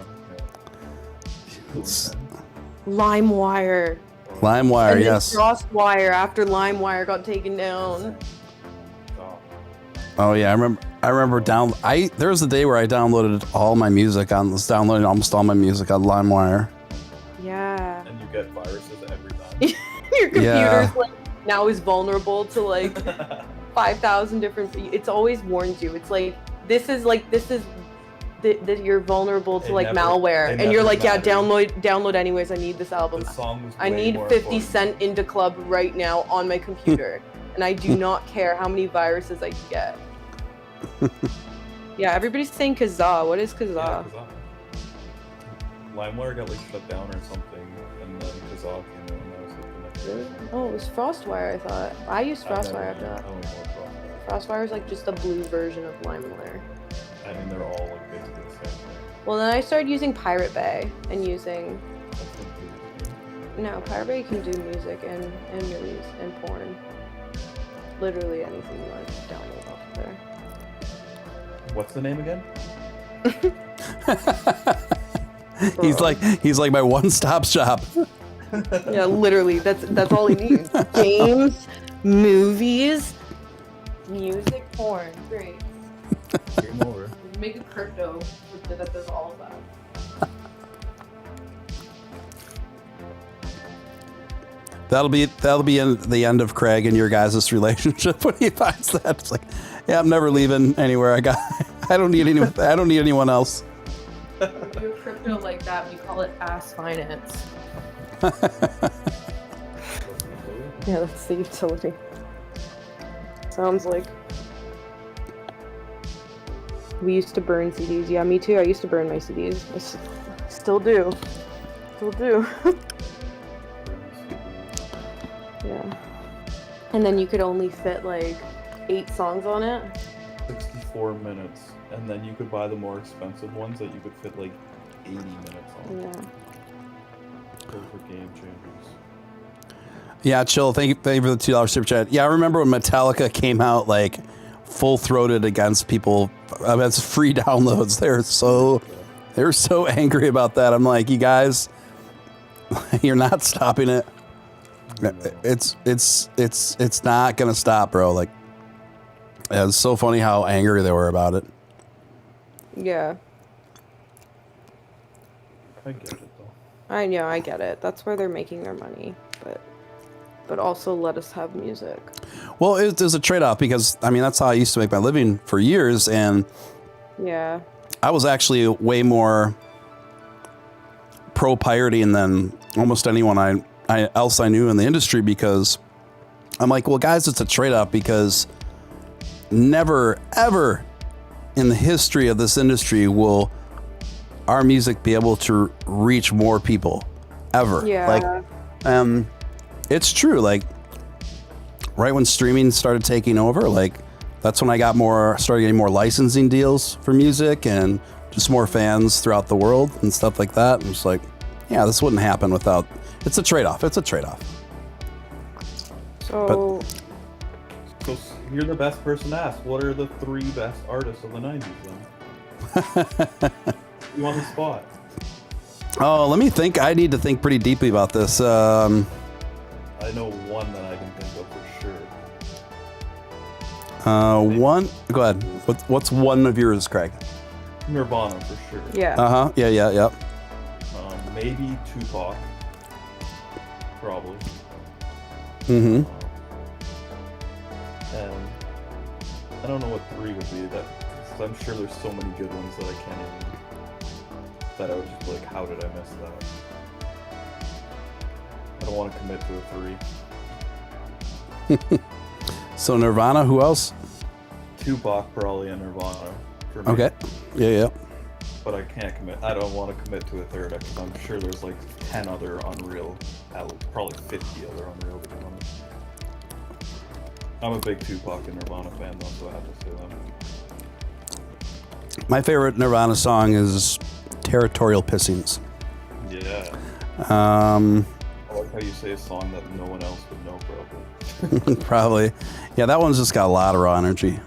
LimeWire. LimeWire, And then yes. CrossWire after LimeWire got taken down. Oh yeah, I remember there was a day where I downloaded all my music was downloading almost all my music on LimeWire. Yeah. And you get viruses every time. Your computer's like now is vulnerable to like 5,000 different. It's always warns you. It's like this is you're vulnerable to like malware, and you're like, download anyways. I need this album. I need 50 Cent Into Club right now on my computer, and I do not care how many viruses I can get. Yeah, everybody's saying Kazaa. What is Kazaa? Yeah, Kazaa. LimeWire got like shut down or something, and then Kazaa came out, and that was like the next. Really? Oh, it was FrostWire. I thought I used FrostWire after that. FrostWire is like just a blue version of LimeWire. I mean, they're all like basically the same thing. Well, then I started using Pirate Bay and using. No, Pirate Bay can do music and movies and porn. Literally anything you want to download off of there. What's the name again? He's like my one-stop shop. Yeah, literally, that's all he needs. Games, movies, music, porn. Great. Game over. Make a crypto that does all of that. That'll be the end of Craig and your guys' relationship when he finds that. It's like, yeah, I'm never leaving anywhere. I don't need anyone else. We do a crypto like that. We call it ass finance. Yeah, that's the utility. Sounds like. We used to burn CDs. Yeah, me too. I used to burn my CDs. I still do. Yeah. And then you could only fit like 8 songs on it. 64 minutes. And then you could buy the more expensive ones that you could fit like 80 minutes on. Yeah. Those were game changers. Yeah, chill. Thank you for the $2 super chat. Yeah, I remember when Metallica came out like full-throated against people against free downloads. They were so angry about that. I'm like, you guys, you're not stopping it. No. It's not gonna stop, bro. Like, it's so funny how angry they were about it. Yeah. I get it though. I know, I get it. That's where they're making their money, but also let us have music. Well, there's a trade-off because I mean that's how I used to make my living for years, and yeah, I was actually way more pro pirating than almost anyone else I knew in the industry because I'm like, well, guys, it's a trade-off because never, ever in the history of this industry will our music be able to reach more people ever. Yeah. Like, it's true. Like, right when streaming started taking over, like, that's when I started getting more licensing deals for music and just more fans throughout the world and stuff like that. And it's like, yeah, this wouldn't happen without. It's a trade-off. It's a trade-off. So you're the best person to ask. What are the 3 best artists of the 90s then? You on the spot. Oh, let me think. I need to think pretty deeply about this. I know one that I can think of for sure. One. Go ahead. What's one of yours, Craig? Nirvana for sure. yeah. Yeah. Maybe Tupac. Probably. Mm-hmm. And I don't know what 3 would be. That, cause I'm sure there's so many good ones that I can't even. That I would just be like, how did I miss that? I don't want to commit to a 3. So Nirvana. Who else? Tupac probably and Nirvana. For me. Okay. Yeah. But I can't commit. I don't want to commit to a 3rd because I'm sure there's like 10 other unreal, probably 50 other unreal ones. I'm a big Tupac and Nirvana fan though, so I have to say them. My favorite Nirvana song is Territorial Pissings. Yeah. I Um, like how you say a song that no one else would know probably. Probably. Yeah, that one's just got a lot of raw energy.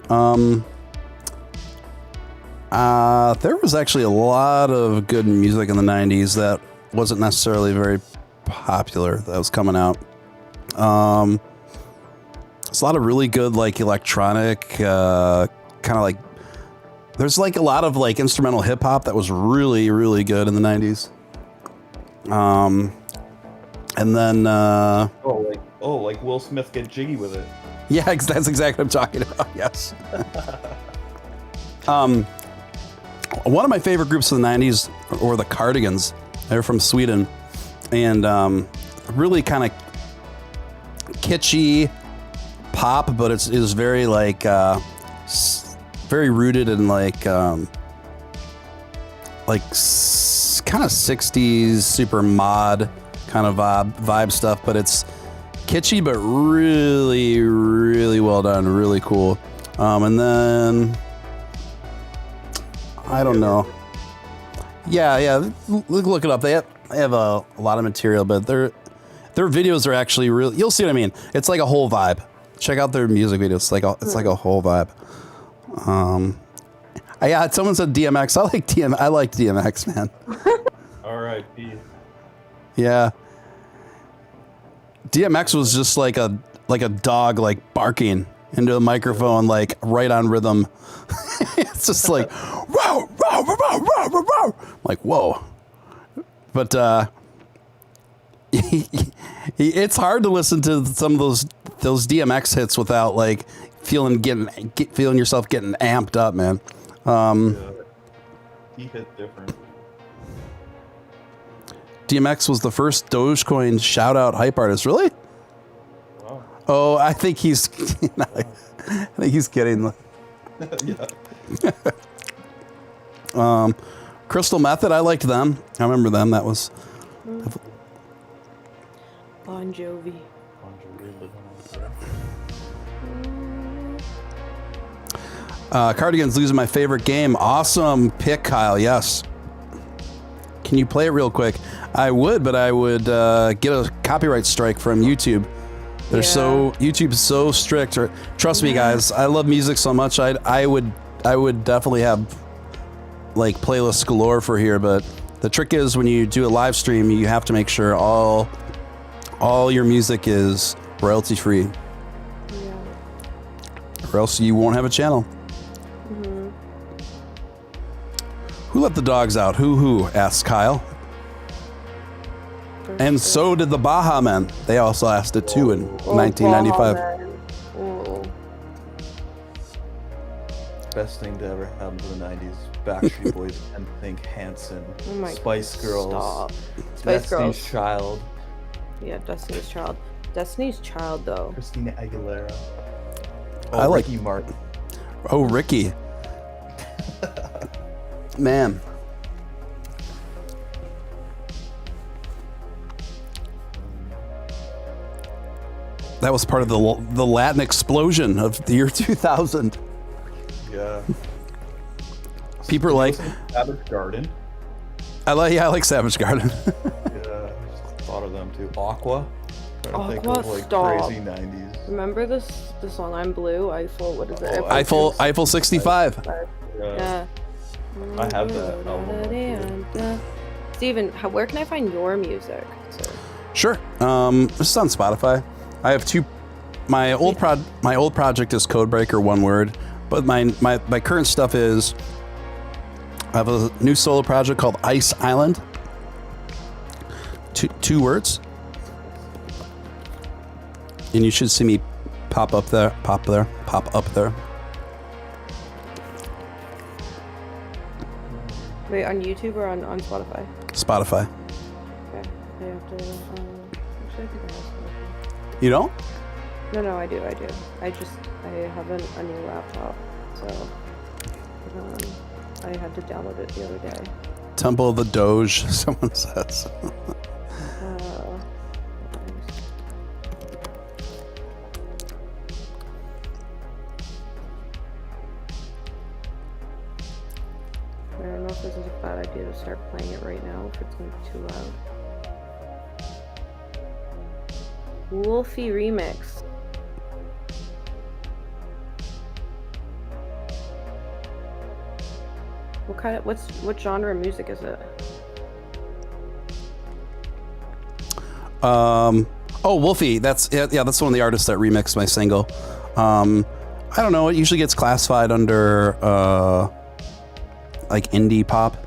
There was actually a lot of good music in the 90s that wasn't necessarily very popular that was coming out. There's a lot of really good, like, electronic, kind of like, there's like a lot of like instrumental hip hop that was really, really good in the 90s. And then, like Will Smith Get Jiggy with It. yeah, that's exactly what I'm talking about. Yes. One of my favorite groups of the 90s were the Cardigans. They're from Sweden. And really kind of kitschy pop, but it was very like very rooted in like kind of 60s super mod kind of vibe stuff, but it's kitschy but really, really well done, really cool. And then I don't know. Yeah. Look it up. They have a lot of material, but their videos are actually real. You'll see what I mean. It's like a whole vibe. Check out their music videos. It's like a whole vibe. Yeah. Someone said DMX. I like DMX, man. R.I.P. Yeah. DMX was just like a dog like barking into a microphone, like right on rhythm. It's just like, whoa, whoa, whoa, whoa, whoa, whoa. Like, whoa. But it's hard to listen to some of those DMX hits without like feeling yourself getting amped up, man. He hit different. DMX was the first Dogecoin shout out hype artist. Really? Wow. Oh, I think he's kidding. Yeah. Crystal Method, I liked them. I remember them. That was Bon Jovi. Cardigans losing my favorite game. Awesome pick, Kyle. Yes. Can you play it real quick? I would, but I would get a copyright strike from YouTube. YouTube's so strict. Trust me, guys. I love music so much. I would definitely have like playlists galore for here. But the trick is when you do a live stream, you have to make sure all your music is royalty free, or else you won't have a channel. Mm-hmm. Who let the dogs out? Who? Asks Kyle. And so did the Baha Men. They also asked it too in 1995. Best thing to ever happen to the 90s. Backstreet Boys, NSYNC, Hanson, Spice Girls, Stop. Destiny's Child. Yeah, Destiny's Child. Destiny's Child, though. Christina Aguilera. I like Ricky Martin. Oh, Ricky. Man. That was part of the Latin explosion of the year 2000. Yeah. People are like, Savage Garden. I like Savage Garden. Yeah, I just thought of them too. Aqua. Trying to think Aqua, of like stop. crazy 90s. Remember the song I'm Blue? Eiffel, what is it? Oh, Eiffel 65. Yeah. I have that album. Steven, where can I find your music? So. Sure. This is on Spotify. I have two. My old project is Codebreaker, one word, but my current stuff is. I have a new solo project called Ice Island. Two words. And you should see me pop up there. Wait, on YouTube or on Spotify? Spotify. Okay. I have to. Actually, I think I have Spotify. You don't? No, I do. I have a new laptop, so I had to download it the other day. Temple of the Doge, someone says. I don't know if this is a bad idea to start playing it right now, if it's going to be too loud. Wolfie remix. What genre of music is it? Oh, Wolfie. That's that's one of the artists that remixed my single. I don't know. It usually gets classified under like indie pop.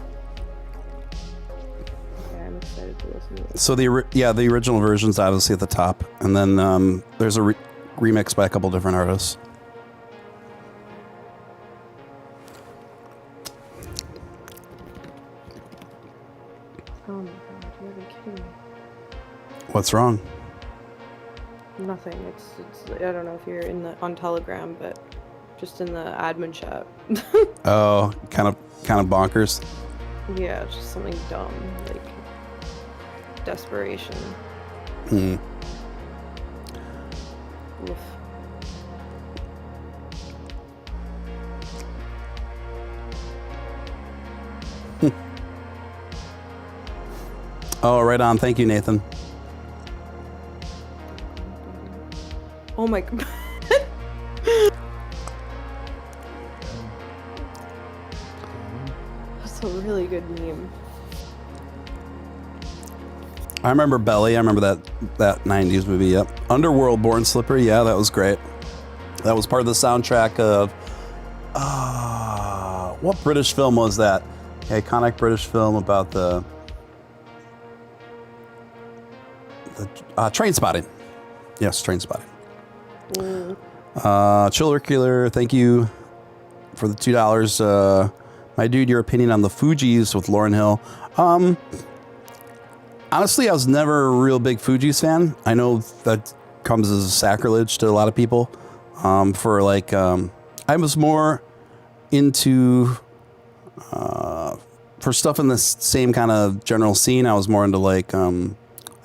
Okay, I'm excited to listen to it. So the original version's obviously at the top, and then there's a remix by a couple different artists. Oh my god, you're even kidding me. What's wrong? Nothing. It's I don't know if you're on Telegram, but just in the admin chat. Oh, kind of bonkers. Yeah, it's just something dumb, like desperation. Oof. Oh, right on. Thank you, Nathan. Oh my god. That's a really good meme. I remember Belly. I remember that 90s movie. Yep. Underworld, Born Slippery. Yeah, that was great. That was part of the soundtrack of what British film was that? Iconic British film about the Train Spotting. Yes, Train Spotting. Chillercular, thank you for the $2. My dude, your opinion on the Fugees with Lauryn Hill. Honestly, I was never a real big Fugees fan. I know that comes as a sacrilege to a lot of people. I was more into for stuff in the same kind of general scene. I was more into like A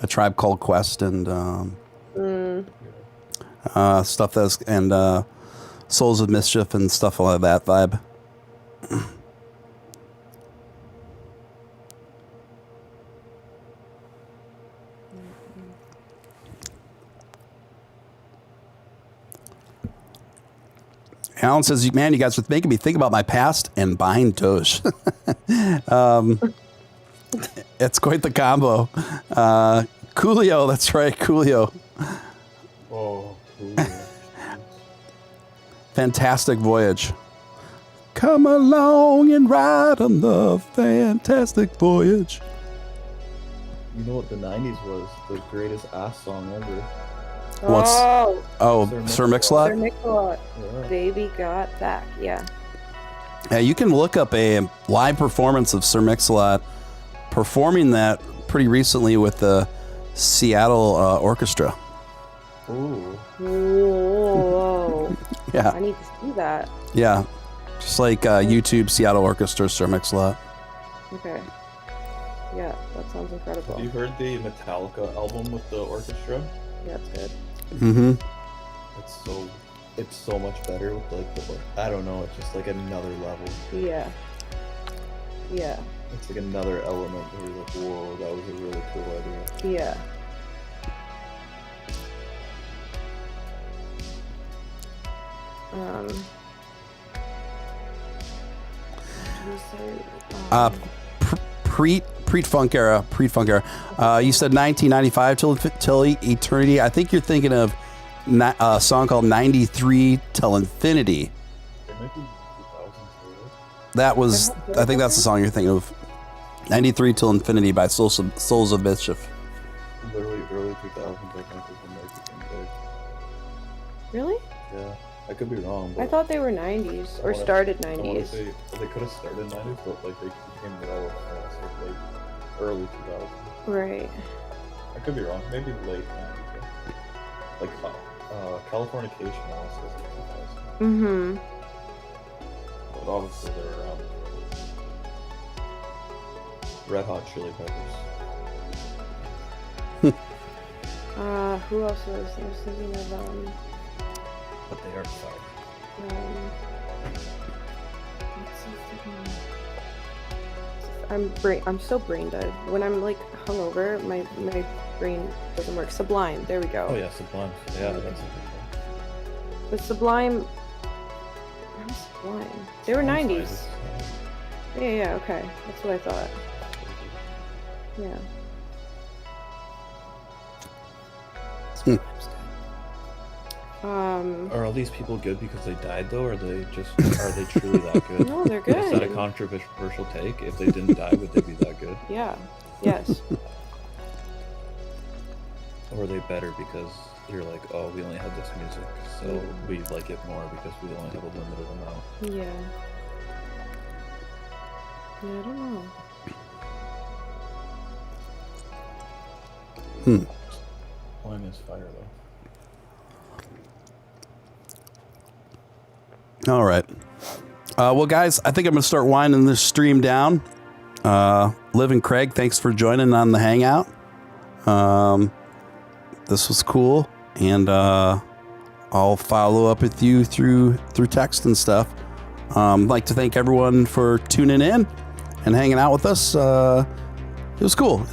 Tribe Called Quest and stuff that's and Souls of Mischief and stuff like that vibe. Alan says, man, you guys are making me think about my past and buying Doge. It's quite the combo. Coolio, that's right, Coolio. Oh, Coolio. Fantastic Voyage. Come along and ride on the fantastic voyage. You know what the 90s was? The greatest ass song ever. Sir Mix-a-Lot? Sir Mix-a-Lot. Yeah. Baby Got Back. Yeah. Yeah, you can look up a live performance of Sir Mix-a-Lot performing that pretty recently with the Seattle Orchestra. Ooh. Whoa. Yeah. I need to see that. Yeah. Just like YouTube, Seattle Orchestra, Sir Mix-a-Lot. Okay. Yeah, that sounds incredible. Have you heard the Metallica album with the orchestra? Yeah, it's good. Mm-hmm. It's so much better with like I don't know, it's just like another level. Yeah. Yeah. It's like another element where you're like, whoa, that was a really cool idea. Yeah. What did you say? Preet Funk era. You said 1995 till eternity. I think you're thinking of a song called 93 Till Infinity. It might be 2000. That was, I think that's the song you're thinking of. 93 Till Infinity by Souls of Mischief. Literally early 2000s, I think, was when they became big. Really? Yeah, I could be wrong. But I thought they were 90s or started 90s. They could have started 90s, but like they became relevant like early 2000s. Right. I could be wrong. Maybe late 90s. Like Californication also says 2000. Mm-hmm. But obviously they were around. Red Hot Chili Peppers. Who else was I was thinking of? But they are fire. I'm so brain dead. When I'm like hungover, my brain doesn't work. Sublime. There we go. Oh yeah, Sublime. Yeah, that's a good one. The Sublime. I'm Sublime. They were 90s. Yeah. Okay, that's what I thought. Yeah. Are all these people good because they died though, or are they truly that good? No, they're good. Is that a controversial take? If they didn't die, would they be that good? Yeah. Yes. Or are they better because you're like, oh, we only had this music, so we like it more because we only have a limited amount? Yeah. Yeah, I don't know. Mine is fire though. All right. Well, guys, I think I'm going to start winding this stream down. Liv and Craig, thanks for joining on the Hangout. This was cool, and I'll follow up with you through text and stuff. I'd like to thank everyone for tuning in and hanging out with us. It was cool.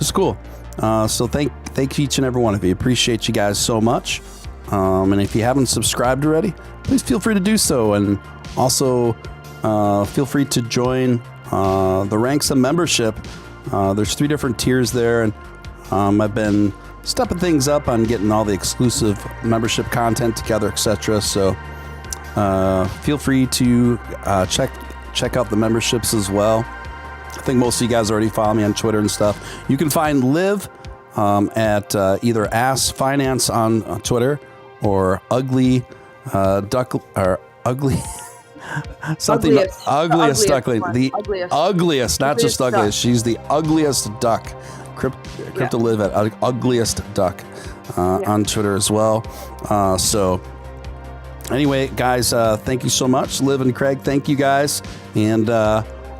So thank each and every one of you. Appreciate you guys so much. And if you haven't subscribed already, please feel free to do so. And also feel free to join the ranks of membership. There's 3 different tiers there. And I've been stepping things up on getting all the exclusive membership content together, etc. So feel free to check out the memberships as well. I think most of you guys already follow me on Twitter and stuff. You can find Liv at either Ass Finance on Twitter or Ugly Duck or Ugly something ugliest duckling. The ugliest, not just ugliest. She's the ugliest duck. Crypto Liv at Ugliest Duck on Twitter as well. So anyway, guys, thank you so much. Liv and Craig, thank you guys. And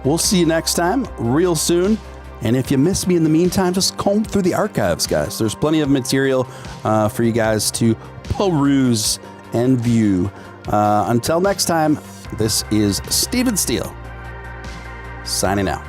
we'll see you next time real soon. And if you miss me in the meantime, just comb through the archives, guys. There's plenty of material for you guys to peruse and view. Until next time, this is Steven Steele signing out.